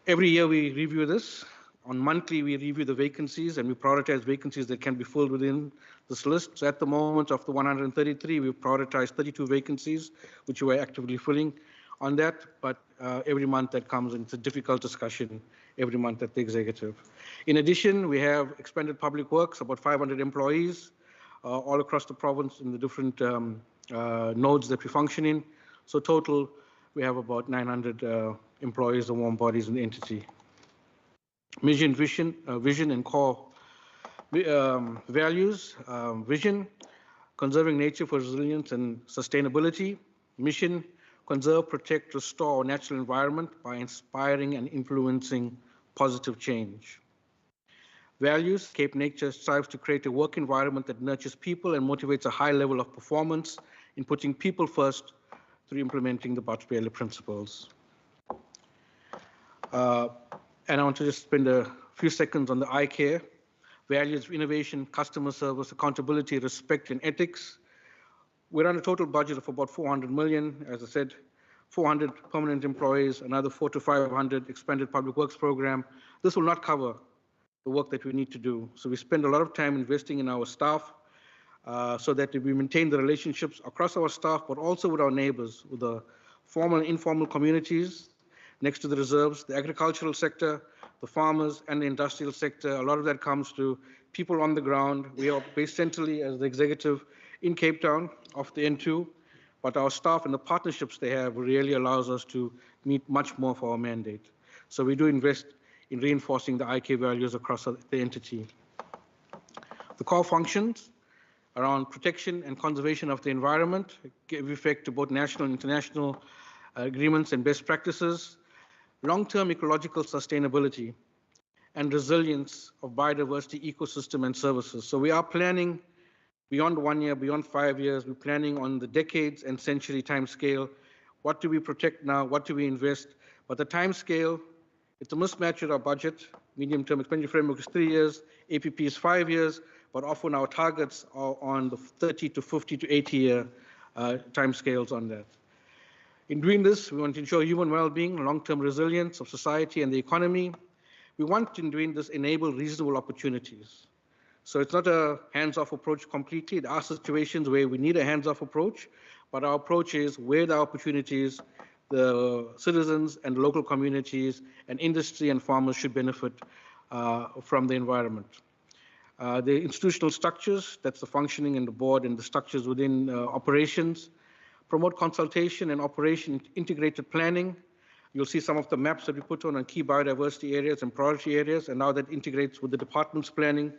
Every year we review this. On monthly, we review the vacancies and we prioritize vacancies that can be filled within this list. So at the moment of the 133, we've prioritized 32 vacancies, which we're actively filling on that. But every month that comes, and it's a difficult discussion every month at the executive. In addition, we have expanded public works, about 500 employees all across the province in the different nodes that we function in. So total, we have about 900 employees or warm bodies in the entity. Mission, vision and core values. Vision, conserving nature for resilience and sustainability. Mission, conserve, protect, restore our natural environment by inspiring and influencing positive change. Values, Cape Nature strives to create a work environment that nurtures people and motivates a high level of performance in putting people first through implementing the Botswana principles. And I want to just spend a few seconds on the I care, values of innovation, customer service, accountability, respect, and ethics. We're on a total budget of about 400 million, as I said, 400 permanent employees, another 400 to 500 expanded public works program. This will not cover the work that we need to do. So we spend a lot of time investing in our staff so that we maintain the relationships across our staff, but also with our neighbors, with the formal and informal communities next to the reserves, the agricultural sector, the farmers, and the industrial sector. A lot of that comes to people on the ground. We are based centrally as the executive in Cape Town off the N2, but our staff and the partnerships they have really allows us to meet much more of our mandate. So we do invest in reinforcing the IK values across the entity. The core functions around protection and conservation of the environment give effect to both national and international agreements and best practices, long-term ecological sustainability, and resilience of biodiversity ecosystem and services. So we are planning beyond 1 year, beyond 5 years. We're planning on the decades and century time scale. What do we protect now? What do we invest? But the time scale, it's a mismatch with our budget. Medium-term expenditure framework is 3 years, APP is 5 years, but often our targets are on the 30 to 50 to 80-year time scales on that. In doing this, we want to ensure human well-being, long-term resilience of society and the economy. We want, in doing this, enable reasonable opportunities. So it's not a hands-off approach completely. There are situations where we need a hands-off approach, but our approach is where the opportunities, the citizens and local communities and industry and farmers should benefit from the environment. The institutional structures, that's the functioning in the board and the structures within operations, promote consultation and operation integrated planning. You'll see some of the maps that we put on key biodiversity areas and priority areas, and now that integrates with the department's planning.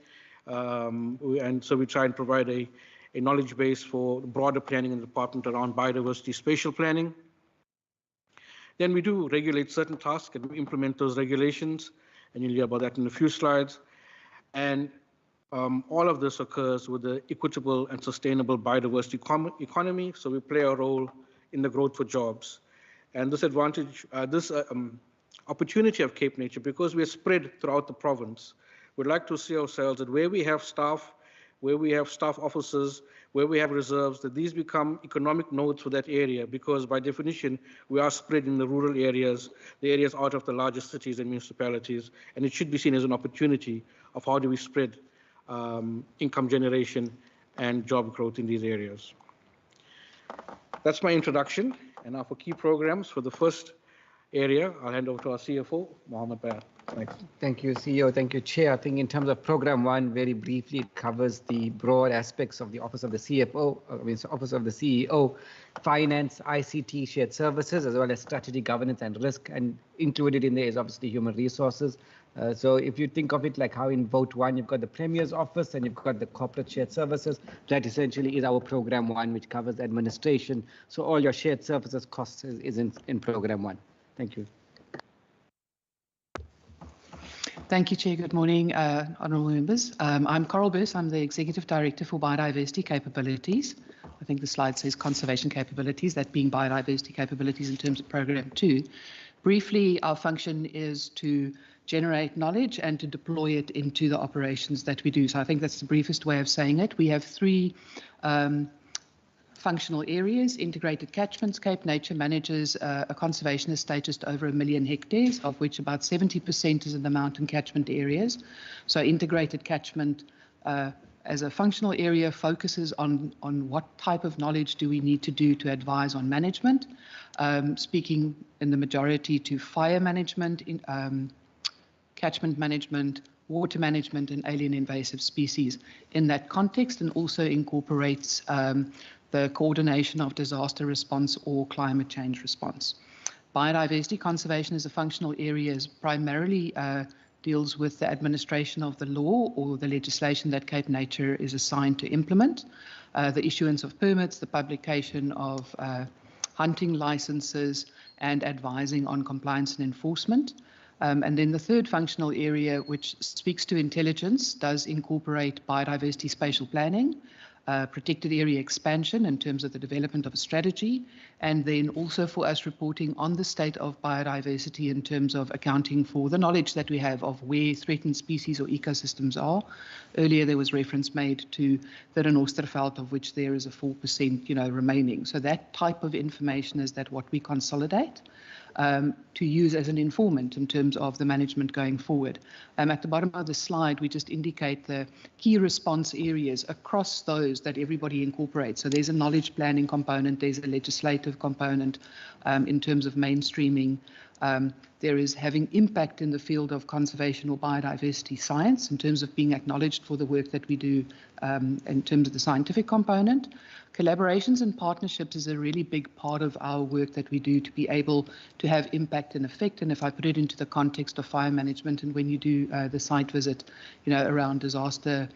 And so we try and provide a knowledge base for broader planning in the department around biodiversity spatial planning. Then we do regulate certain tasks and we implement those regulations, and you'll hear about that in a few slides. And all of this occurs with the equitable and sustainable biodiversity economy, so we play a role in the growth for jobs. And this advantage, opportunity of Cape Nature, because we are spread throughout the province, we'd like to see ourselves that where we have staff, where we have staff officers, where we have reserves, that these become economic nodes for that area, because by definition, we are spread in the rural areas, the areas out of the largest cities and municipalities, and it should be seen as an opportunity of how do we spread income generation and job growth in these areas. That's my introduction. And now for key programs, for the first area, I'll hand over to our CFO, Mohammed Bayat. Thanks. Thank you, CEO. Thank you, Chair. I think in terms of Program 1, very briefly, it covers the broad aspects of the Office of the CFO, Office of the CEO, Finance, ICT, Shared Services, as well as Strategy, Governance, and Risk. And included in there is obviously Human Resources. So if you think of it like how in Vote 1, you've got the Premier's Office and you've got the Corporate Shared Services, that essentially is our Program 1, which covers administration. So all your shared services costs is in Program 1. Thank you. Thank you, Chair. Good morning, honourable members. I'm Coral Burse. I'm the Executive Director for Biodiversity Capabilities. I think the slide says conservation capabilities, that being biodiversity capabilities in terms of Program 2. Briefly, our function is to generate knowledge and to deploy it into the operations that we do. So I think that's the briefest way of saying it. We have three functional areas: integrated catchments. Cape Nature manages a conservation estate just over 1 million hectares, of which about 70% is in the mountain catchment areas. So integrated catchment as a functional area focuses on what type of knowledge do we need to do to advise on management, speaking in the majority to fire management, catchment management, water management, and alien invasive species in that context, and also incorporates the coordination of disaster response or climate change response. Biodiversity conservation as a functional area primarily deals with the administration of the law or the legislation that Cape Nature is assigned to implement, the issuance of permits, the publication of hunting licenses, and advising on compliance and enforcement. And then the third functional area, which speaks to intelligence, does incorporate biodiversity spatial planning, protected area expansion in terms of the development of a strategy, and then also for us reporting on the state of biodiversity in terms of accounting for the knowledge that we have of where threatened species or ecosystems are. Earlier there was reference made to the Renosterveld, of which there is a 4% remaining. So that type of information is that what we consolidate to use as an informant in terms of the management going forward. At the bottom of the slide, we just indicate the key response areas across those that everybody incorporates. So there's a knowledge planning component, there's a legislative component in terms of mainstreaming. There is having impact in the field of conservation or biodiversity science in terms of being acknowledged for the work that we do in terms of the scientific component. Collaborations and partnerships is a really big part of our work that we do to be able to have impact and effect. And if I put it into the context of fire management, and when you do the site visit, around disaster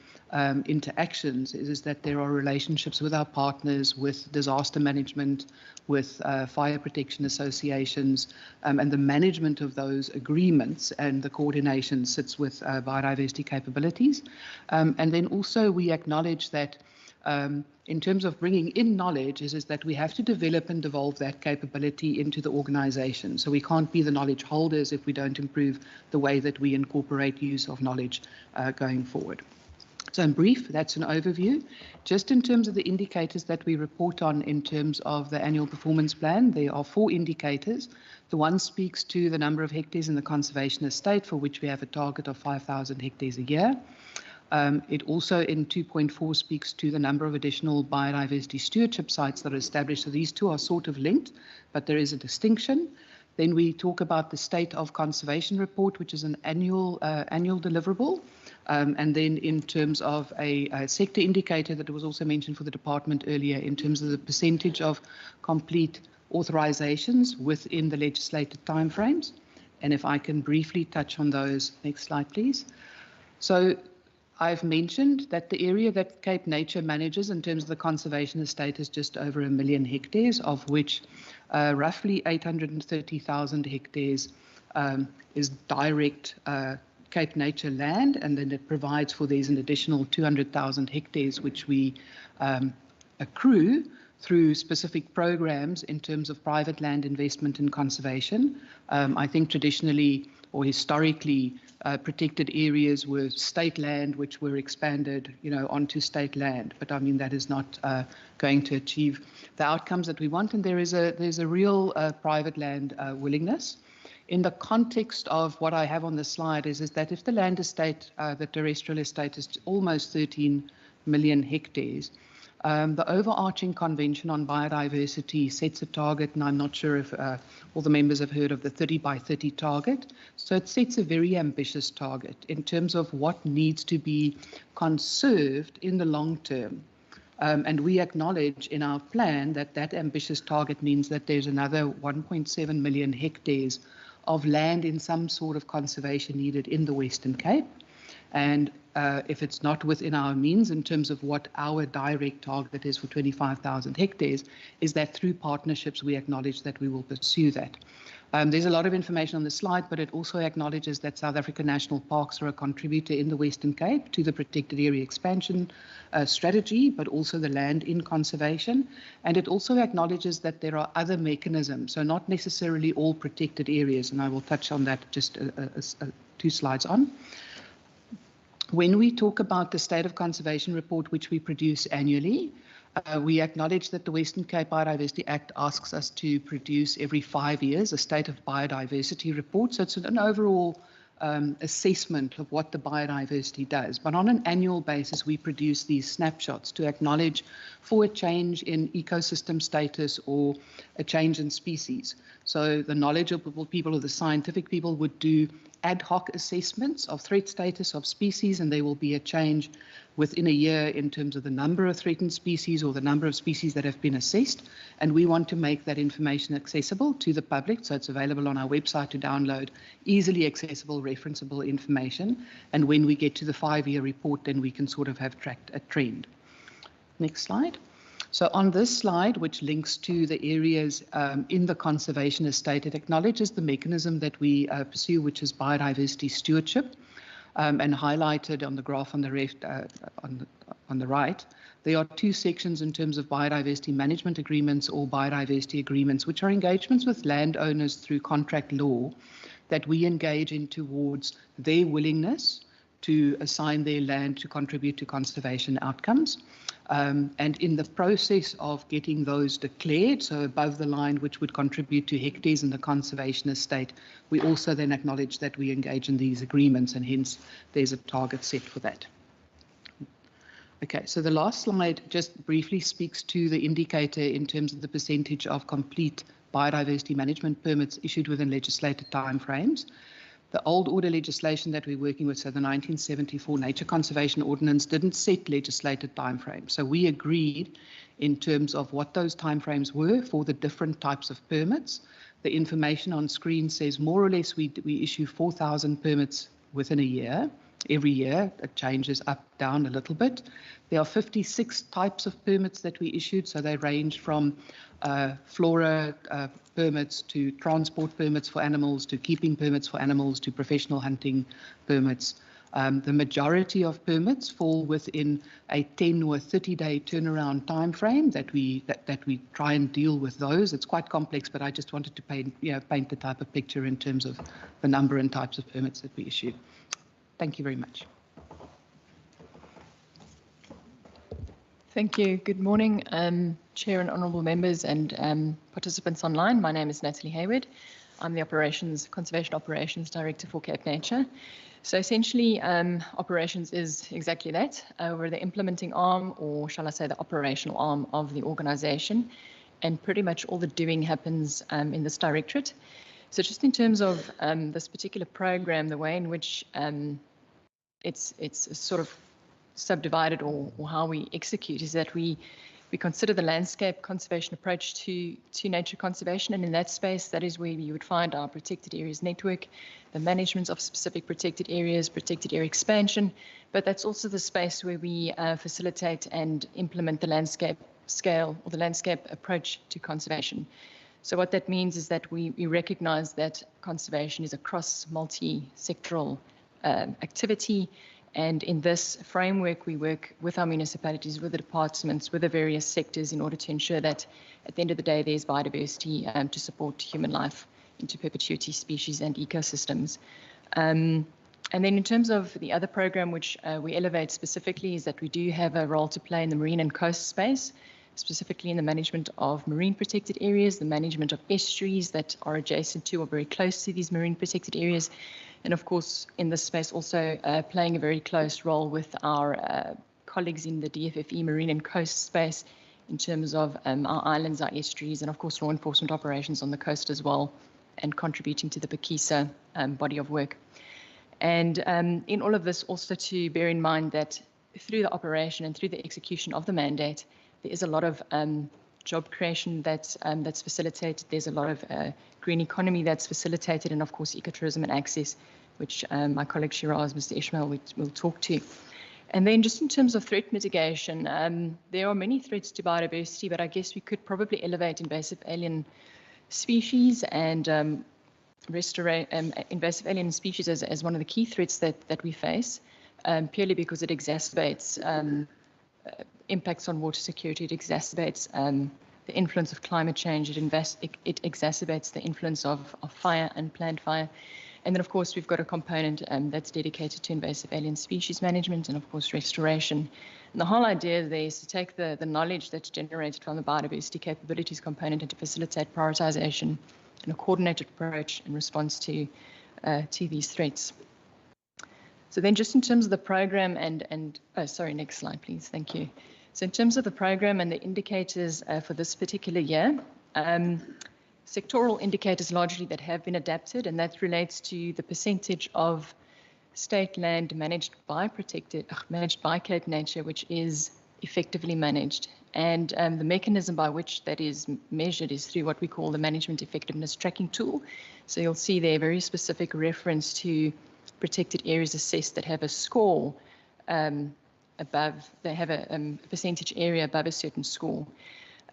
interactions, is that there are relationships with our partners, with disaster management, with fire protection associations, and the management of those agreements and the coordination sits with biodiversity capabilities. And then also we acknowledge that in terms of bringing in knowledge is that we have to develop and devolve that capability into the organization. So we can't be the knowledge holders if we don't improve the way that we incorporate use of knowledge going forward. So in brief, that's an overview. Just in terms of the indicators that we report on in terms of the annual performance plan, there are 4 indicators. The one speaks to the number of hectares in the conservation estate, for which we have a target of 5,000 hectares a year. It also in 2.4 speaks to the number of additional biodiversity stewardship sites that are established. So these two are sort of linked, but there is a distinction. Then we talk about the state of conservation report, which is an annual deliverable. And then in terms of a sector indicator that was also mentioned for the department earlier, in terms of the percentage of complete authorizations within the legislated timeframes. And if I can briefly touch on those. Next slide, please. So I've mentioned that the area that Cape Nature manages in terms of the conservation estate is just over 1 million hectares, of which roughly 830,000 hectares is direct Cape Nature land, and then it provides for there's an additional 200,000 hectares which we accrue through specific programs in terms of private land investment and conservation. I think traditionally or historically protected areas were state land which were expanded onto state land, but I mean that is not going to achieve the outcomes that we want, and there's a real private land willingness. In the context of what I have on the slide is that if the land estate, the terrestrial estate is almost 13 million hectares, the overarching Convention on Biodiversity sets a target, and I'm not sure if all the members have heard of the 30 by 30 target. So it sets a very ambitious target in terms of what needs to be conserved in the long term. And we acknowledge in our plan that that ambitious target means that there's another 1.7 million hectares of land in some sort of conservation needed in the Western Cape. And if it's not within our means in terms of what our direct target is for 25,000 hectares, is that through partnerships we acknowledge that we will pursue that. There's a lot of information on the slide, but it also acknowledges that South African national parks are a contributor in the Western Cape to the protected area expansion strategy, but also the land in conservation. And it also acknowledges that there are other mechanisms, so not necessarily all protected areas, and I will touch on that just 2 slides on. When we talk about the State of Conservation report, which we produce annually, we acknowledge that the Western Cape Biodiversity Act asks us to produce every 5 years a State of Biodiversity report. So it's an overall assessment of what the biodiversity does. But on an annual basis, we produce these snapshots to acknowledge for a change in ecosystem status or a change in species. So the knowledgeable people or the scientific people would do ad hoc assessments of threat status of species, and there will be a change within a year in terms of the number of threatened species or the number of species that have been assessed. And we want to make that information accessible to the public, so it's available on our website to download, easily accessible, referenceable information. And when we get to the 5-year report, then we can sort of have tracked a trend. Next slide. So on this slide, which links to the areas in the conservation estate, it acknowledges the mechanism that we pursue, which is biodiversity stewardship, and highlighted on the graph on the left, on the right, there are two sections in terms of biodiversity management agreements or biodiversity agreements, which are engagements with landowners through contract law that we engage in towards their willingness to assign their land to contribute to conservation outcomes. And in the process of getting those declared, so above the line which would contribute to hectares in the conservation estate, we also then acknowledge that we engage in these agreements, and hence there's a target set for that. Okay, so the last slide just briefly speaks to the indicator in terms of the percentage of complete biodiversity management permits issued within legislated timeframes. The old order legislation that we're working with, so the 1974 Nature Conservation Ordinance, didn't set legislated timeframes. So we agreed in terms of what those timeframes were for the different types of permits. The information on screen says more or less we issue 4,000 permits within a year. Every year it changes up, down a little bit. There are 56 types of permits that we issued, so they range from flora permits to transport permits for animals, to keeping permits for animals, to professional hunting permits. The majority of permits fall within a 10 or 30-day turnaround time frame that we try and deal with those. It's quite complex, but I just wanted to paint the type of picture in terms of the number and types of permits that we issue. Thank you very much. Thank you. Good morning, Chair and honourable members and participants online. My name is Natalie Hayward. I'm the Conservation Operations Director for Cape Nature. So essentially, operations is exactly that. We're the implementing arm, or shall I say the operational arm of the organisation, and pretty much all the doing happens in this directorate. So just in terms of this particular program, the way in which it's sort of subdivided or how we execute is that we consider the landscape conservation approach to nature conservation, and in that space, that is where you would find our protected areas network, the management of specific protected area expansion, but that's also the space where we facilitate and implement the landscape scale or the landscape approach to conservation. So what that means is that we recognize that conservation is a cross multi-sectoral activity. And in this framework, we work with our municipalities, with the departments, with the various sectors in order to ensure that at the end of the day, there's biodiversity to support human life into perpetuity, species and ecosystems. And then in terms of the other program, which we elevate specifically, is that we do have a role to play in the marine and coast space, specifically in the management of marine protected areas, the management of estuaries that are adjacent to or very close to these marine protected areas, and of course in this space also playing a very close role with our colleagues in the DFFE marine and coast space in terms of our islands, our estuaries, and of course law enforcement operations on the coast as well, and contributing to the PAKISA body of work. And in all of this also to bear in mind that through the operation and through the execution of the mandate, there is a lot of job creation that's facilitated. There's a lot of green economy that's facilitated, and of course ecotourism and access, which my colleague Shiraz, Mr. Ishmael, will talk to. And then just in terms of threat mitigation, there are many threats to biodiversity, but I guess we could probably elevate invasive alien species and invasive alien species as one of the key threats that we face, purely because it exacerbates impacts on water security, it exacerbates the influence of climate change, it exacerbates the influence of fire, unplanned fire. And then, of course, we've got a component that's dedicated to invasive alien species management and, of course, restoration. And the whole idea there is to take the knowledge that's generated from the biodiversity capabilities component and to facilitate prioritization and a coordinated approach in response to these threats. So then just in terms of the program next slide, please. Thank you. So in terms of the program and the indicators for this particular year, sectoral indicators largely that have been adapted, and that relates to the percentage of state land managed by Cape Nature, which is effectively managed. And the mechanism by which that is measured is through what we call the management effectiveness tracking tool. So you'll see there very specific reference to protected areas assessed that have a score they have a percentage area above a certain score.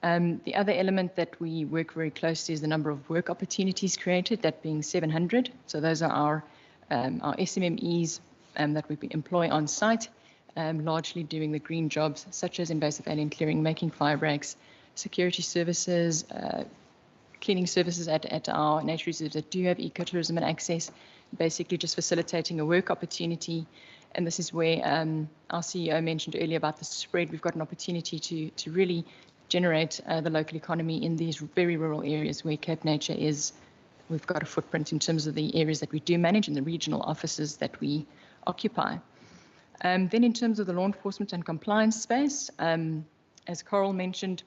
The other element that we work very closely is the number of work opportunities created, that being 700. So those are our SMMEs that we employ on site. largely doing the green jobs, such as invasive alien clearing, making fire breaks, security services, cleaning services at our nature reserves that do have ecotourism and access, basically just facilitating a work opportunity. And this is where our CEO mentioned earlier about the spread. We've got an opportunity to really generate the local economy in these very rural areas where Cape Nature is. We've got a footprint in terms of the areas that we do manage and the regional offices that we occupy. Then in terms of the law enforcement and compliance space, as Coral mentioned,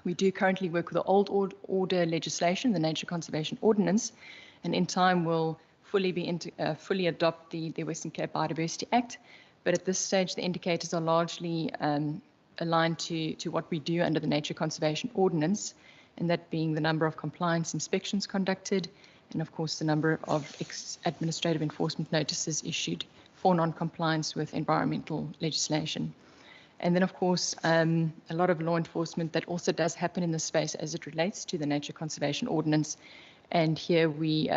we do currently work with the old order legislation, the Nature Conservation Ordinance, and in time we'll fully adopt the Western Cape Biodiversity Act. But at this stage, the indicators are largely aligned to what we do under the Nature Conservation Ordinance, and that being the number of compliance inspections conducted, and of course the number of administrative enforcement notices issued for non-compliance with environmental legislation. And then, of course, a lot of law enforcement that also does happen in this space as it relates to the Nature Conservation Ordinance. And here we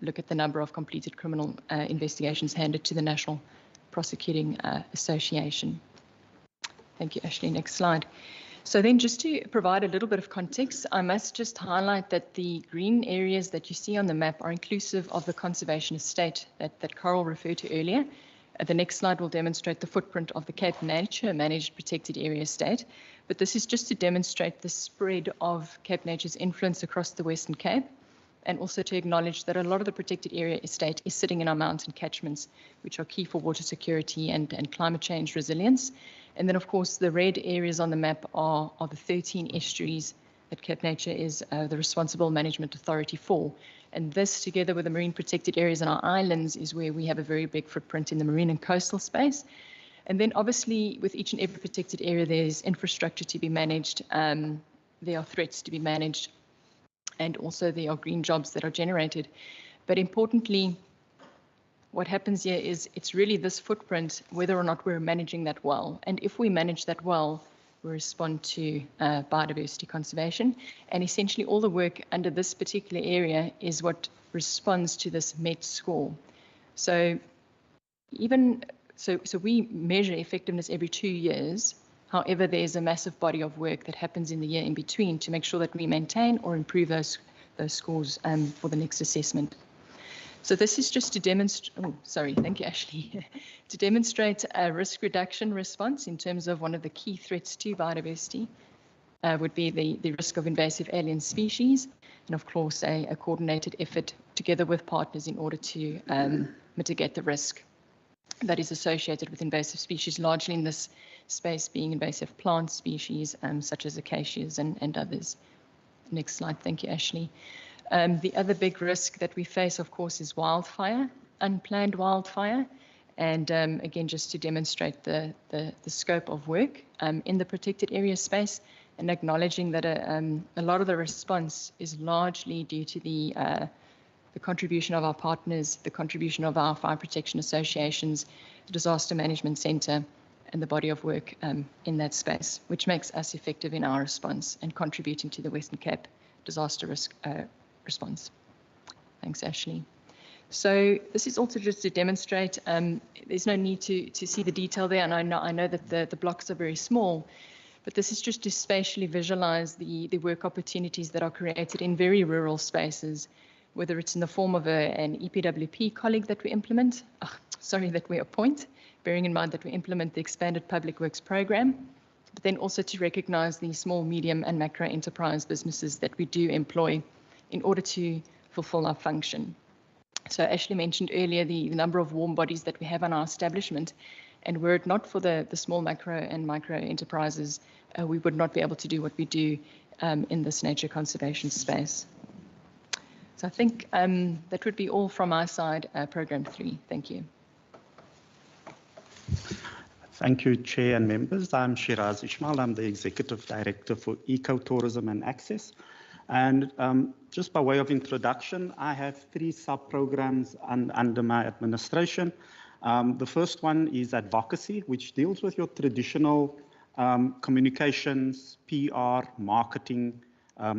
look at the number of completed criminal investigations handed to the National Prosecuting Association. Thank you, Ashley. Next slide. So then just to provide a little bit of context, I must just highlight that the green areas that you see on the map are inclusive of the conservation estate that Coral referred to earlier. The next slide will demonstrate the footprint of the Cape Nature Managed Protected Area Estate. But this is just to demonstrate the spread of Cape Nature's influence across the Western Cape, and also to acknowledge that a lot of the protected area estate is sitting in our mountain catchments, which are key for water security and climate change resilience. And then, of course, the red areas on the map are the 13 estuaries that Cape Nature is the responsible management authority for. And this, together with the marine protected areas on our islands, is where we have a very big footprint in the marine and coastal space. And then, obviously, with each and every protected area, there's infrastructure to be managed, there are threats to be managed, and also there are green jobs that are generated. But importantly, what happens here is it's really this footprint, whether or not we're managing that well. And if we manage that well, we respond to biodiversity conservation. And essentially all the work under this particular area is what responds to this MET score. So we measure effectiveness every 2 years. However, there's a massive body of work that happens in the year in between to make sure that we maintain or improve those scores for the next assessment. So this is just to demonstrate, thank you, Ashley, to demonstrate a risk reduction response in terms of one of the key threats to biodiversity would be the risk of invasive alien species, and of course a coordinated effort together with partners in order to mitigate the risk that is associated with invasive species, largely in this space being invasive plant species such as acacias and others. Next slide, thank you, Ashley. The other big risk that we face, of course, is wildfire, unplanned wildfire. And again, just to demonstrate the scope of work in the protected area space, and acknowledging that a lot of the response is largely due to the contribution of our partners, the contribution of our fire protection associations, the Disaster Management Centre, and the body of work in that space, which makes us effective in our response and contributing to the Western Cape disaster risk response. Thanks, Ashley. So this is also just to demonstrate, there's no need to see the detail there, and I know that the blocks are very small, but this is just to spatially visualize the work opportunities that are created in very rural spaces, whether it's in the form of an EPWP colleague that we implement, that we appoint, bearing in mind that we implement the expanded public works program, but then also to recognize the small, medium and macro enterprise businesses that we do employ in order to fulfill our function. So Ashley mentioned earlier the number of warm bodies that we have on our establishment, and were it not for the small macro and micro enterprises, we would not be able to do what we do in this nature conservation space. So I think that would be all from my side, Program 3. Thank you. Thank you, Chair and members. I'm Shiraz Ismail. I'm the Executive Director for Ecotourism and Access. And just by way of introduction, I have 3 sub-programs under my administration. The first one is advocacy, which deals with your traditional communications, PR, marketing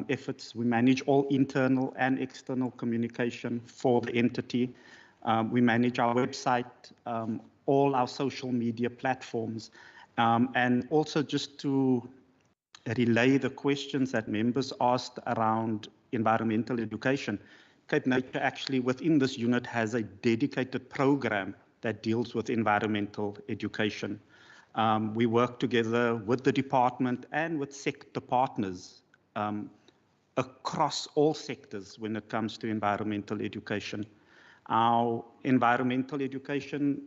efforts. We manage all internal and external communication for the entity. We manage our website, all our social media platforms. And also just to relay the questions that members asked around environmental education, Cape Nature actually within this unit has a dedicated program that deals with environmental education. We work together with the department and with sector partners across all sectors when it comes to environmental education. Our environmental education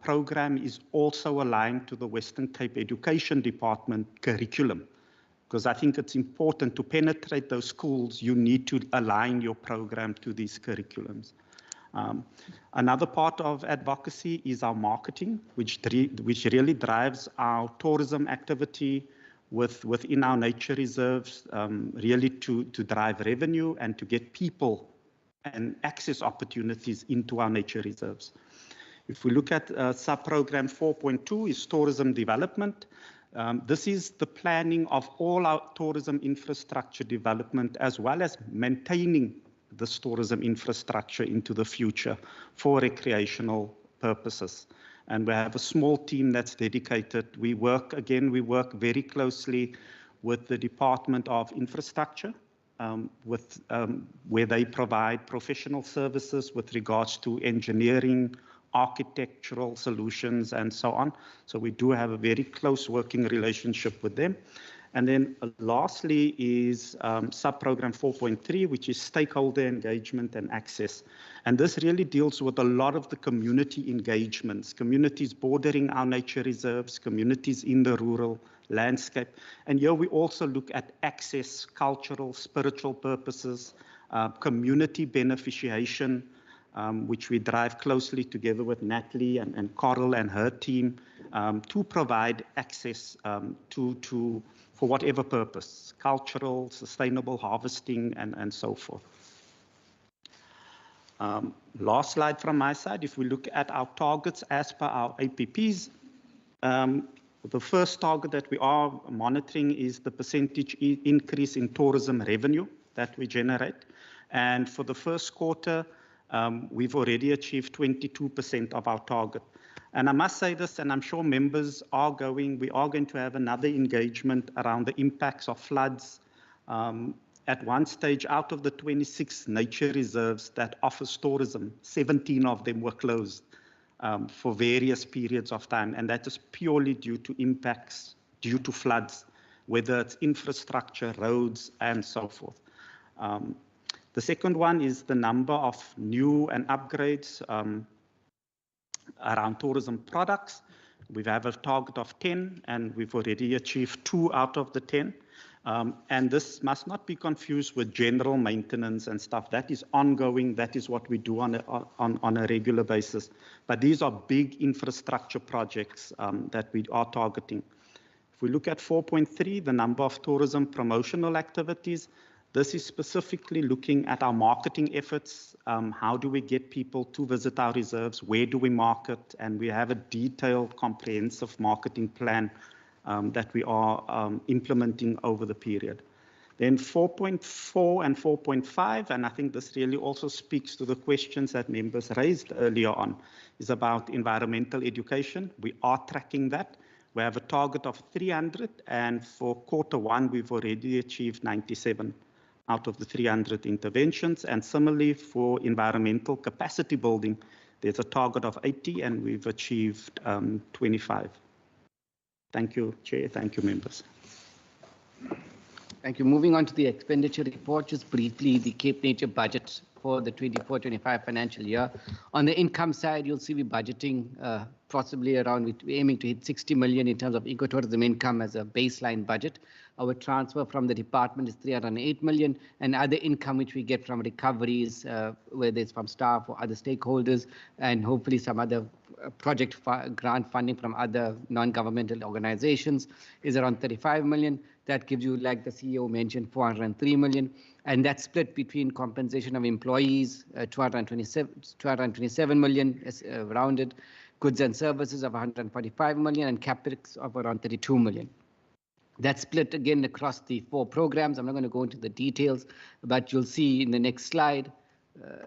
program is also aligned to the Western Cape Education Department curriculum, because I think it's important to penetrate those schools. You need to align your program to these curriculums. Another part of advocacy is our marketing, which really drives our tourism activity within our nature reserves, really to drive revenue and to get people and access opportunities into our nature reserves. If we look at sub-program 4.2 is tourism development. This is the planning of all our tourism infrastructure development, as well as maintaining this tourism infrastructure into the future for recreational purposes. And we have a small team that's dedicated. We work very closely with the Department of Infrastructure, where they provide professional services with regards to engineering, architectural solutions, and so on. So we do have a very close working relationship with them. And then lastly is sub-program 4.3, which is stakeholder engagement and access. And this really deals with a lot of the community engagements, communities bordering our nature reserves, communities in the rural landscape. And here we also look at access, cultural, spiritual purposes, community beneficiation, which we drive closely together with Natalie and Coral and her team to provide access for whatever purpose, cultural, sustainable harvesting, and so forth. Last slide from my side, if we look at our targets as per our APPs, the first target that we are monitoring is the percentage increase in tourism revenue that we generate. And for the first quarter, we've already achieved 22% of our target. And I must say this, and I'm sure members we are going to have another engagement around the impacts of floods. At one stage, out of the 26 nature reserves that offers tourism, 17 of them were closed for various periods of time. And that is purely due to impacts due to floods, whether it's infrastructure, roads, and so forth. The second one is the number of new and upgrades around tourism products. We have a target of 10, and we've already achieved 2 out of the 10. And this must not be confused with general maintenance and stuff. That is ongoing. That is what we do on a regular basis. But these are big infrastructure projects that we are targeting. If we look at 4.3, the number of tourism promotional activities, this is specifically looking at our marketing efforts. How do we get people to visit our reserves? Where do we market? And we have a detailed, comprehensive marketing plan that we are implementing over the period. Then 4.4 and 4.5, and I think this really also speaks to the questions that members raised earlier on, is about environmental education. We are tracking that. We have a target of 300, and for quarter one, we've already achieved 97 out of the 300 interventions. And similarly, for environmental capacity building, there's a target of 80, and we've achieved 25. Thank you, Chair. Thank you, members. Thank you. Moving on to the expenditure report, just briefly, the Cape Nature budget for the 24-25 financial year. On the income side, you'll see we're budgeting possibly around, we're aiming to hit 60 million in terms of ecotourism income as a baseline budget. Our transfer from the department is 308 million, and other income which we get from recoveries, whether it's from staff or other stakeholders, and hopefully some other project grant funding from other non-governmental organizations, is around 35 million. That gives you, like the CEO mentioned, 403 million. And that's split between compensation of employees, 227 million rounded, goods and services of 145 million, and capex of around 32 million. That's split again across the 4 programs. I'm not going to go into the details, but you'll see in the next slide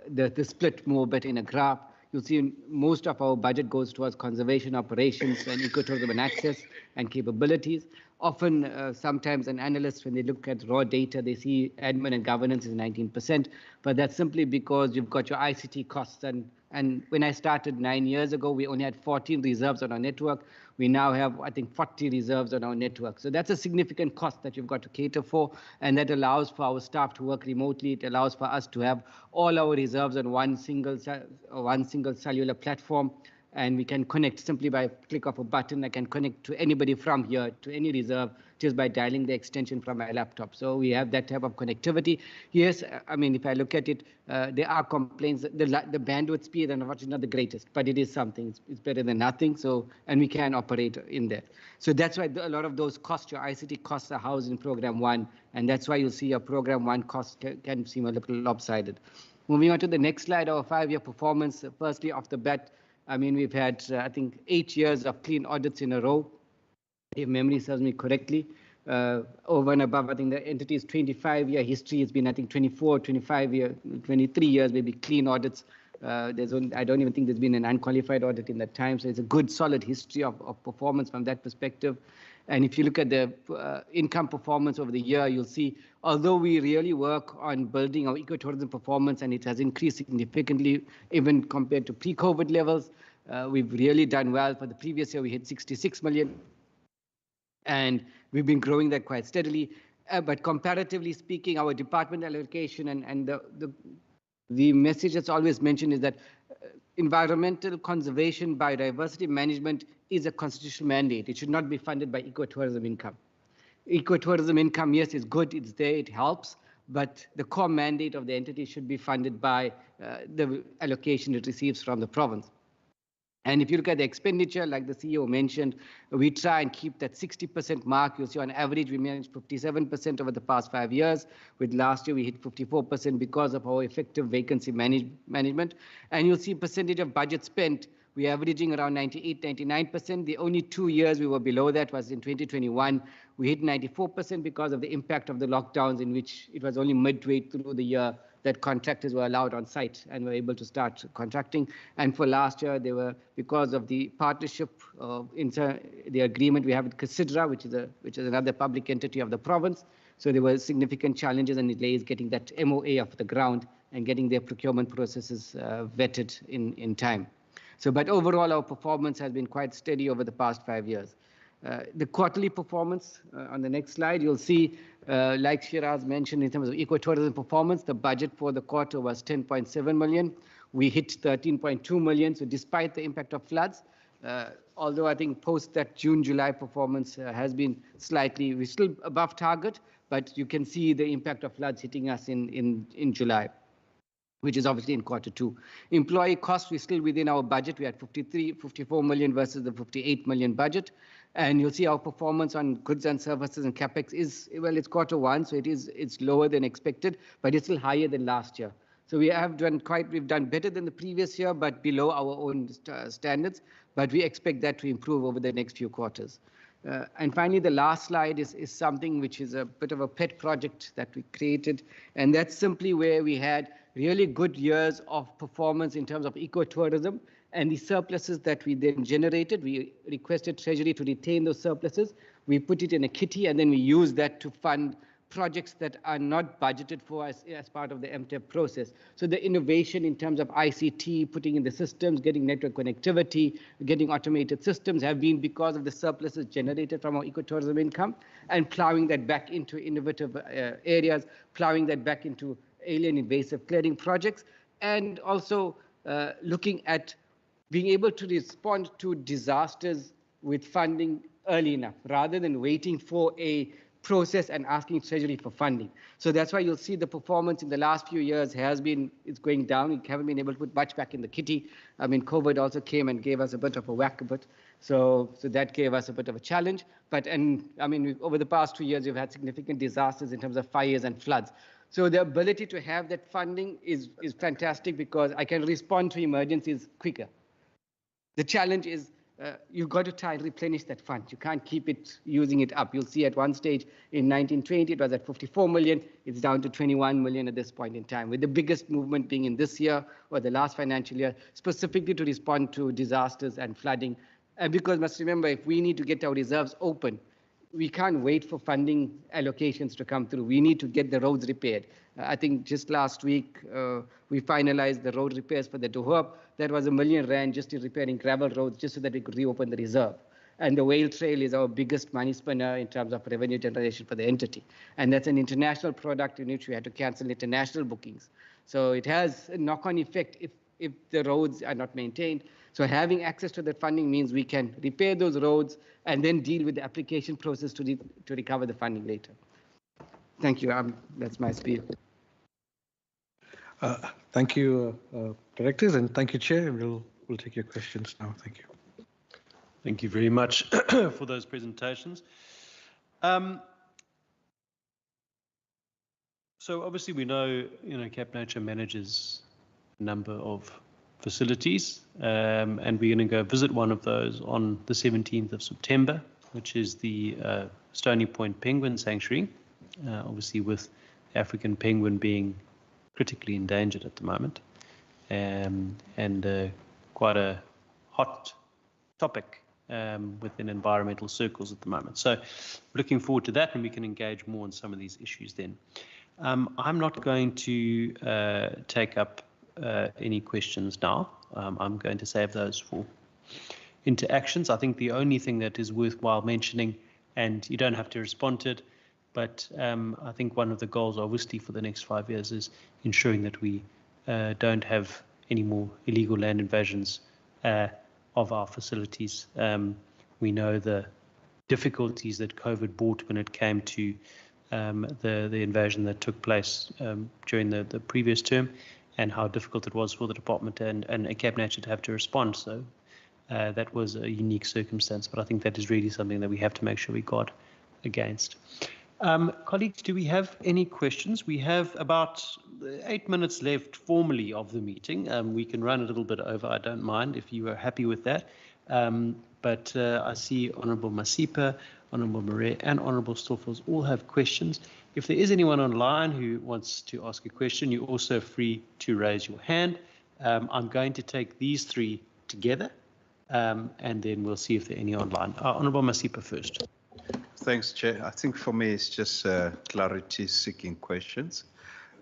the split more, but in a graph. You'll see most of our budget goes towards conservation operations and ecotourism and access and capabilities. Often, sometimes an analyst, when they look at raw data, they see admin and governance is 19%, but that's simply because you've got your ICT costs. And when I started 9 years ago, we only had 14 reserves on our network. We now have, I think, 40 reserves on our network. So that's a significant cost that you've got to cater for, and that allows for our staff to work remotely. It allows for us to have all our reserves on one single cellular platform, and we can connect simply by click of a button. I can connect to anybody from here, to any reserve, just by dialing the extension from my laptop. So we have that type of connectivity. Yes, I mean, if I look at it, there are complaints. The bandwidth speed, unfortunately, not the greatest, but it is something. It's better than nothing. So, and we can operate in there. So that's why a lot of those costs, your ICT costs, are housed in Program 1, and that's why you'll see your Program 1 cost can seem a little lopsided. Moving on to the next slide, our 5-year performance. Firstly, off the bat, I mean, we've had, I think, 8 years of clean audits in a row, if memory serves me correctly. Over and above, I think the entity's 25-year history has been, I think, 23 years, maybe clean audits. I don't even think there's been an unqualified audit in that time. So it's a good, solid history of performance from that perspective. And if you look at the income performance over the year, you'll see, although we really work on building our ecotourism performance, and it has increased significantly even compared to pre-COVID levels, we've really done well. For the previous year, we hit 66 million. And we've been growing that quite steadily. But comparatively speaking, our department allocation and the message that's always mentioned is that environmental conservation, biodiversity management is a constitutional mandate. It should not be funded by ecotourism income. Ecotourism income, yes, is good, it's there, it helps, but the core mandate of the entity should be funded by the allocation it receives from the province. And if you look at the expenditure, like the CEO mentioned, we try and keep that 60% mark. You'll see on average, we managed 57% over the past 5 years. With last year, we hit 54% because of our effective vacancy management. And you'll see percentage of budget spent, we're averaging around 98, 99%. The only 2 years we were below that was in 2021. We hit 94% because of the impact of the lockdowns, in which it was only midway through the year that contractors were allowed on site and were able to start contracting. And for last year, they were, because of the partnership, the agreement we have with Considera, which is another public entity of the province. So there were significant challenges and delays getting that MOA off the ground and getting their procurement processes vetted in time. So, but overall, our performance has been quite steady over the past 5 years. The quarterly performance on the next slide, you'll see, like Shiraz mentioned, in terms of ecotourism performance, the budget for the quarter was 10.7 million. We hit 13.2 million. So despite the impact of floods, although I think post that June-July performance has been slightly, we're still above target, but you can see the impact of floods hitting us in July, which is obviously in quarter 2. Employee costs, we're still within our budget. We had 54 million versus the 58 million budget. And you'll see our performance on goods and services and capex is, well, it's quarter 1, so it's lower than expected, but it's still higher than last year. So we've done better than the previous year, but below our own standards. But we expect that to improve over the next few quarters. And finally, the last slide is something which is a bit of a pet project that we created. And that's simply where we had really good years of performance in terms of ecotourism, and the surpluses that we then generated, we requested Treasury to retain those surpluses. We put it in a kitty, and then we use that to fund projects that are not budgeted for as part of the MTEP process. So the innovation in terms of ICT, putting in the systems, getting network connectivity, getting automated systems have been because of the surpluses generated from our ecotourism income, and plowing that back into innovative areas, plowing that back into alien invasive clearing projects, and also looking at being able to respond to disasters with funding early enough, rather than waiting for a process and asking Treasury for funding. So that's why you'll see the performance in the last few years it's going down. We haven't been able to put much back in the kitty. I mean, COVID also came and gave us a bit of a whack, so that gave us a bit of a challenge. Over the past 2 years, we've had significant disasters in terms of fires and floods. So the ability to have that funding is fantastic, because I can respond to emergencies quicker. The challenge is you've got to try and replenish that fund. You can't keep it using it up. You'll see at one stage in 1920, it was at 54 million. It's down to 21 million at this point in time, with the biggest movement being in this year or the last financial year, specifically to respond to disasters and flooding. And because, must remember, if we need to get our reserves open, we can't wait for funding allocations to come through. We need to get the roads repaired. I think just last week, we finalized the road repairs for the Dohop. That was R1 million just in repairing gravel roads, just so that we could reopen the reserve. And the Whale Trail is our biggest money spinner in terms of revenue generation for the entity. And that's an international product in which we had to cancel international bookings. So it has a knock-on effect if the roads are not maintained. So having access to that funding means we can repair those roads and then deal with the application process to recover the funding later. Thank you. That's my spiel. Thank you, directors, and thank you, Chair. We'll take your questions now. Thank you. Thank you very much for those presentations. So obviously we know, Cape Nature manages a number of facilities, and we're going to go visit one of those on the 17th of September, which is the Stony Point Penguin Sanctuary, obviously with African penguin being critically endangered at the moment, and quite a hot topic within environmental circles at the moment. So looking forward to that, and we can engage more on some of these issues then. I'm not going to take up any questions now. I'm going to save those for interactions. I think the only thing that is worthwhile mentioning, and you don't have to respond to it, but I think one of the goals obviously for the next 5 years is ensuring that we don't have any more illegal land invasions of our facilities. We know the difficulties that COVID brought when it came to the invasion that took place during the previous term, and how difficult it was for the department and Cape Nature to have to respond. So that was a unique circumstance, but I think that is really something that we have to make sure we guard against. Colleagues, do we have any questions? We have about 8 minutes left formally of the meeting. We can run a little bit over, I don't mind if you are happy with that. But I see Honourable Masipa, Honourable Marais and Honourable Stoffels all have questions. If there is anyone online who wants to ask a question, you're also free to raise your hand. I'm going to take these three together, and then we'll see if there are any online. Honourable Masipa first. Thanks, Chair. I think for me it's just clarity-seeking questions.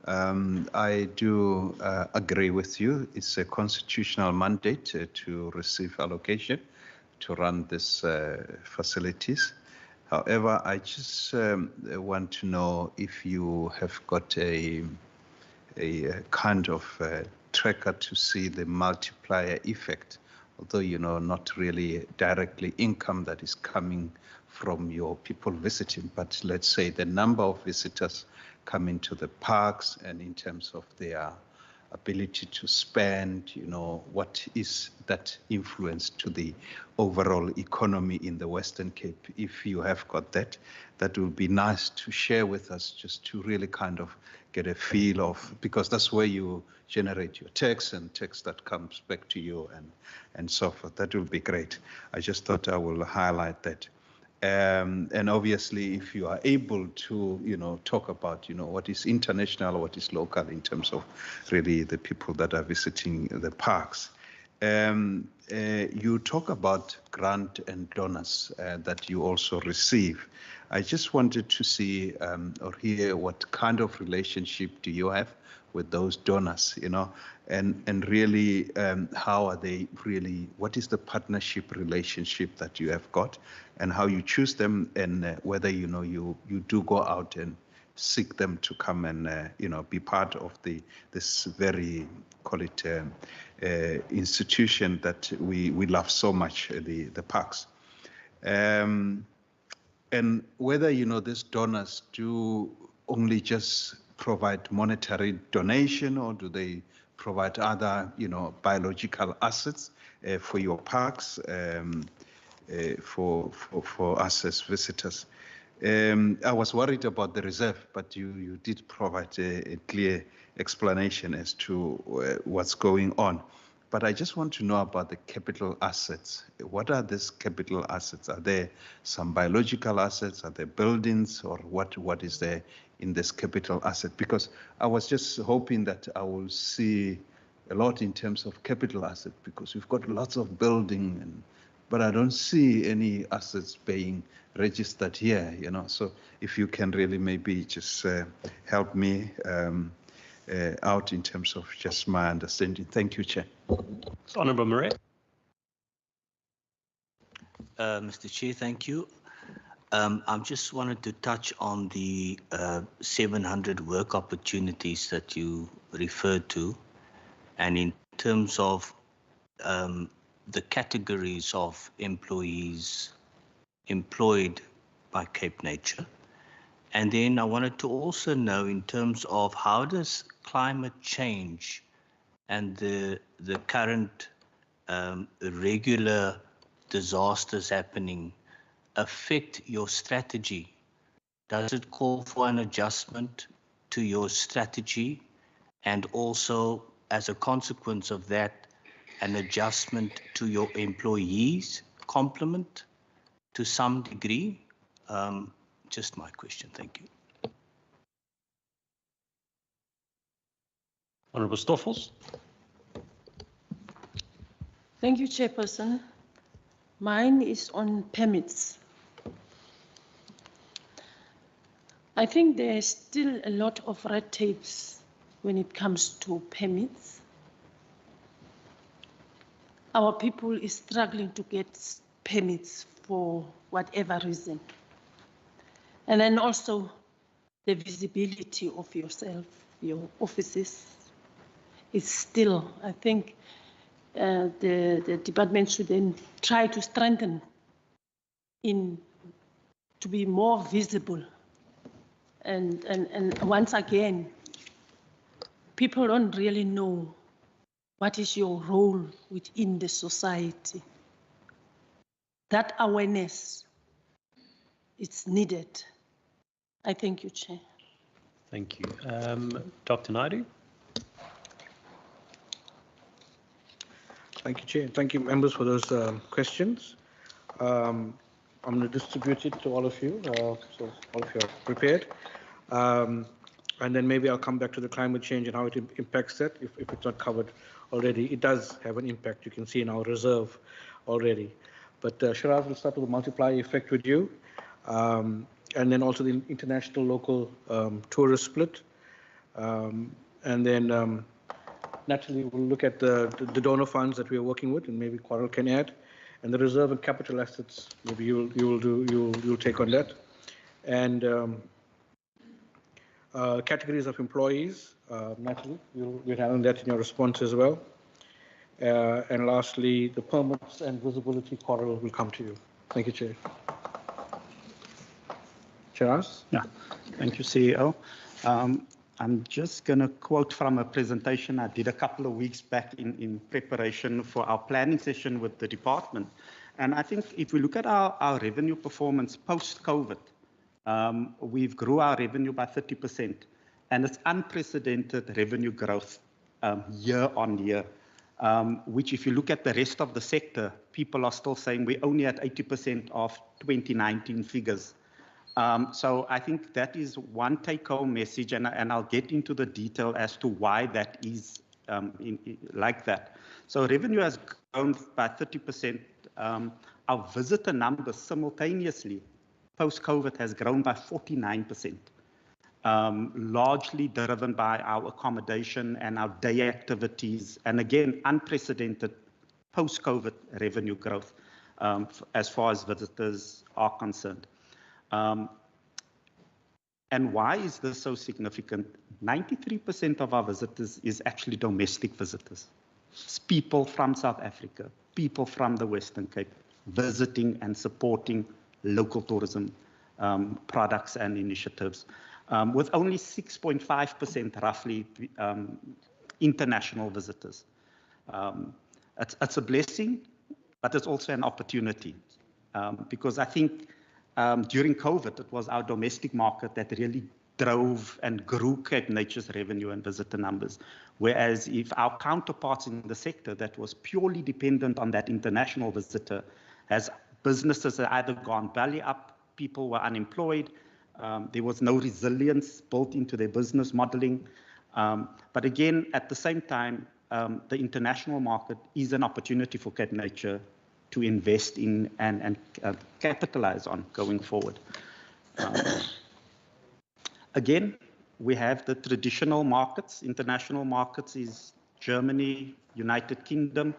I do agree with you. It's a constitutional mandate to receive allocation to run these facilities. However, I just want to know if you have got a kind of tracker to see the multiplier effect, although, not really directly income that is coming from your people visiting, but let's say the number of visitors coming to the parks and in terms of their ability to spend, what is that influence to the overall economy in the Western Cape? If you have got that, that would be nice to share with us, just to really kind of get a feel of, because that's where you generate your tax and tax that comes back to you and so forth. That would be great. I just thought I will highlight that. And obviously, if you are able to, talk about, what is international, what is local in terms of really the people that are visiting the parks. You talk about grant and donors that you also receive. I just wanted to see or hear what kind of relationship do you have with those donors, and really how are they really, what is the partnership relationship that you have got and how you choose them, and whether, you do go out and seek them to come and, be part of this very, call it, institution that we love so much, the parks. And whether, these donors do only just provide monetary donation, or do they provide other, biological assets for your parks, for us as visitors? I was worried about the reserve, but you did provide a clear explanation as to what's going on. But I just want to know about the capital assets. What are these capital assets? Are there some biological assets? Are there buildings? Or what is there in this capital asset? Because I was just hoping that I will see a lot in terms of capital asset, because we've got lots of building, but I don't see any assets being registered here, you know. So if you can really maybe just help me out in terms of just my understanding. Thank you, Chair. Honourable Murray. Mr. Chair, thank you. I just wanted to touch on the 700 work opportunities that you referred to, and in terms of the categories of employees employed by Cape Nature. And then I wanted to also know in terms of how does climate change and the current regular disasters happening affect your strategy? Does it call for an adjustment to your strategy, and also as a consequence of that, an adjustment to your employees' complement to some degree? Just my question. Thank you. Honourable Stoffels. Thank you, Chairperson. Mine is on permits. I think there's still a lot of red tapes when it comes to permits. Our people is struggling to get permits for whatever reason. And then also the visibility of yourself, your offices, is still, I think, the department should then try to strengthen to be more visible. And once again, people don't really know what is your role within the society. That awareness is needed. I thank you, Chair. Thank you. Dr. Naidu. Thank you, Chair. Thank you, members, for those questions. I'm going to distribute it to all of you, so all of you are prepared. And then maybe I'll come back to the climate change and how it impacts that, if it's not covered already. It does have an impact. You can see in our reserve already. But Shiraz, will start with the multiplier effect with you. And then also the international local tourist split. And then naturally, we'll look at the donor funds that we are working with, and maybe Quarrel can add. And the reserve and capital assets, maybe you'll take on that. And categories of employees, naturally, you'll handle that in your response as well. And lastly, the permits and visibility, Quarrel will come to you. Thank you, Chair. Shiraz? Yeah, thank you, CEO. I'm just going to quote from a presentation I did a couple of weeks back in preparation for our planning session with the department. And I think if we look at our revenue performance post-COVID, we've grew our revenue by 30%. And it's unprecedented revenue growth year on year, which if you look at the rest of the sector, people are still saying we're only at 80% of 2019 figures. So I think that is one take-home message, and I'll get into the detail as to why that is like that. So revenue has grown by 30%. Our visitor numbers simultaneously, post-COVID, has grown by 49%, largely driven by our accommodation and our day activities, and again, unprecedented post-COVID revenue growth as far as visitors are concerned. And why is this so significant? 93% of our visitors is actually domestic visitors. It's people from South Africa, people from the Western Cape, visiting and supporting local tourism products and initiatives, with only 6.5% roughly international visitors. It's a blessing, but it's also an opportunity, because I think during COVID, it was our domestic market that really drove and grew Cape Nature's revenue and visitor numbers. Whereas if our counterparts in the sector that was purely dependent on that international visitor, has businesses that either gone belly up, people were unemployed, there was no resilience built into their business modeling. But again, at the same time, the international market is an opportunity for Cape Nature to invest in and capitalize on going forward. Again, we have the traditional markets. International markets is Germany, United Kingdom,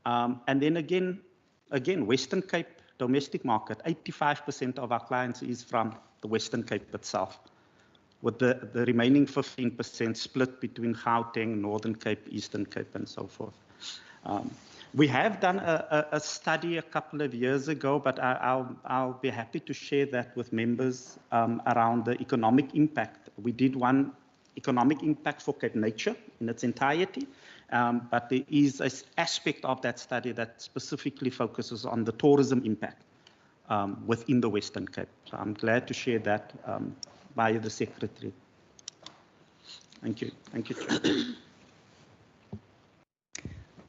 and then again, Western Cape domestic market. 85% of our clients is from the Western Cape itself, with the remaining 15% split between Gauteng, Northern Cape, Eastern Cape, and so forth. We have done a study a couple of years ago, but I'll be happy to share that with members around the economic impact. We did one economic impact for Cape Nature in its entirety, but there is an aspect of that study that specifically focuses on the tourism impact within the Western Cape. So I'm glad to share that via the Secretary. Thank you. Thank you, Chair.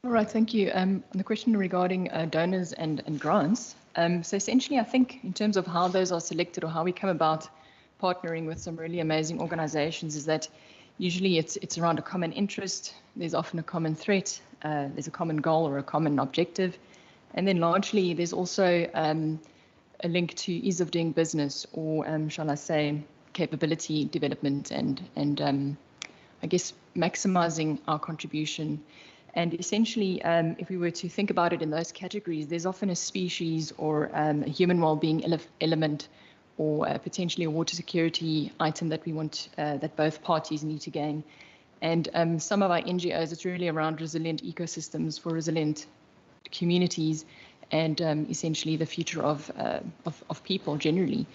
All right, thank you. The question regarding donors and grants. So essentially, I think in terms of how those are selected or how we come about partnering with some really amazing organizations is that usually it's around a common interest. There's often a common threat. There's a common goal or a common objective. And then largely there's also a link to ease of doing business or shall I say capability development and I guess maximizing our contribution. And essentially, if we were to think about it in those categories, there's often a species or a human well-being element or potentially a water security item that we want, that both parties need to gain. And some of our NGOs, it's really around resilient ecosystems for resilient communities and essentially the future of people generally.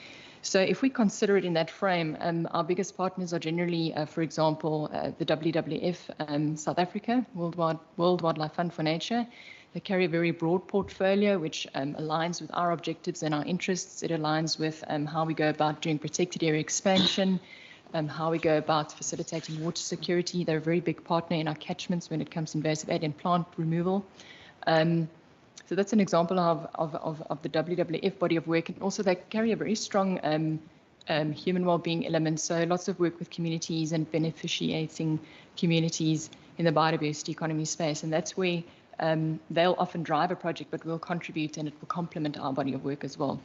So if we consider it in that frame, our biggest partners are generally, for example, the WWF South Africa, World Wildlife Fund for Nature. They carry a very broad portfolio, which aligns with our objectives and our interests. It aligns with how we go about doing protected area expansion, how we go about facilitating water security. They're a very big partner in our catchments when it comes to invasive alien plant removal. So that's an example of the WWF body of work. And also they carry a very strong human well-being element. So lots of work with communities and beneficiating communities in the biodiversity economy space. And that's where they'll often drive a project, but will contribute and it will complement our body of work as well.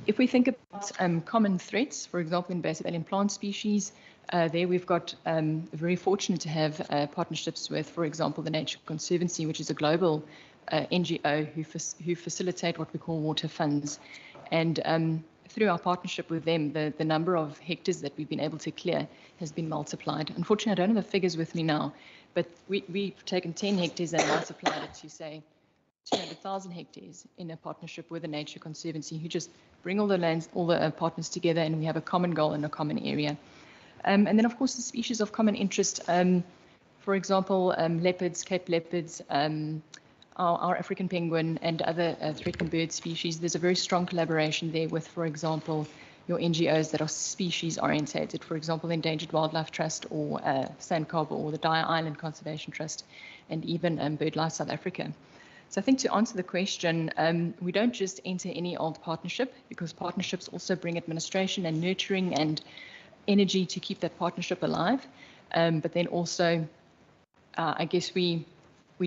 If we think about common threats, for example, invasive alien plant species, there we've got very fortunate to have partnerships with, for example, the Nature Conservancy, which is a global NGO who facilitate what we call water funds. And through our partnership with them, the number of hectares that we've been able to clear has been multiplied. Unfortunately, I don't have the figures with me now, but we've taken 10 hectares and multiplied it to, say, 200,000 hectares in a partnership with the Nature Conservancy, who just bring all the partners together, and we have a common goal in a common area. And then, of course, the species of common interest, for example, leopards, Cape leopards, our African penguin and other threatened bird species. There's a very strong collaboration there with, for example, your NGOs that are species orientated, for example, the Endangered Wildlife Trust or Sandcarbor or the Dyer Island Conservation Trust, and even BirdLife South Africa. So I think to answer the question, we don't just enter any old partnership, because partnerships also bring administration and nurturing and energy to keep that partnership alive. But then also, I guess we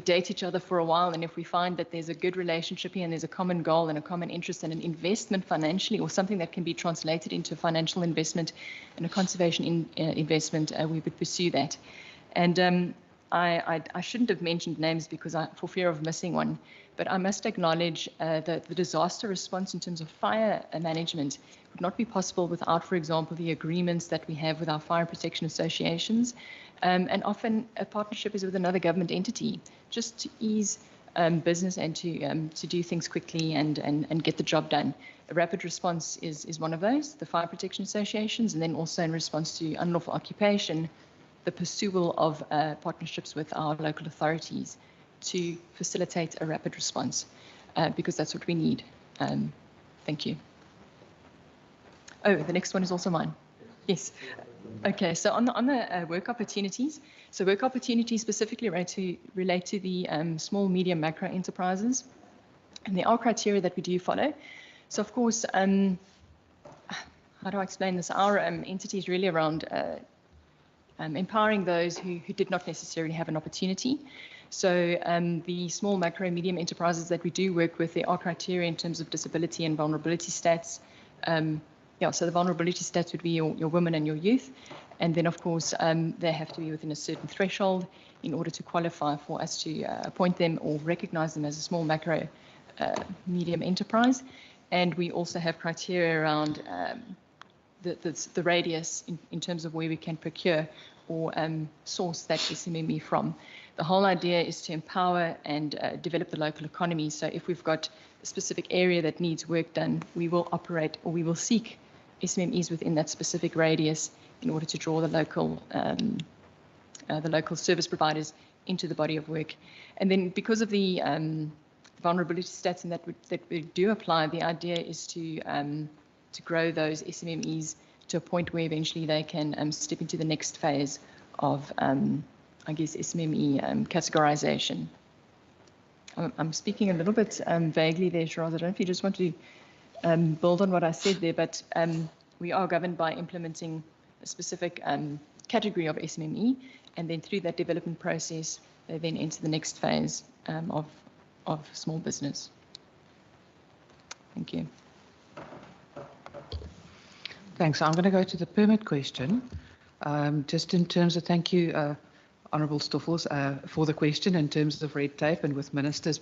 date each other for a while, and if we find that there's a good relationship here and there's a common goal and a common interest and an investment financially, or something that can be translated into a financial investment and a conservation investment, we would pursue that. And I shouldn't have mentioned names because for fear of missing one, but I must acknowledge that the disaster response in terms of fire management would not be possible without, for example, the agreements that we have with our fire protection associations. And often a partnership is with another government entity, just to ease business and to do things quickly and get the job done. A rapid response is one of those, the fire protection associations, and then also in response to unlawful occupation, the pursuit of partnerships with our local authorities to facilitate a rapid response, because that's what we need. Thank you. Oh, the next one is also mine. Yes. Okay, so on the work opportunities, so work opportunities specifically relate to the small, medium, macro enterprises, and there are criteria that we do follow. So of course, how do I explain this? Our entity is really around empowering those who did not necessarily have an opportunity. So the small, macro, medium enterprises that we do work with, there are criteria in terms of disability and vulnerability stats. So the vulnerability stats would be your women and your youth. And then, of course, they have to be within a certain threshold in order to qualify for us to appoint them or recognize them as a small, macro, medium enterprise. And we also have criteria around the radius in terms of where we can procure or source that SMME from. The whole idea is to empower and develop the local economy. So if we've got a specific area that needs work done, we will operate or we will seek SMMEs within that specific radius in order to draw the local service providers into the body of work. And then because of the vulnerability stats and that we do apply, the idea is to grow those SMMEs to a point where eventually they can step into the next phase of, I guess, SMME categorization. I'm speaking a little bit vaguely there, Shiraz. I don't know if you just want to build on what I said there, but we are governed by implementing a specific category of SMME, and then through that development process, they then enter the next phase of small business. Thank you. Thanks. I'm going to go to the permit question. Just in terms of, thank you, Honourable Stoffels, for the question in terms of red tape and with Minister's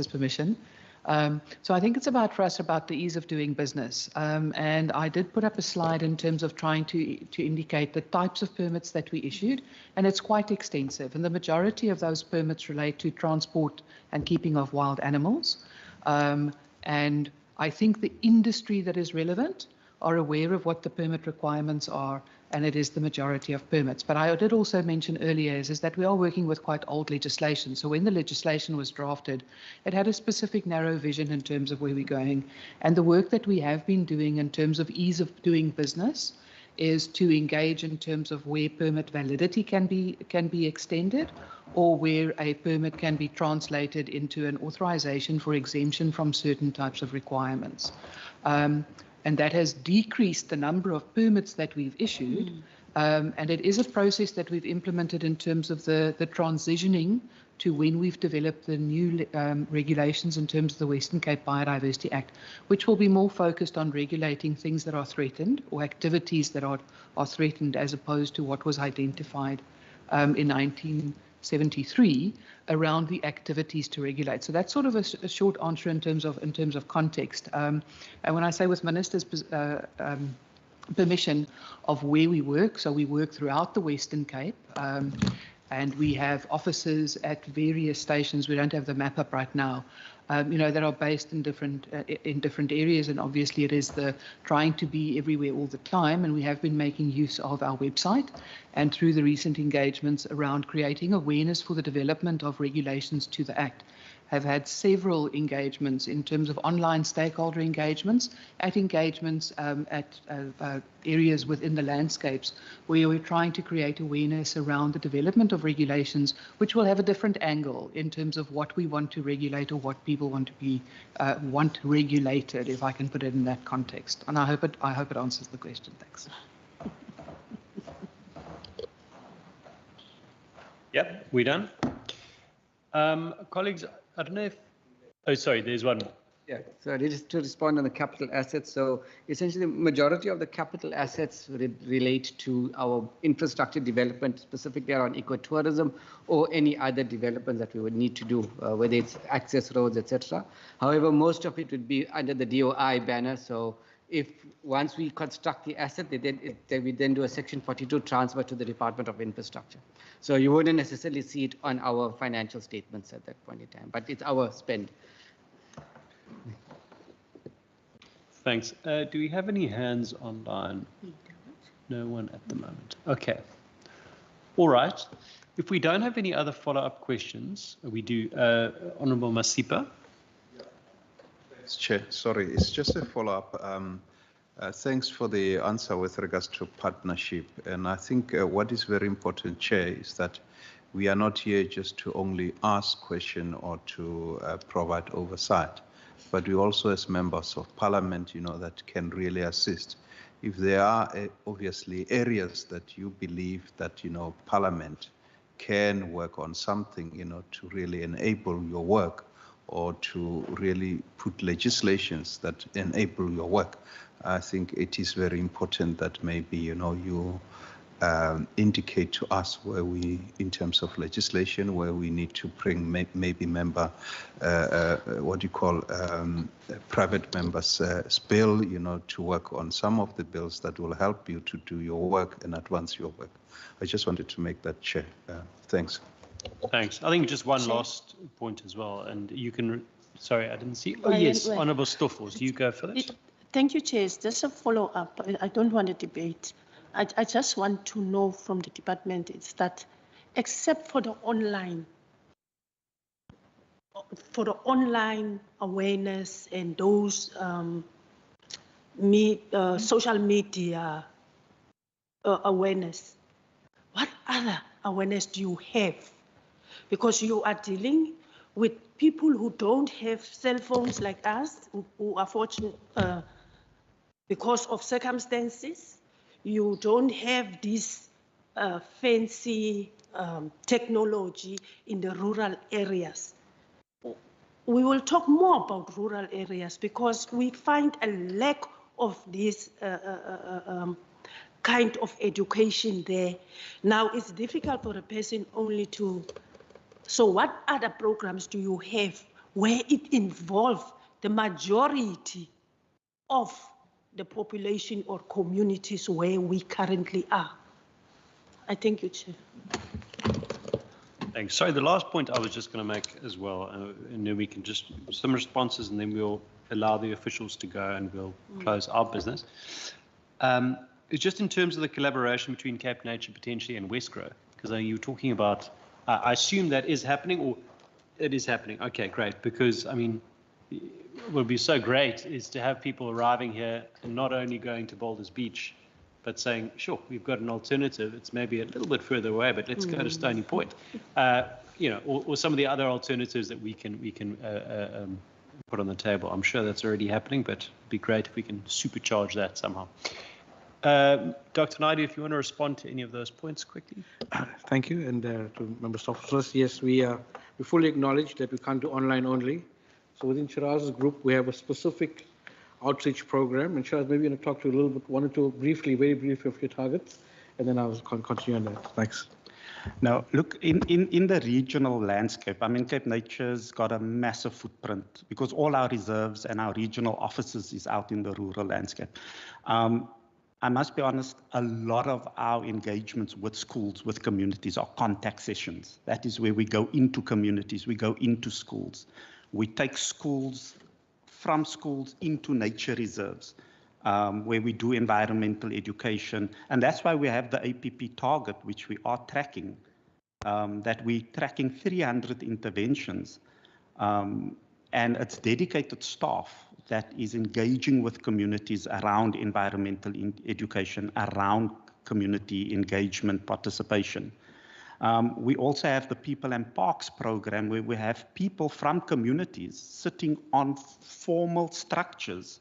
permission. So I think it's for us about the ease of doing business. And I did put up a slide in terms of trying to indicate the types of permits that we issued, and it's quite extensive. And the majority of those permits relate to transport and keeping of wild animals. And I think the industry that is relevant are aware of what the permit requirements are, and it is the majority of permits. But I did also mention earlier is that we are working with quite old legislation. So when the legislation was drafted, it had a specific narrow vision in terms of where we're going. And the work that we have been doing in terms of ease of doing business is to engage in terms of where permit validity can be extended, or where a permit can be translated into an authorization for exemption from certain types of requirements. And that has decreased the number of permits that we've issued. And it is a process that we've implemented in terms of the transitioning to when we've developed the new regulations in terms of the Western Cape Biodiversity Act, which will be more focused on regulating things that are threatened or activities that are threatened, as opposed to what was identified in 1973 around the activities to regulate. So that's sort of a short answer in terms of context. And when I say with Minister's permission of where we work, so we work throughout the Western Cape, and we have offices at various stations. We don't have the map up right now, that are based in different areas, and obviously it is the trying to be everywhere all the time. And we have been making use of our website, and through the recent engagements around creating awareness for the development of regulations to the Act, have had several engagements in terms of online stakeholder engagements, at areas within the landscapes where we're trying to create awareness around the development of regulations, which will have a different angle in terms of what we want to regulate or what people want to be want regulated, if I can put it in that context. And I hope it answers the question. Thanks. Yep, we done. Colleagues, I don't know if, oh, sorry, there's one more. Yeah, so just to respond on the capital assets. So essentially, the majority of the capital assets relate to our infrastructure development, specifically around ecotourism or any other developments that we would need to do, whether it's access roads, etc. However, most of it would be under the DOI banner. So if once we construct the asset, we then do a Section 42 transfer to the Department of Infrastructure. So you wouldn't necessarily see it on our financial statements at that point in time, but it's our spend. Thanks. Do we have any hands online? No one at the moment. Okay. All right. If we don't have any other follow-up questions, we do. Honourable Masipa. Chair, sorry, it's just a follow-up. Thanks for the answer with regards to partnership. And I think what is very important, Chair, is that we are not here just to only ask questions or to provide oversight, but we also, as members of Parliament, that can really assist. If there are obviously areas that you believe that, Parliament can work on something, to really enable your work or to really put legislations that enable your work, I think it is very important that maybe, you indicate to us where we, in terms of legislation, where we need to bring maybe member, private members' bill, to work on some of the bills that will help you to do your work and advance your work. I just wanted to make that, Chair. Thanks. Thanks. I think just one last point as well, and you can, sorry, I didn't see. Oh, Well, yes, well, Honourable Stoffels, do you go first? Thank you, Chair. Just a follow-up. I don't want to debate. I just want to know from the department is that, except for the online awareness and those social media awareness, what other awareness do you have? Because you are dealing with people who don't have cell phones like us, who are fortunate because of circumstances. You don't have this fancy technology in the rural areas. We will talk more about rural areas because we find a lack of this kind of education there. Now it's difficult for a person only to, so what other programs do you have where it involves the majority of the population or communities where we currently are? I thank you, Chair. Thanks. Sorry, the last point I was just going to make as well, and then we can just, some responses, and then we'll allow the officials to go and we'll close our business. It's just in terms of the collaboration between Cape Nature potentially and Westgrow, because you were talking about, I assume that is happening, or it is happening. Okay, great, because I mean, what would be so great is to have people arriving here and not only going to Boulders Beach, but saying, sure, we've got an alternative. It's maybe a little bit further away, but let's go to Stony Point. Or some of the other alternatives that we can put on the table. I'm sure that's already happening, but it'd be great if we can supercharge that somehow. Dr. Naidu, if you want to respond to any of those points quickly. Thank you. And to Member Stoffels, yes, we fully acknowledge that we can't do online only. So within Shiraz's group, we have a specific outreach program. And Shiraz, maybe you want to talk to a little bit, one or two briefly, very briefly of your targets, and then I'll continue on that. Thanks. Now, look, in the regional landscape, I mean, Cape Nature's got a massive footprint because all our reserves and our regional offices is out in the rural landscape. I must be honest, a lot of our engagements with schools, with communities are contact sessions. That is where we go into communities, we go into schools. We take schools, from schools into nature reserves, where we do environmental education. And that's why we have the APP target, which we are tracking, that we're tracking 300 interventions. And it's dedicated staff that is engaging with communities around environmental education, around community engagement participation. We also have the People and Parks program, where we have people from communities sitting on formal structures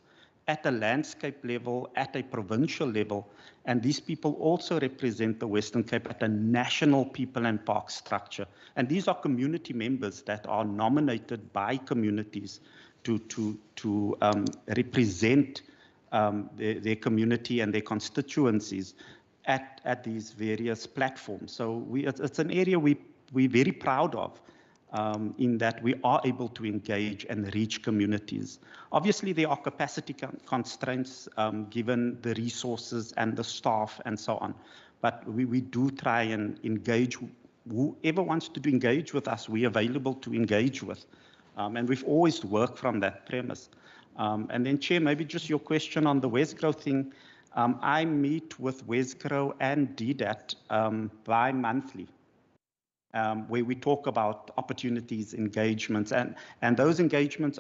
at a landscape level, at a provincial level, and these people also represent the Western Cape at a national People and Parks structure. And these are community members that are nominated by communities to represent their community and their constituencies at these various platforms. So it's an area we're very proud of, in that we are able to engage and reach communities. Obviously, there are capacity constraints given the resources and the staff and so on, but we do try and engage. Whoever wants to engage with us, we're available to engage with. And we've always worked from that premise. And then, Chair, maybe just your question on the Westgrow thing. I meet with Westgrow and DDAT bi-monthly, where we talk about opportunities, engagements, and those engagements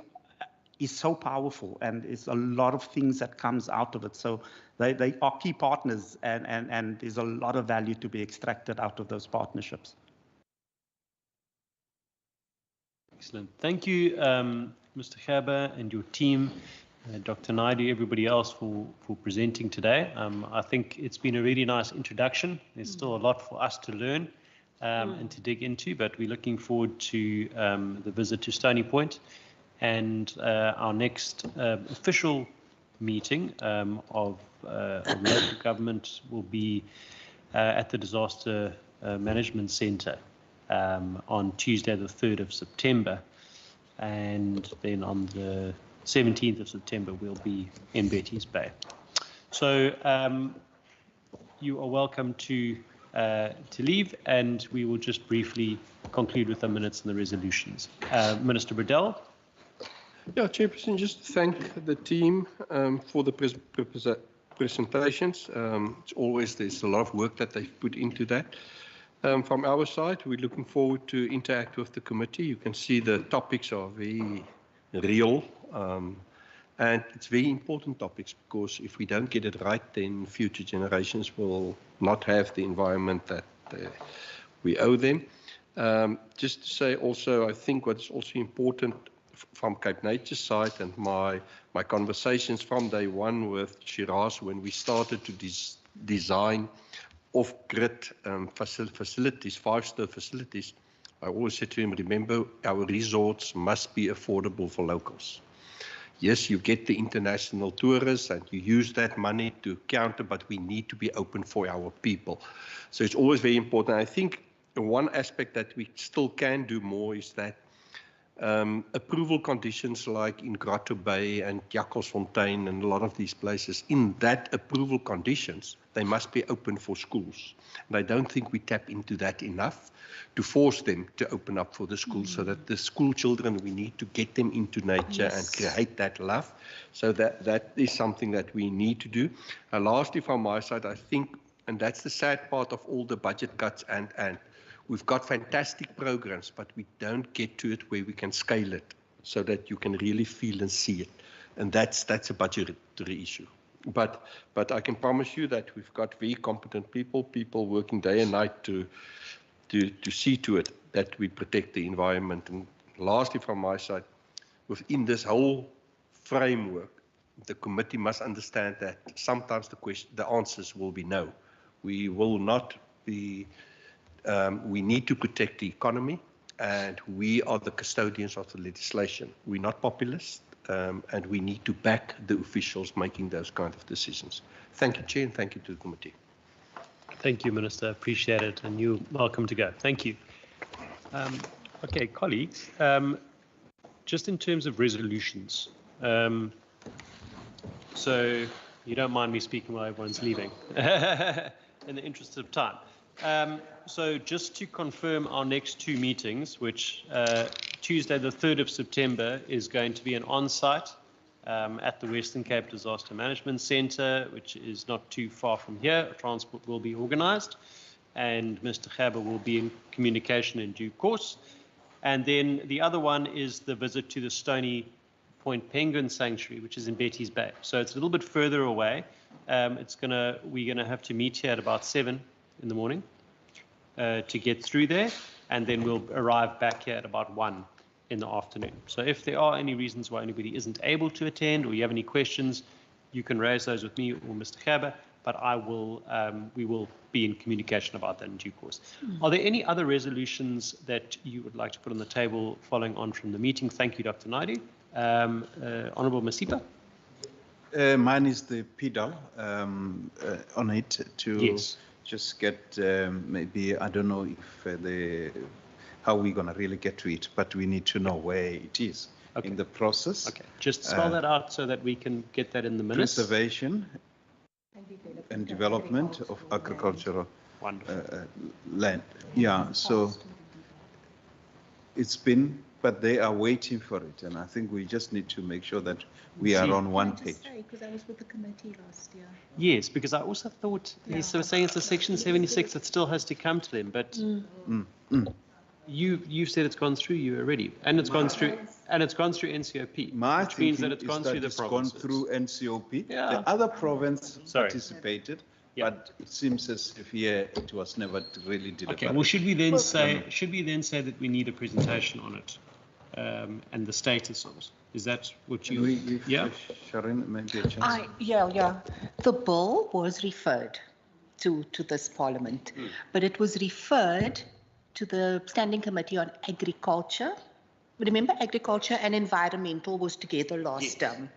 is so powerful, and it's a lot of things that comes out of it. So they are key partners, and there's a lot of value to be extracted out of those partnerships. Excellent. Thank you, Mr. Gerber and your team, Dr. Naidu, everybody else for presenting today. I think it's been a really nice introduction. There's still a lot for us to learn and to dig into, but we're looking forward to the visit to Stony Point. And our next official meeting of local government will be at the Disaster Management Centre on Tuesday, the 3rd of September. And then on the 17th of September, we'll be in Betty's Bay. So you are welcome to leave, and we will just briefly conclude with the minutes and the resolutions. Minister Burdell. Yeah, Chairperson, just to thank the team for the presentations. It's always, there's a lot of work that they've put into that. From our side, we're looking forward to interact with the committee. You can see the topics are very real, and it's very important topics, because if we don't get it right, then future generations will not have the environment that we owe them. Just to say also, I think what's also important from Cape Nature's side, and my conversations from day one with Shiraz when we started to design off-grid facilities, 5-star facilities, I always said to him, remember, our resorts must be affordable for locals. Yes, you get the international tourists and you use that money to counter, but we need to be open for our people. So it's always very important. I think one aspect that we still can do more is that approval conditions like in Grotto Bay and Jakkalsfontein and a lot of these places, in that approval conditions, they must be open for schools. And I don't think we tap into that enough to force them to open up for the schools, so that the school children, we need to get them into nature and create that love. So that is something that we need to do. Lastly, from my side, I think, and that's the sad part of all the budget cuts, and we've got fantastic programs, but we don't get to it where we can scale it so that you can really feel and see it. And that's a budgetary issue. But I can promise you that we've got very competent people working day and night to see to it that we protect the environment. And lastly, from my side, within this whole framework, the committee must understand that sometimes the answers will be no. We will not be. We need to protect the economy, and we are the custodians of the legislation. We're not populist, and we need to back the officials making those kind of decisions. Thank you, Chair, and thank you to the committee. Thank you, Minister. Appreciate it, and you're welcome to go. Thank you. Okay, colleagues, just in terms of resolutions, so you don't mind me speaking while everyone's leaving, in the interest of time. So just to confirm our next two meetings, which Tuesday the 3rd of September is going to be an on-site at the Western Cape Disaster Management Centre, which is not too far from here. Transport will be organised, and Mr. Gerber will be in communication in due course. And then the other one is the visit to the Stony Point Penguin Sanctuary, which is in Betty's Bay. So it's a little bit further away. We're gonna have to meet here at about 7 in the morning to get through there, and then we'll arrive back here at about 1 in the afternoon. So if there are any reasons why anybody isn't able to attend, or you have any questions, you can raise those with me or Mr. Gerber, but we will be in communication about that in due course. Are there any other resolutions that you would like to put on the table following on from the meeting? Thank you, Dr. Naidu. Honourable Masipa? Mine is the PDAL on it to just get maybe, I don't know if how we're going to really get to it, but we need to know where it is in the process. Okay, just spell that out so that we can get that in the minutes. Preservation and development of agricultural land. Yeah, so it's been, but they are waiting for it, and I think we just need to make sure that we are on one page. Because I was with the committee last year. Yes, because I also thought he's saying it's a section 76 that still has to come to them, but You've said it's gone through you already, and it's gone through NCOP, My which means that thinking it's is gone that through the it's gone provinces. through NCOP. Yeah. The other province Sorry. participated, but it seems as if here it was never really delivered. Okay. Well, should we then say that we need a presentation on it, and the status of it? Is that what you? Yeah. Sharon, maybe a chance. Yeah. The bill was referred to this Parliament, but it was referred to the Standing Committee on Agriculture. Remember, Agriculture and Environmental was together last term.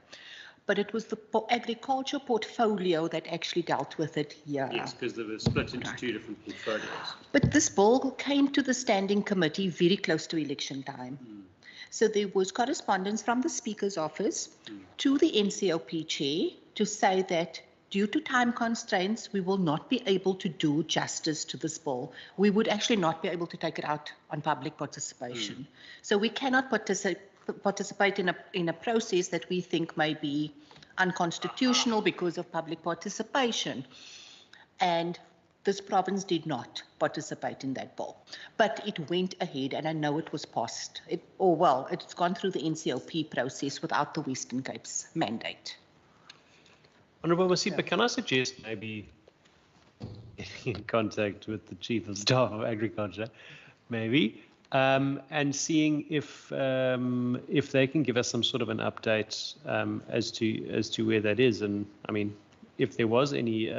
But it was the agriculture portfolio that actually dealt with it here. Yes, because they were split into two different portfolios. But this bill came to the Standing Committee very close to election time. So there was correspondence from the Speaker's office to the NCOP chair to say that due to time constraints, we will not be able to do justice to this bill. We would actually not be able to take it out on public participation. So we cannot participate in a process that we think may be unconstitutional because of public participation. And this province did not participate in that bill. But it went ahead, and I know it was passed. It's gone through the NCOP process without the Western Cape's mandate. Honourable Masipa, can I suggest maybe getting in contact with the Chief of Staff of Agriculture, maybe, and seeing if they can give us some sort of an update as to where that is, and I mean, if there was any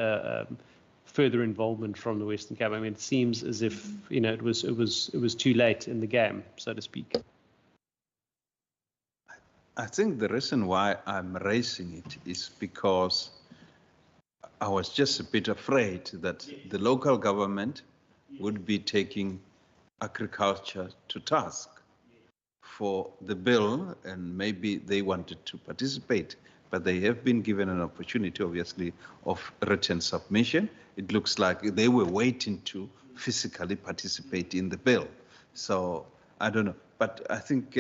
further involvement from the Western Cape. I mean, it seems as if it was too late in the game, so to speak. I think the reason why I'm raising it is because I was just a bit afraid that the local government would be taking agriculture to task for the bill, and maybe they wanted to participate, but they have been given an opportunity, obviously, of written submission. It looks like they were waiting to physically participate in the bill. So I don't know, but I think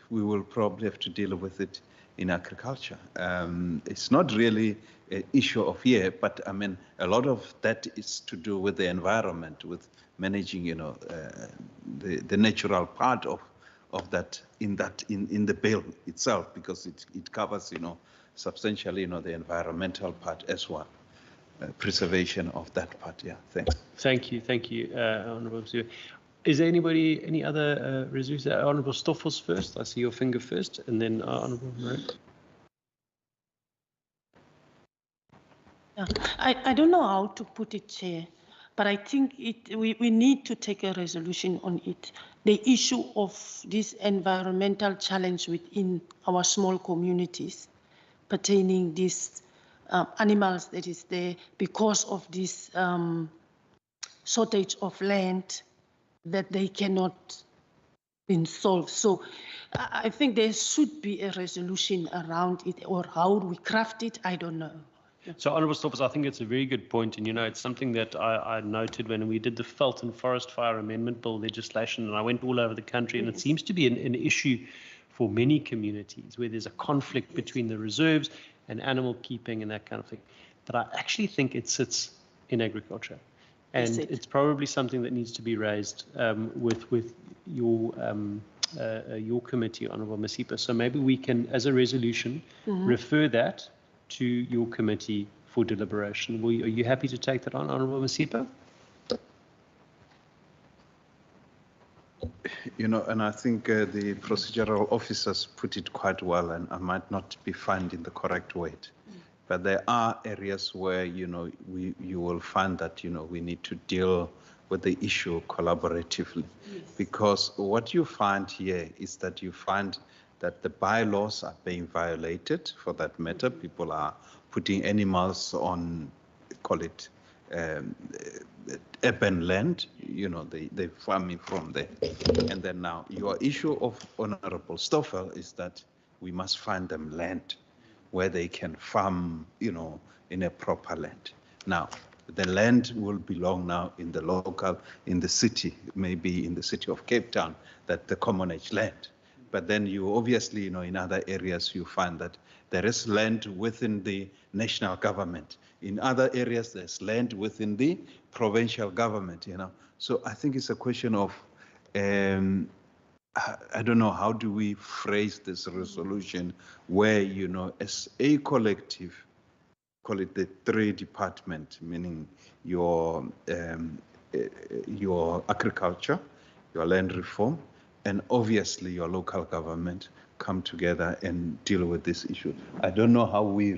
we will probably have to deal with it in agriculture. It's not really an issue of here, but I mean, a lot of that is to do with the environment, with managing, the natural part of that in the bill itself, because it covers, substantially, the environmental part as well, preservation of that part. Yeah, thanks. Thank you, Honourable Masipa. Is there any other resolutions? Honourable Stoffels first. I see your finger first, and then Honourable Murray. I don't know how to put it, Chair, but I think we need to take a resolution on it. The issue of this environmental challenge within our small communities pertaining these animals that is there because of this shortage of land that they cannot be solved. So I think there should be a resolution around it, or how we craft it, I don't know. So, Honourable Stoffels, I think it's a very good point, and it's something that I noted when we did the Veld and Forest Fire Amendment Bill legislation, and I went all over the country, and it seems to be an issue for many communities where there's a conflict between the reserves and animal keeping and that kind of thing. But I actually think it sits in agriculture, and it's probably something that needs to be raised with your committee, Honourable Masipa. So maybe we can, as a resolution, refer that to your committee for deliberation. Are you happy to take that on, Honourable Masipa? And I think the procedural officers put it quite well, and I might not be finding the correct word. But there are areas where, you will find that, we need to deal with the issue collaboratively. Yes. Because what you find here is that you find that the bylaws are being violated. For that matter, people are putting animals on, call it, urban land, they're farming from there. And then now your issue of Honourable Stoffel is that we must find them land where they can farm, in a proper land. Now, the land will belong now in the city, maybe in the city of Cape Town, that the commonage land. But then you obviously, in other areas, you find that there is land within the national government. In other areas, there's land within the provincial government, So I think it's a question of, I don't know, how do we phrase this resolution where, as a collective, call it the three department, meaning your agriculture, your land reform, and obviously your local government come together and deal with this issue. I don't know how we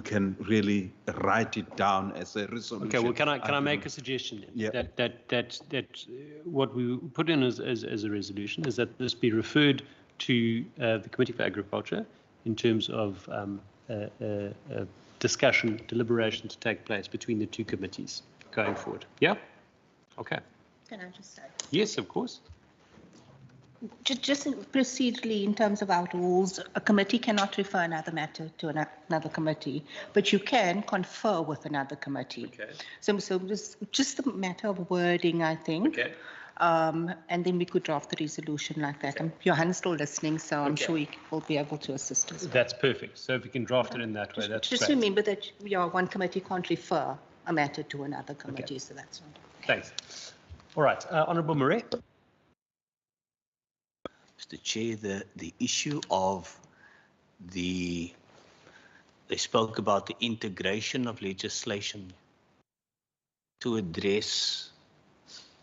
can really write it down as a resolution. Okay, well, can I make a suggestion? Yeah. That what we put in as a resolution is that this be referred to the Committee for Agriculture in terms of discussion, deliberation to take place between the two committees going forward. Yeah? Okay. Can I just say? Yes, of course. Just procedurally, in terms of our rules, a committee cannot refer another matter to another committee, but you can confer with another committee. Okay. So just a matter of wording, I think. Okay. And then we could draft the resolution like that. Johan's still listening, so I'm sure he will be able to assist us. That's perfect. So if we can draft it in that way, that's just great. remember that one committee can't refer a matter to another committee, so that's not. Thanks. All right, Honourable Murray. Mr. Chair, the issue of they spoke about the integration of legislation to address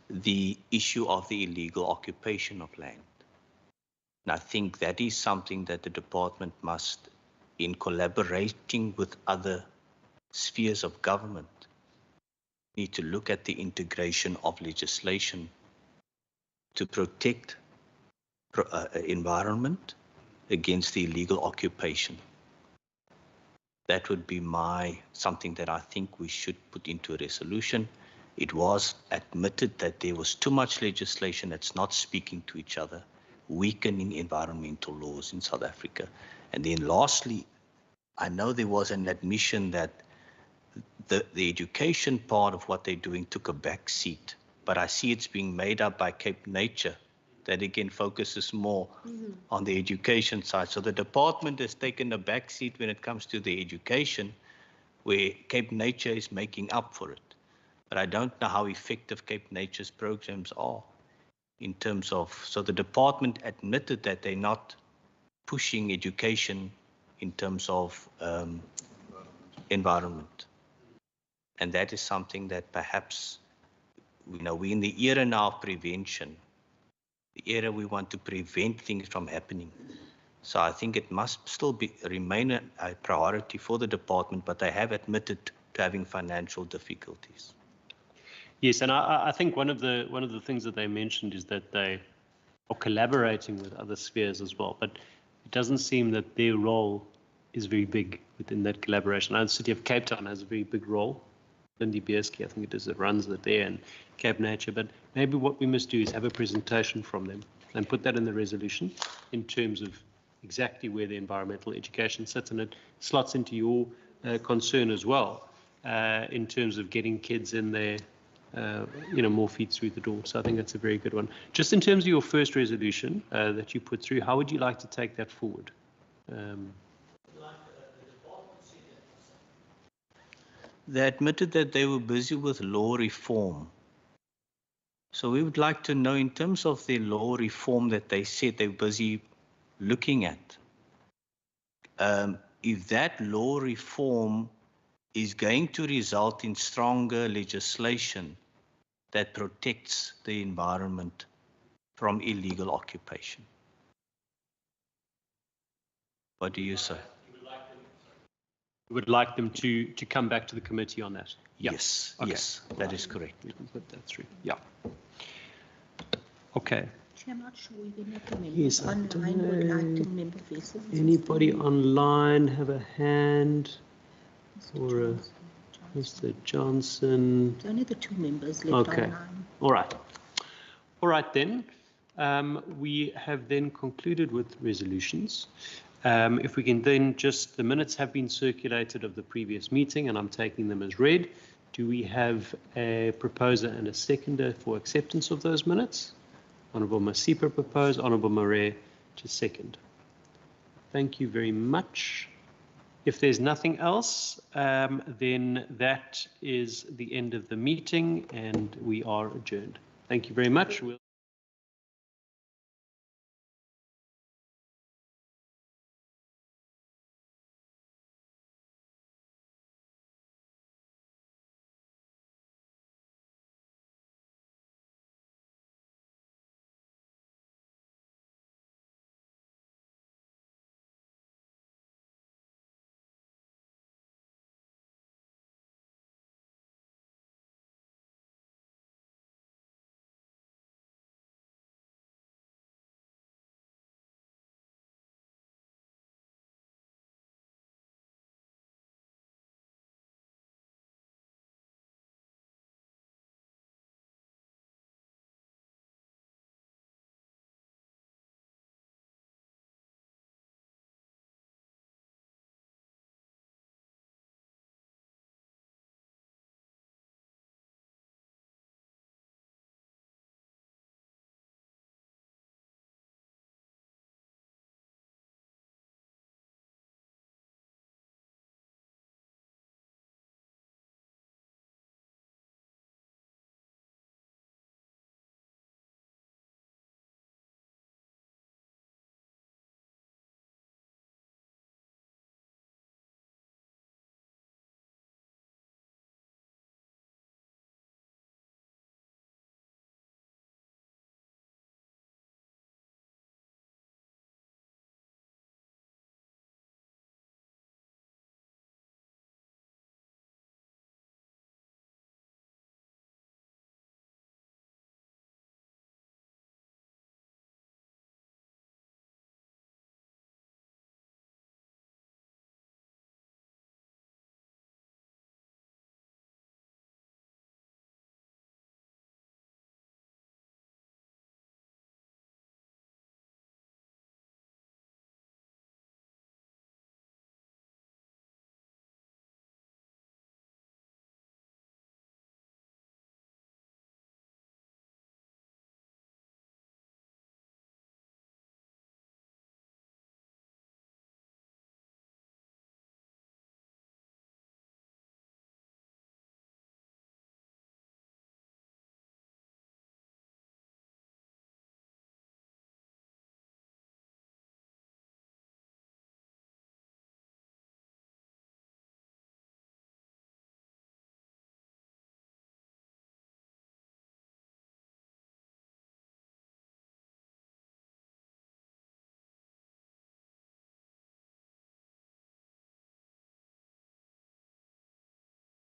the issue of the illegal occupation of land. And I think that is something that the department must, in collaborating with other spheres of government, need to look at the integration of legislation to protect environment against the illegal occupation. That would be something that I think we should put into a resolution. It was admitted that there was too much legislation that's not speaking to each other, weakening environmental laws in South Africa. And then lastly, I know there was an admission that the education part of what they're doing took a back seat, but I see it's being made up by Cape Nature, that again focuses more on the education side. So the department has taken a back seat when it comes to the education, where Cape Nature is making up for it. But I don't know how effective Cape Nature's programs are in terms of, so the department admitted that they're not pushing education in terms of environment. And that is something that perhaps, we're in the era now of prevention, the era we want to prevent things from happening. So I think it must still remain a priority for the department, but they have admitted to having financial difficulties. Yes, and I think one of the things that they mentioned is that they are collaborating with other spheres as well, but it doesn't seem that their role is very big within that collaboration. I know the City of Cape Town has a very big role. Lindy Biersky, I think it is, that runs it there, and Cape Nature, but maybe what we must do is have a presentation from them and put that in the resolution in terms of exactly where the environmental education sits, and it slots into your concern as well in terms of getting kids in there, more feet through the door. So I think that's a very good one. Just in terms of your first resolution that you put through, how would you like to take that forward? They admitted that they were busy with law reform. So we would like to know, in terms of the law reform that they said they're busy looking at, if that law reform is going to result in stronger legislation that protects the environment from illegal occupation. What do you say? We would like them to come back to the committee on that. Yeah. Yes, Okay. yes, that is correct. We can put that through. Yeah. Okay. I'm not sure if any of the members Yes, I online would like to member faces. Anybody online have a hand? Or Mr. Johnson? There's only the two members left Okay. online. All right. All right then. We have then concluded with resolutions. If we can then the minutes have been circulated of the previous meeting, and I'm taking them as read. Do we have a proposer and a seconder for acceptance of those minutes? Honourable Masipa proposed, Honourable Murray to second. Thank you very much. If there's nothing else, then that is the end of the meeting and we are adjourned. Thank you very much.